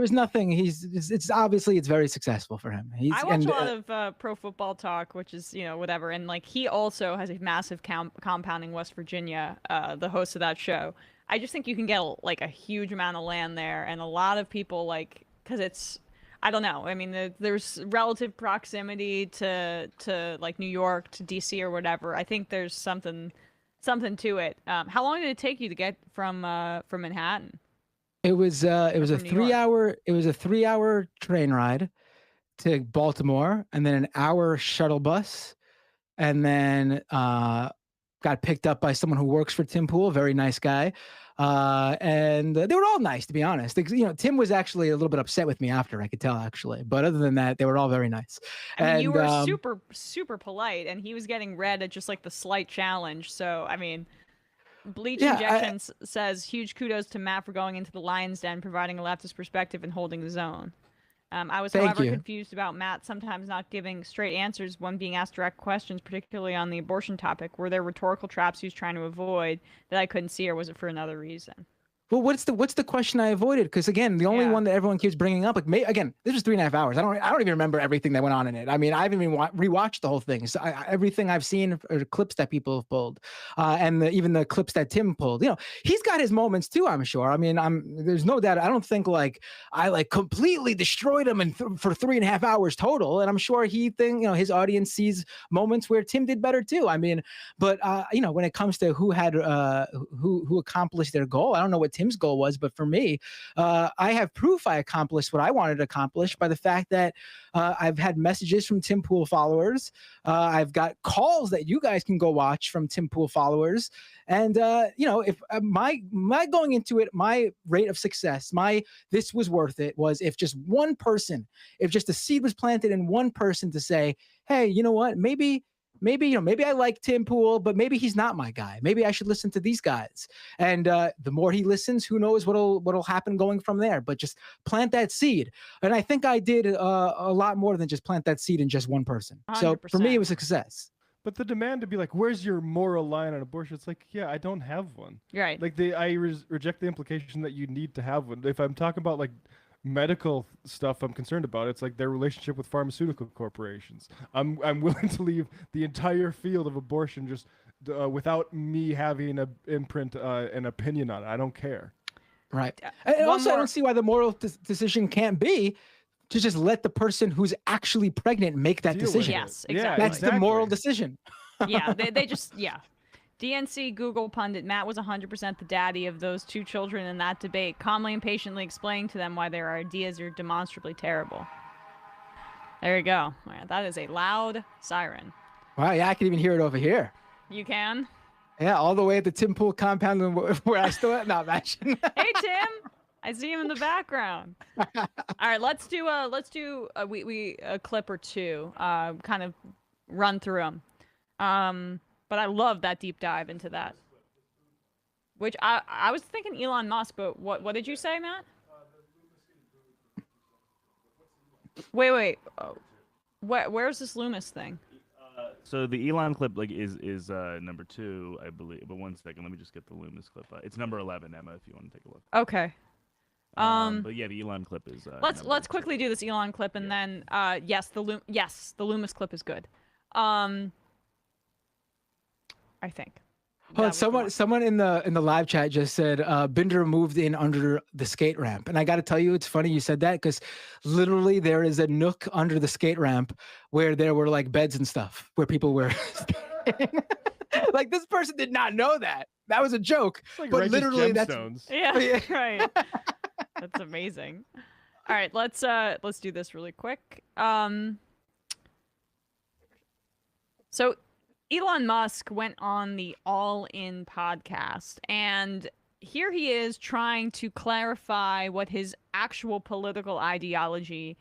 O: was nothing. It's obviously it's very successful for him.
A: I watch a lot of Pro Football Talk, which is whatever, and like he also has a massive compound in West Virginia. The host of that show. I just think you can get like a huge amount of land there, and a lot of people because it's. I don't know. I mean, there's relative proximity to like New York, to DC or whatever. I think there's something to it. How long did it take you to get from Manhattan?
O: It was a 3-hour train ride to Baltimore, and then an hour shuttle bus, and then got picked up by someone who works for Tim Pool, very nice guy. And they were all nice, to be honest. Tim was actually a little bit upset with me after, I could tell, actually. But other than that, they were all very nice.
A: I mean, you were super, super polite, and he was getting red at just like the slight challenge. So, I mean, Bleach Injection says, huge kudos to Matt for going into the lion's den, providing a leftist perspective and holding his own. I was, however, confused about Matt sometimes not giving straight answers when being asked direct questions, particularly on the abortion topic. Were there rhetorical traps he was trying to avoid that I couldn't see, or was it for another reason?
O: Well, what's the question I avoided? Because again, the only one that everyone keeps bringing up, like, again, this was 3.5 hours. I don't even remember everything that went on in it. I mean, I haven't even rewatched the whole thing. So everything I've seen are clips that people have pulled, and even the clips that Tim pulled. You know, he's got his moments too, I'm sure. I mean, there's no doubt. I don't think like I like completely destroyed him for 3.5 hours total. And I'm sure his audience sees moments where Tim did better too. I mean, but you know, when it comes to who accomplished their goal, I don't know what Tim's goal was, but for me, I have proof I accomplished what I wanted to accomplish by the fact that I've had messages from Tim Pool followers. I've got calls that you guys can go watch from Tim Pool followers. And, you know, if my going into it, my rate of success, this was worth it was if just one person, if just a seed was planted in one person to say, hey, you know what, maybe I like Tim Pool, but maybe he's not my guy. Maybe I should listen to these guys. And the more he listens, who knows what'll happen going from there. But just plant that seed. And I think I did a lot more than just plant that seed in just one person. 100%. So for me, it was a success.
C: But the demand to be like, where's your moral line on abortion? It's like, yeah, I don't have one.
A: Right.
C: Like I reject the implication that you need to have one. If I'm talking about like medical stuff I'm concerned about, it's like their relationship with pharmaceutical corporations. I'm willing to leave the entire field of abortion just without me having an imprint, an opinion on it. I don't care.
O: Right. And also, I don't see why the moral decision can't be to just let the person who's actually pregnant make that decision.
A: Yes, exactly.
O: That's the moral decision.
A: Yeah, they just, DNC Google pundit Matt was 100% the daddy of those two children in that debate, calmly and patiently explaining to them why their ideas are demonstrably terrible. There you go. Right, that is a loud siren.
O: Wow, yeah, I can even hear it over here.
A: You can?
O: Yeah, all the way at the Tim Pool compound where I still at. No, imagine.
A: Hey, Tim. I see him in the background. All right, let's do a clip or two, kind of run through them. But I love that deep dive into that. Which I was thinking Elon Musk, but what did you say, Matt? Wait. Where's this Loomis thing?
B: So the Elon clip is number 2, I believe. But 1 second, let me just get the Loomis clip. It's number 11, Emma, if you want to take a look.
A: Okay.
B: But yeah, the Elon clip is.
A: Let's quickly do this Elon clip, and then yes, the Loomis clip is good. I think.
O: Oh, someone in the live chat just said Binder moved in under the skate ramp, and I got to tell you, it's funny you said that because literally there is a nook under the skate ramp where there were like beds and stuff where people were. Like this person did not know that. That was a joke,
C: like
O: but literally that's
A: yeah, right. That's amazing. All right, let's do this really quick. So Elon Musk went on the All In podcast, and here he is trying to clarify what his actual political ideology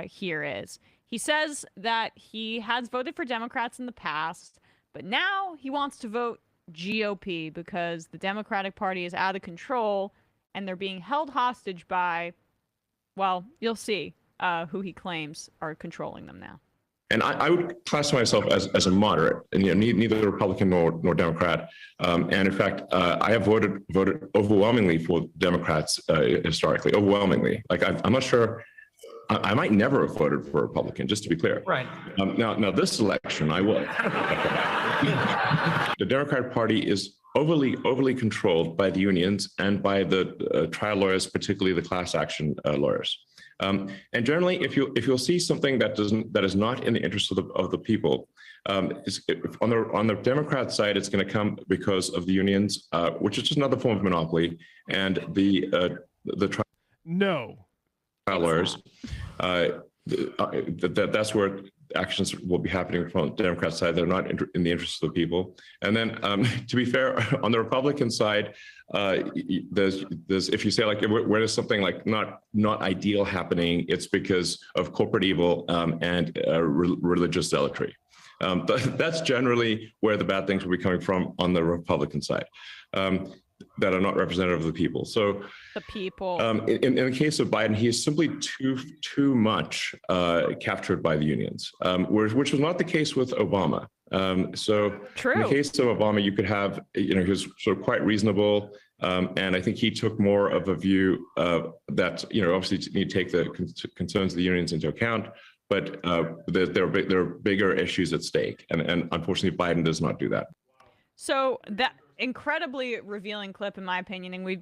A: here is. He says that he has voted for Democrats in the past, but now he wants to vote GOP because the Democratic Party is out of control and they're being held hostage by, well, you'll see who he claims are controlling them now.
P: And I would classify myself as a moderate, and neither Republican nor Democrat. And in fact, I have voted overwhelmingly for Democrats historically, overwhelmingly. Like I'm not sure. I might never have voted for a Republican, just to be clear.
M: Right.
P: Now this election, I will. The Democratic Party is overly controlled by the unions and by the trial lawyers, particularly the class action lawyers. And generally, if you'll see something that is not in the interest of the people, on the Democrat side, it's going to come because of the unions, which is just another form of monopoly, and the trial lawyers. That's where actions will be happening from the Democrat side that are not in the interest of the people. And then, to be fair, on the Republican side, there's if you say like where there's something like not ideal happening, it's because of corporate evil and religious zealotry. That's generally where the bad things will be coming from on the Republican side. That are not representative of the people. So
A: the people.
P: In the case of Biden, he is simply too much captured by the unions, which was not the case with Obama. So
A: True.
P: In the case of Obama, you could have, he was sort of quite reasonable, And I think he took more of a view that, obviously you need to take the concerns of the unions into account, but there are bigger issues at stake. And unfortunately, Biden does not do that.
A: So that incredibly revealing clip, in my opinion, and we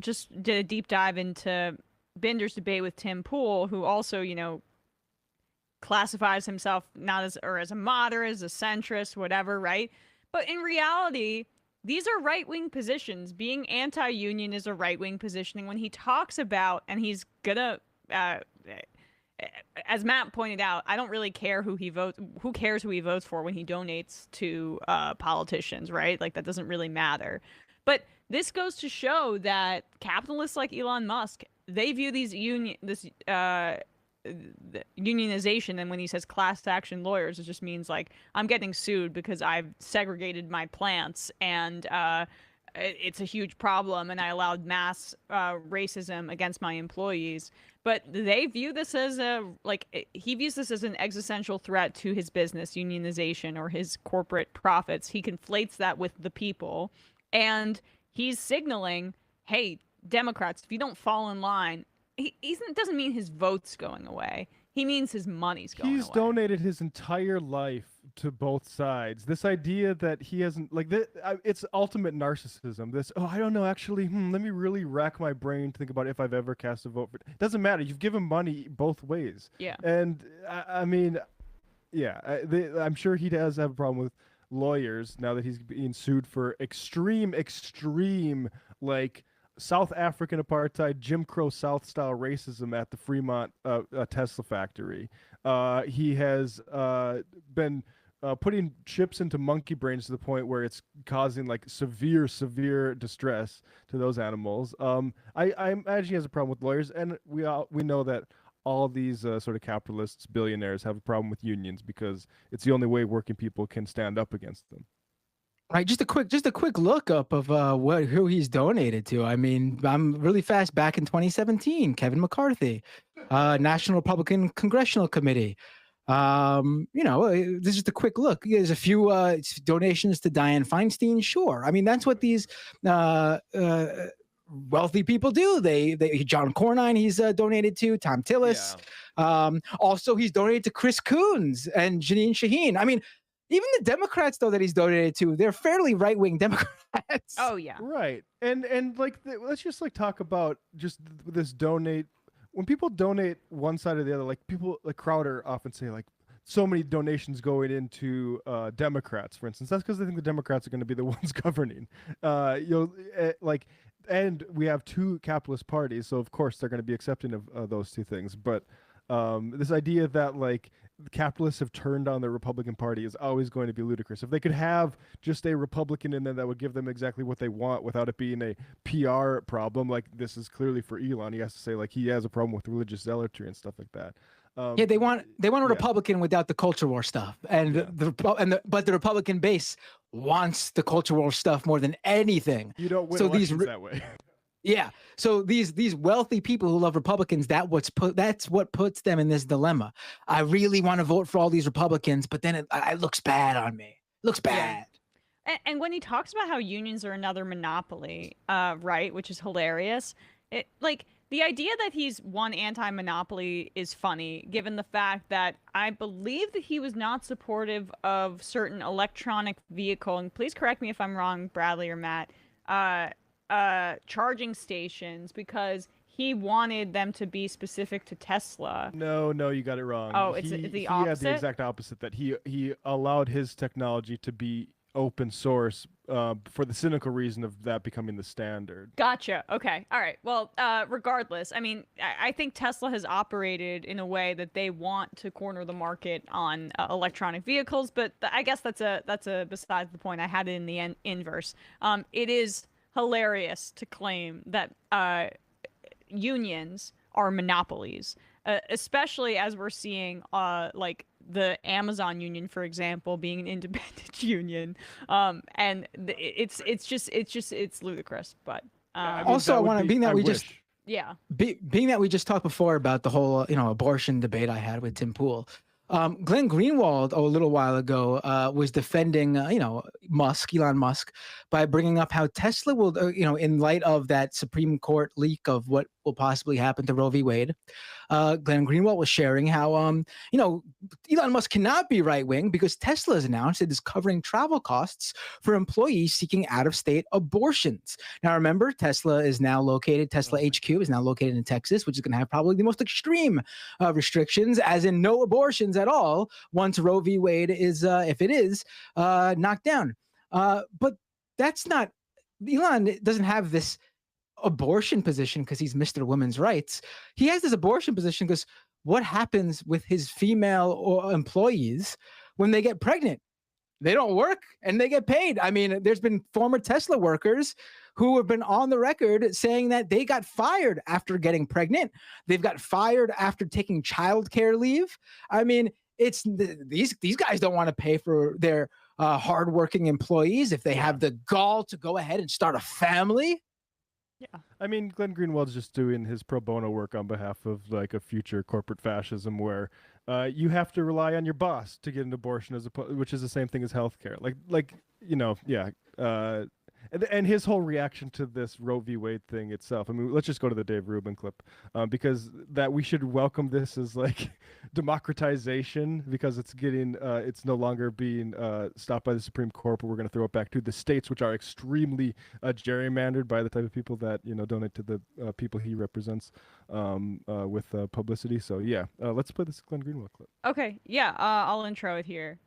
A: just did a deep dive into Binder's debate with Tim Pool, who also, classifies himself not as a moderate, as a centrist, whatever, right? But in reality, these are right-wing positions. Being anti-union is a right-wing positioning. When he talks about, and he's gonna, as Matt pointed out, I don't really care who he votes. Who cares who he votes for when he donates to politicians, right? Like, that doesn't really matter. But this goes to show that capitalists like Elon Musk, they view the unionization, and when he says class action lawyers, it just means like, I'm getting sued because I've segregated my plants and it's a huge problem and I allowed mass racism against my employees. But they view this as he views this as an existential threat to his business, unionization, or his corporate profits. He conflates that with the people, and he's signaling, hey, Democrats, if you don't fall in line, he doesn't mean his vote's going away. He means his money's going away.
C: He's donated his entire life to both sides. This idea that he hasn't, it's ultimate narcissism. This, I don't know, actually, let me really rack my brain to think about if I've ever cast a vote for it. Doesn't matter. You've given money both ways.
A: Yeah.
C: And I'm sure he does have a problem with lawyers now that he's being sued for extreme, South African apartheid, Jim Crow South-style racism at the Fremont Tesla factory. He has been putting chips into monkey brains to the point where it's causing severe distress to those animals. I imagine he has a problem with lawyers, and we know that all these sort of capitalists, billionaires, have a problem with unions because it's the only way working people can stand up against them.
O: Right, just a quick look up of who he's donated to. I mean, I'm really fast. Back in 2017, Kevin McCarthy, National Republican Congressional Committee. This is just a quick look. There's a few donations to Dianne Feinstein. Sure, I mean that's what these wealthy people do. John Cornyn, he's donated to. Tom Tillis. Yeah. Also, he's donated to Chris Coons and Janine Shaheen. I mean, even the Democrats, though, that he's donated to, they're fairly right-wing Democrats.
A: Oh, yeah.
C: Right. And let's just talk about just this donate. When people donate one side or the other, people like Crowder often say so many donations going into Democrats, for instance. That's because they think the Democrats are going to be the ones governing. And we have two capitalist parties, so of course they're going to be accepting of those two things. But this idea that the capitalists have turned on the Republican Party is always going to be ludicrous. If they could have just a Republican in there that would give them exactly what they want without it being a PR problem, this is clearly for Elon. He has to say he has a problem with religious zealotry and stuff like that.
O: They want a Republican without the culture war stuff, but the Republican base wants the culture war stuff more than anything.
C: You don't win elections that way.
O: Yeah. So these wealthy people who love Republicans, that's what puts them in this dilemma. I really want to vote for all these Republicans, but then it looks bad on me. Looks bad.
A: Yeah. And when he talks about how unions are another monopoly, right, which is hilarious, the idea that he's one anti-monopoly is funny, given the fact that I believe that he was not supportive of certain electronic vehicle, and please correct me if I'm wrong, Bradley or Matt, charging stations, because he wanted them to be specific to Tesla.
C: No, you got it wrong.
A: Oh, it's the opposite?
C: He had the exact opposite, that he allowed his technology to be open source for the cynical reason of that becoming the standard.
A: Gotcha. Okay. All right. Well, regardless, I mean, I think Tesla has operated in a way that they want to corner the market on electronic vehicles, but I guess that's a besides the point. I had it in the inverse. It is hilarious to claim that unions are monopolies, especially as we're seeing the Amazon union, for example, being an independent union, and it's ludicrous. But
O: also, I want to being that
A: yeah,
O: being that we just talked before about the whole abortion debate I had with Tim Pool. Glenn Greenwald, a little while ago, was defending, Elon Musk, by bringing up how Tesla will, in light of that Supreme Court leak of what will possibly happen to Roe v. Wade. Glenn Greenwald was sharing how, Elon Musk cannot be right wing because Tesla has announced it is covering travel costs for employees seeking out-of-state abortions. Now, remember, Tesla HQ is now located in Texas, which is going to have probably the most extreme restrictions, as in no abortions at all once Roe v. Wade is, if it is, knocked down. But that's not, Elon doesn't have this abortion position because he's Mr. Women's Rights. He has this abortion position because what happens with his female or employees when they get pregnant? They don't work and they get paid. I mean, there's been former Tesla workers who have been on the record saying that they got fired after getting pregnant. They've got fired after taking childcare leave. I mean, it's these guys don't want to pay for their hardworking employees if they have the gall to go ahead and start a family.
C: Yeah. I mean, Glenn Greenwald's just doing his pro bono work on behalf of like a future corporate fascism where you have to rely on your boss to get an abortion, which is the same thing as healthcare. And his whole reaction to this Roe v. Wade thing itself. I mean, let's just go to the Dave Rubin clip because that we should welcome this as like democratization because it's getting it's no longer being stopped by the Supreme Court, but we're going to throw it back to the states, which are extremely gerrymandered by the type of people that donate to the people he represents with publicity. So yeah, let's play this Glenn Greenwald clip.
A: Okay, yeah, I'll intro it here.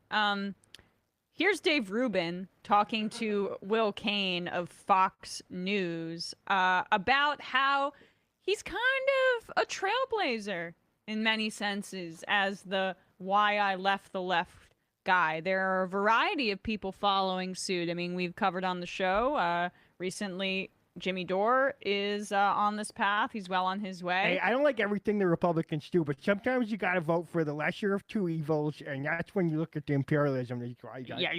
A: Here's Dave Rubin talking to Will Cain of Fox News about how he's kind of a trailblazer in many senses as the why I left the left guy. There are a variety of people following suit. I mean, we've covered on the show recently. Jimmy Dore is on this path. He's well on his way.
Q: Hey, I don't like everything the Republicans do, but sometimes you got to vote for the lesser of two evils, and that's when you look at the imperialism. You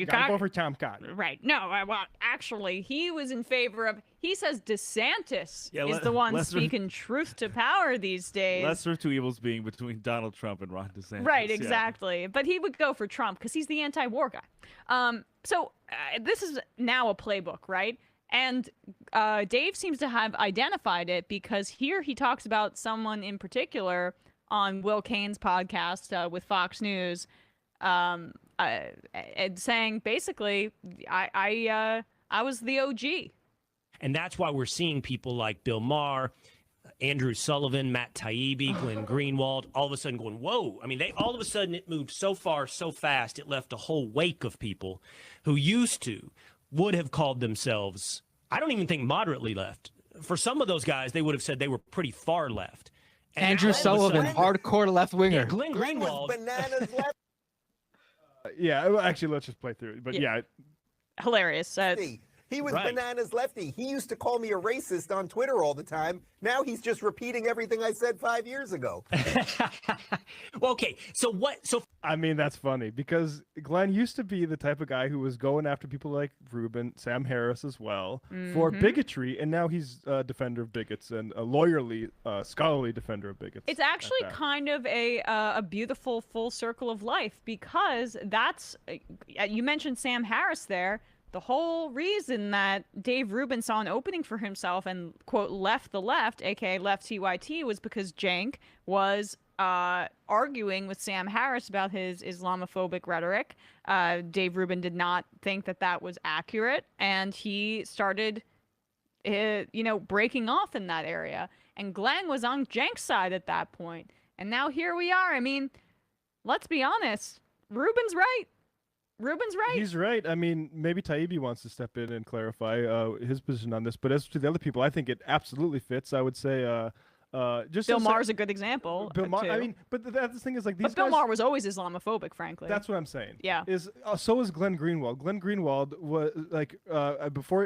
Q: got to go for Tom Cotton.
A: Right. No, well, actually, he was in favor of, he says DeSantis is the one speaking truth to power these days.
B: Lesser of two evils being between Donald Trump and Ron DeSantis.
A: Right, exactly. Yeah. But he would go for Trump because he's the anti-war guy. So this is now a playbook, right? And Dave seems to have identified it because here he talks about someone in particular on Will Cain's podcast with Fox News, and saying basically, I was the OG.
R: And that's why we're seeing people like Bill Maher, Andrew Sullivan, Matt Taibbi, Glenn Greenwald, all of a sudden going, whoa. I mean, all of a sudden it moved so far, so fast, it left a whole wake of people who would have called themselves, I don't even think moderately left. For some of those guys, they would have said they were pretty far left. And
O: Andrew Sullivan, hardcore left winger.
R: Yeah, Glenn Greenwald.
S: Bananas left.
C: Actually, let's just play through it. But yeah.
A: Hilarious.
S: He was bananas lefty. He used to call me a racist on Twitter all the time. Now he's just repeating everything I said 5 years ago.
R: Well, okay, so what? So
C: I mean, that's funny because Glenn used to be the type of guy who was going after people like Rubin, Sam Harris as well, for bigotry, and now he's a defender of bigots and a lawyerly, scholarly defender of bigots.
A: It's actually kind of a beautiful full circle of life because that's, you mentioned Sam Harris there. The whole reason that Dave Rubin saw an opening for himself and, quote, left the left, aka left TYT, was because Cenk was arguing with Sam Harris about his Islamophobic rhetoric. Dave Rubin did not think that that was accurate, and he started, breaking off in that area. And Glenn was on Cenk's side at that point. And now here we are. I mean, let's be honest. Rubin's right. Rubin's right.
C: He's right. I mean, maybe Taibbi wants to step in and clarify his position on this. But as to the other people, I think it absolutely fits. I would say just
A: Bill Maher's a good example.
C: Bill Maher. I mean, but the thing is, like, these
A: But Bill Maher was always Islamophobic, frankly.
C: That's what I'm saying.
A: Yeah.
C: So is Glenn Greenwald. Glenn Greenwald was like before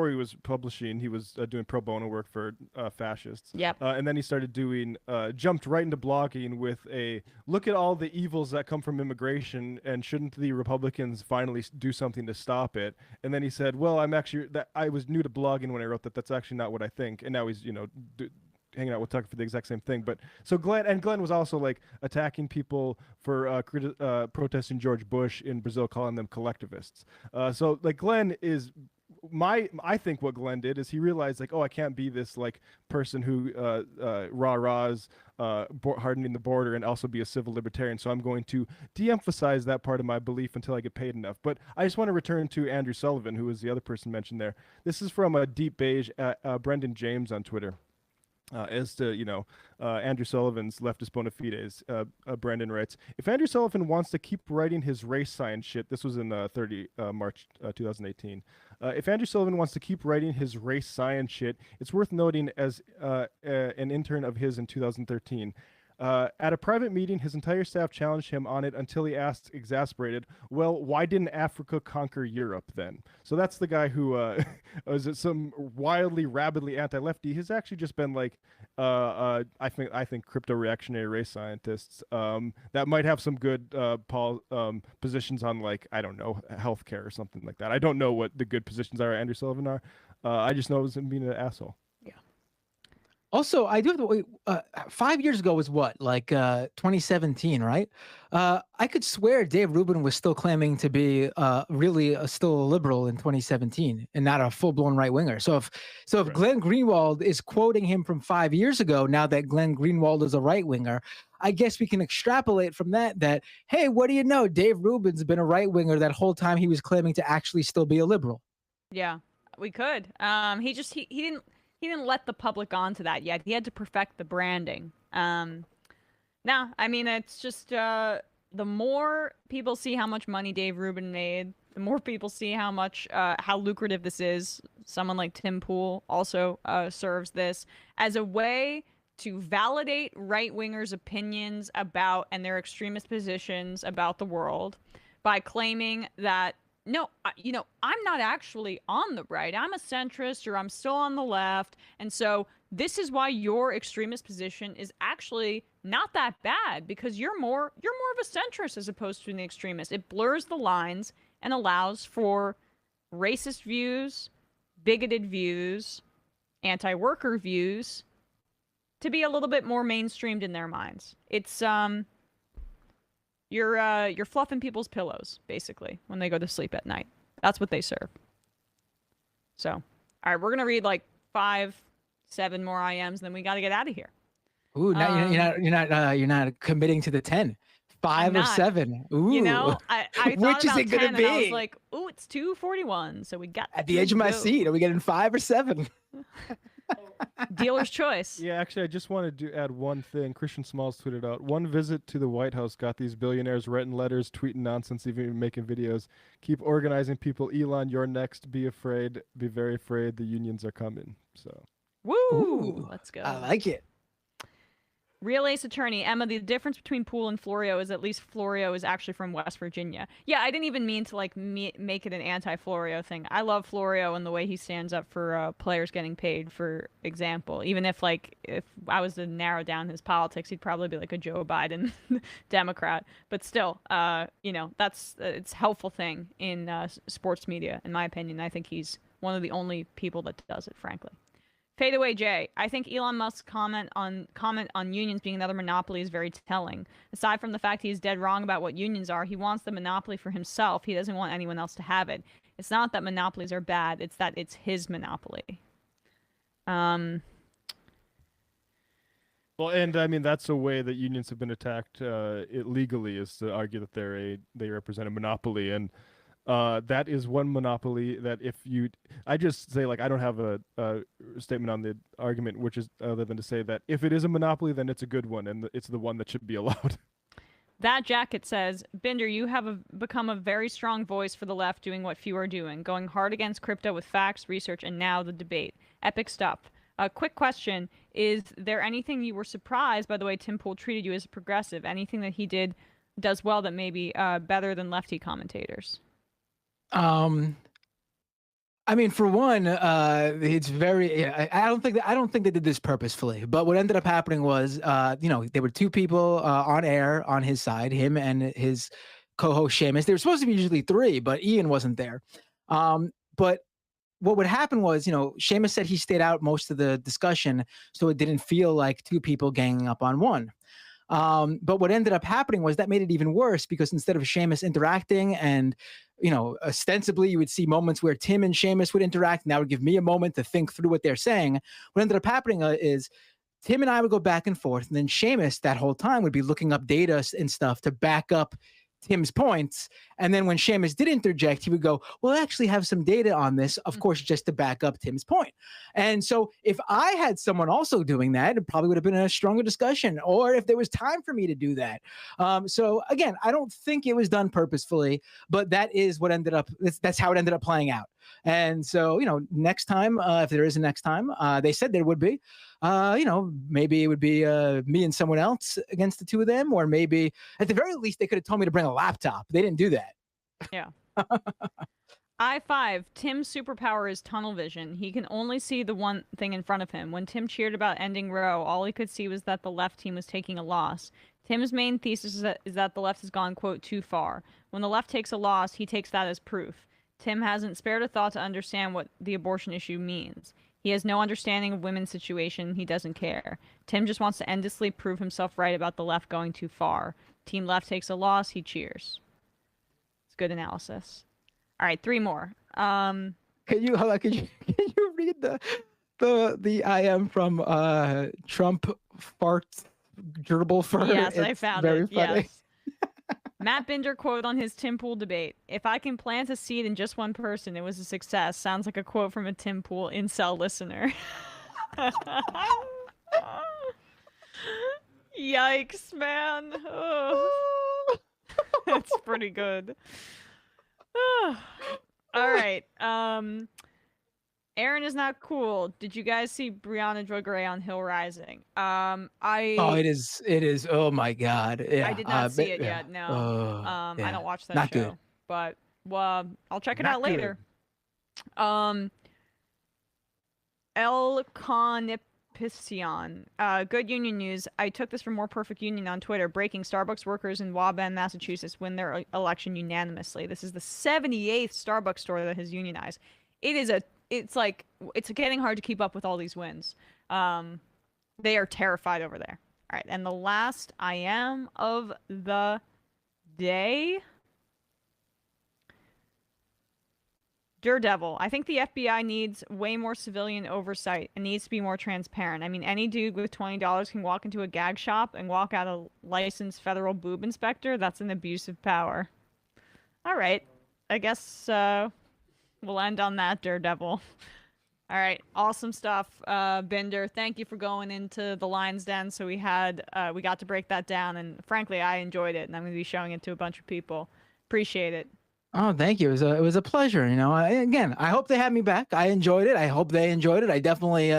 C: he was publishing, he was doing pro bono work for fascists.
A: Yep.
C: And then he started doing jumped right into blogging with a look at all the evils that come from immigration and shouldn't the Republicans finally do something to stop it? And then he said, well, I was new to blogging when I wrote that. That's actually not what I think. And now he's hanging out with Tucker for the exact same thing. But so Glenn was also like attacking people for protesting George Bush in Brazil, calling them collectivists. So like Glenn is I think what Glenn did is he realized like, oh, I can't be this like person who rah-rahs hardening the border and also be a civil libertarian. So I'm going to de-emphasize that part of my belief until I get paid enough. But I just want to return to Andrew Sullivan, who was the other person mentioned there. This is from a Deep Beige, Brendan James on Twitter. As to, Andrew Sullivan's leftist bona fides, Brendan writes, if Andrew Sullivan wants to keep writing his race science shit, this was in March 2018. If Andrew Sullivan wants to keep writing his race science shit, it's worth noting as an intern of his in 2013. At a private meeting, his entire staff challenged him on it until he asked, exasperated, well, why didn't Africa conquer Europe then? So that's the guy who was some wildly, rabidly anti-lefty. He's actually just been like, I think crypto-reactionary race scientists that might have some good positions on, like, I don't know, healthcare or something like that. I don't know what the good positions are Andrew Sullivan are. I just know it was him being an asshole.
O: Also, I do have to 5 years ago was what, like 2017, right? I could swear Dave Rubin was still claiming to be really still a liberal in 2017 and not a full-blown right-winger. So if Glenn Greenwald is quoting him from 5 years ago, now that Glenn Greenwald is a right-winger, I guess we can extrapolate from that, hey, what do you know? Dave Rubin's been a right-winger that whole time he was claiming to actually still be a liberal.
A: Yeah, we could. He didn't let the public onto that yet. He had to perfect the branding. Now, I mean, it's just the more people see how much money Dave Rubin made, the more people see how lucrative this is. Someone like Tim Pool also serves this as a way to validate right-wingers' opinions about and their extremist positions about the world by claiming that, no, I'm not actually on the right. I'm a centrist, or I'm still on the left. And so this is why your extremist position is actually not that bad, because you're more of a centrist as opposed to an extremist. It blurs the lines and allows for racist views, bigoted views, anti-worker views to be a little bit more mainstreamed in their minds. It's You're fluffing people's pillows, basically, when they go to sleep at night. That's what they serve. So, all right, we're gonna read like 5-7 more IMs, then we got to get out of here.
O: Ooh, now you're not committing to the 10. 5 or 7. Ooh,
A: I thought
O: which is it gonna
A: 10,
O: be?
A: And I was like, ooh, it's 241. So we got
O: at the edge of my seat. Are we getting 5 or 7?
A: Dealer's choice.
C: Yeah, actually, I just wanted to add one thing. Christian Smalls tweeted out, one visit to the White House got these billionaires writing letters, tweeting nonsense, even making videos. Keep organizing people. Elon, you're next. Be afraid. Be very afraid. The unions are coming. So.
A: Woo!
O: Ooh,
A: let's go.
O: I like it.
A: Real Ace Attorney, Emma, the difference between Poole and Florio is at least Florio is actually from West Virginia. Yeah, I didn't even mean to like make it an anti-Florio thing. I love Florio and the way he stands up for players getting paid, for example. Even if I was to narrow down his politics, he'd probably be like a Joe Biden Democrat. But still, it's a helpful thing in sports media, in my opinion. I think he's one of the only people that does it, frankly. Fade Away Jay, I think Elon Musk's comment on unions being another monopoly is very telling. Aside from the fact he is dead wrong about what unions are, he wants the monopoly for himself. He doesn't want anyone else to have it. It's not that monopolies are bad, it's that it's his monopoly.
C: Well, and I mean, that's a way that unions have been attacked illegally, is to argue that they represent a monopoly. And that is one monopoly that I just say, like, I don't have a statement on the argument, which is other than to say that if it is a monopoly, then it's a good one, and it's the one that should be allowed.
A: That jacket says, Binder, you have become a very strong voice for the left, doing what few are doing, going hard against crypto with facts, research, and now the debate. Epic stuff. A quick question, is there anything you were surprised by the way Tim Pool treated you as a progressive? Anything that he does well that may be better than lefty commentators?
O: I mean, for one, it's very. I don't think they did this purposefully. But what ended up happening was, there were two people on air on his side, him and his co-host Seamus. They were supposed to be usually 3, but Ian wasn't there. But what would happen was, Seamus said he stayed out most of the discussion, so it didn't feel like two people ganging up on one. But what ended up happening was that made it even worse, because instead of Seamus interacting and, ostensibly you would see moments where Tim and Seamus would interact, and that would give me a moment to think through what they're saying. What ended up happening is Tim and I would go back and forth, and then Seamus that whole time would be looking up data and stuff to back up Tim's points. And then when Seamus did interject, he would go, well, I actually have some data on this, of course, just to back up Tim's point. And so if I had someone also doing that, it probably would have been a stronger discussion, or if there was time for me to do that. So again, I don't think it was done purposefully, but that is what ended up, that's how it ended up playing out. And so, next time, if there is a next time, they said there would be, maybe it would be me and someone else against the two of them, or maybe at the very least they could have told me to bring a laptop. They didn't do that.
A: Yeah. I5, Tim's superpower is tunnel vision. He can only see the one thing in front of him. When Tim cheered about ending Roe, all he could see was that the left team was taking a loss. Tim's main thesis is that the left has gone, quote, too far. When the left takes a loss, he takes that as proof. Tim hasn't spared a thought to understand what the abortion issue means. He has no understanding of women's situation. He doesn't care. Tim just wants to endlessly prove himself right about the left going too far. Team left takes a loss. He cheers. It's good analysis. All right, 3 more.
O: Can you read the IM from Trump farts gerbil fur?
A: Yes, I found
O: very
A: it.
O: Funny.
A: Yes. Matt Binder quote on his Tim Pool debate. If I can plant a seed in just one person, it was a success. Sounds like a quote from a Tim Pool incel listener. Yikes, man. Oh. That's pretty good. All right. Aaron is not cool. Did you guys see Brianna Drogray on Hill Rising?
O: It is. Oh my God. Yeah.
A: I did not see it yet. No. I don't watch that
O: not
A: show.
O: Good.
A: But I'll check it
O: Not
A: out later. El Conipision. Good union news. I took this from More Perfect Union on Twitter. Breaking: Starbucks workers in Waban, Massachusetts win their election unanimously. This is the 78th Starbucks store that has unionized. It's getting hard to keep up with all these wins. They are terrified over there. All right, and the last I am of the day. Daredevil. I think the FBI needs way more civilian oversight and needs to be more transparent. I mean, any dude with $20 can walk into a gag shop and walk out a licensed federal boob inspector. That's an abuse of power. All right. I guess we'll end on that, Daredevil. All right. Awesome stuff, Binder. Thank you for going into the Lion's Den. So we got to break that down, and frankly, I enjoyed it, and I'm going to be showing it to a bunch of people. Appreciate it.
O: Oh, thank you. It was a pleasure. Again, I hope they had me back. I enjoyed it. I hope they enjoyed it. I definitely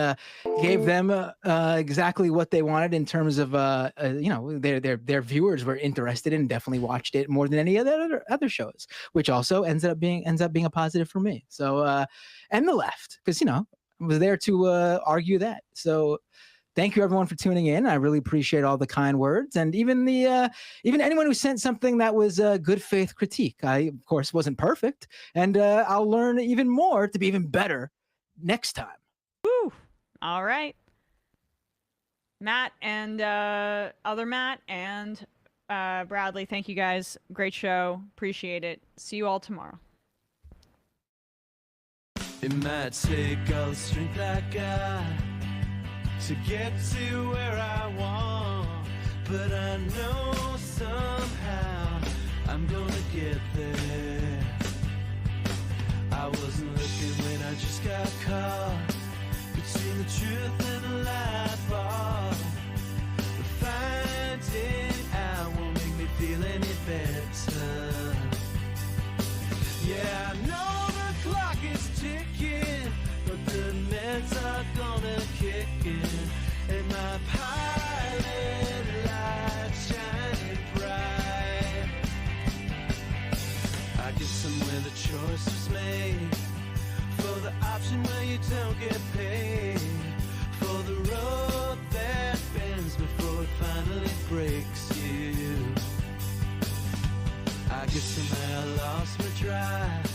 O: gave them exactly what they wanted in terms of their viewers were interested and definitely watched it more than any other shows, which also ends up being a positive for me. So and the left, because I was there to argue that. So thank you everyone for tuning in. I really appreciate all the kind words, and even anyone who sent something that was a good faith critique. I of course wasn't perfect, and I'll learn even more to be even better next time.
A: Woo! All right, Matt and other Matt and Bradley. Thank you guys. Great show. Appreciate it. See you all tomorrow.
L: It might take all the strength I got to get to where I want, but I know somehow I'm gonna get there. I wasn't looking when I just got caught between the truth and the lie bar, but finding out won't make me feel any better. Yeah, I know the clock is ticking, but the meds are gonna kick in, and my pilot light's shining bright. I guess somewhere the choice was made for the option where you don't get paid, for the road that bends before it finally breaks you. I guess somehow I lost my drive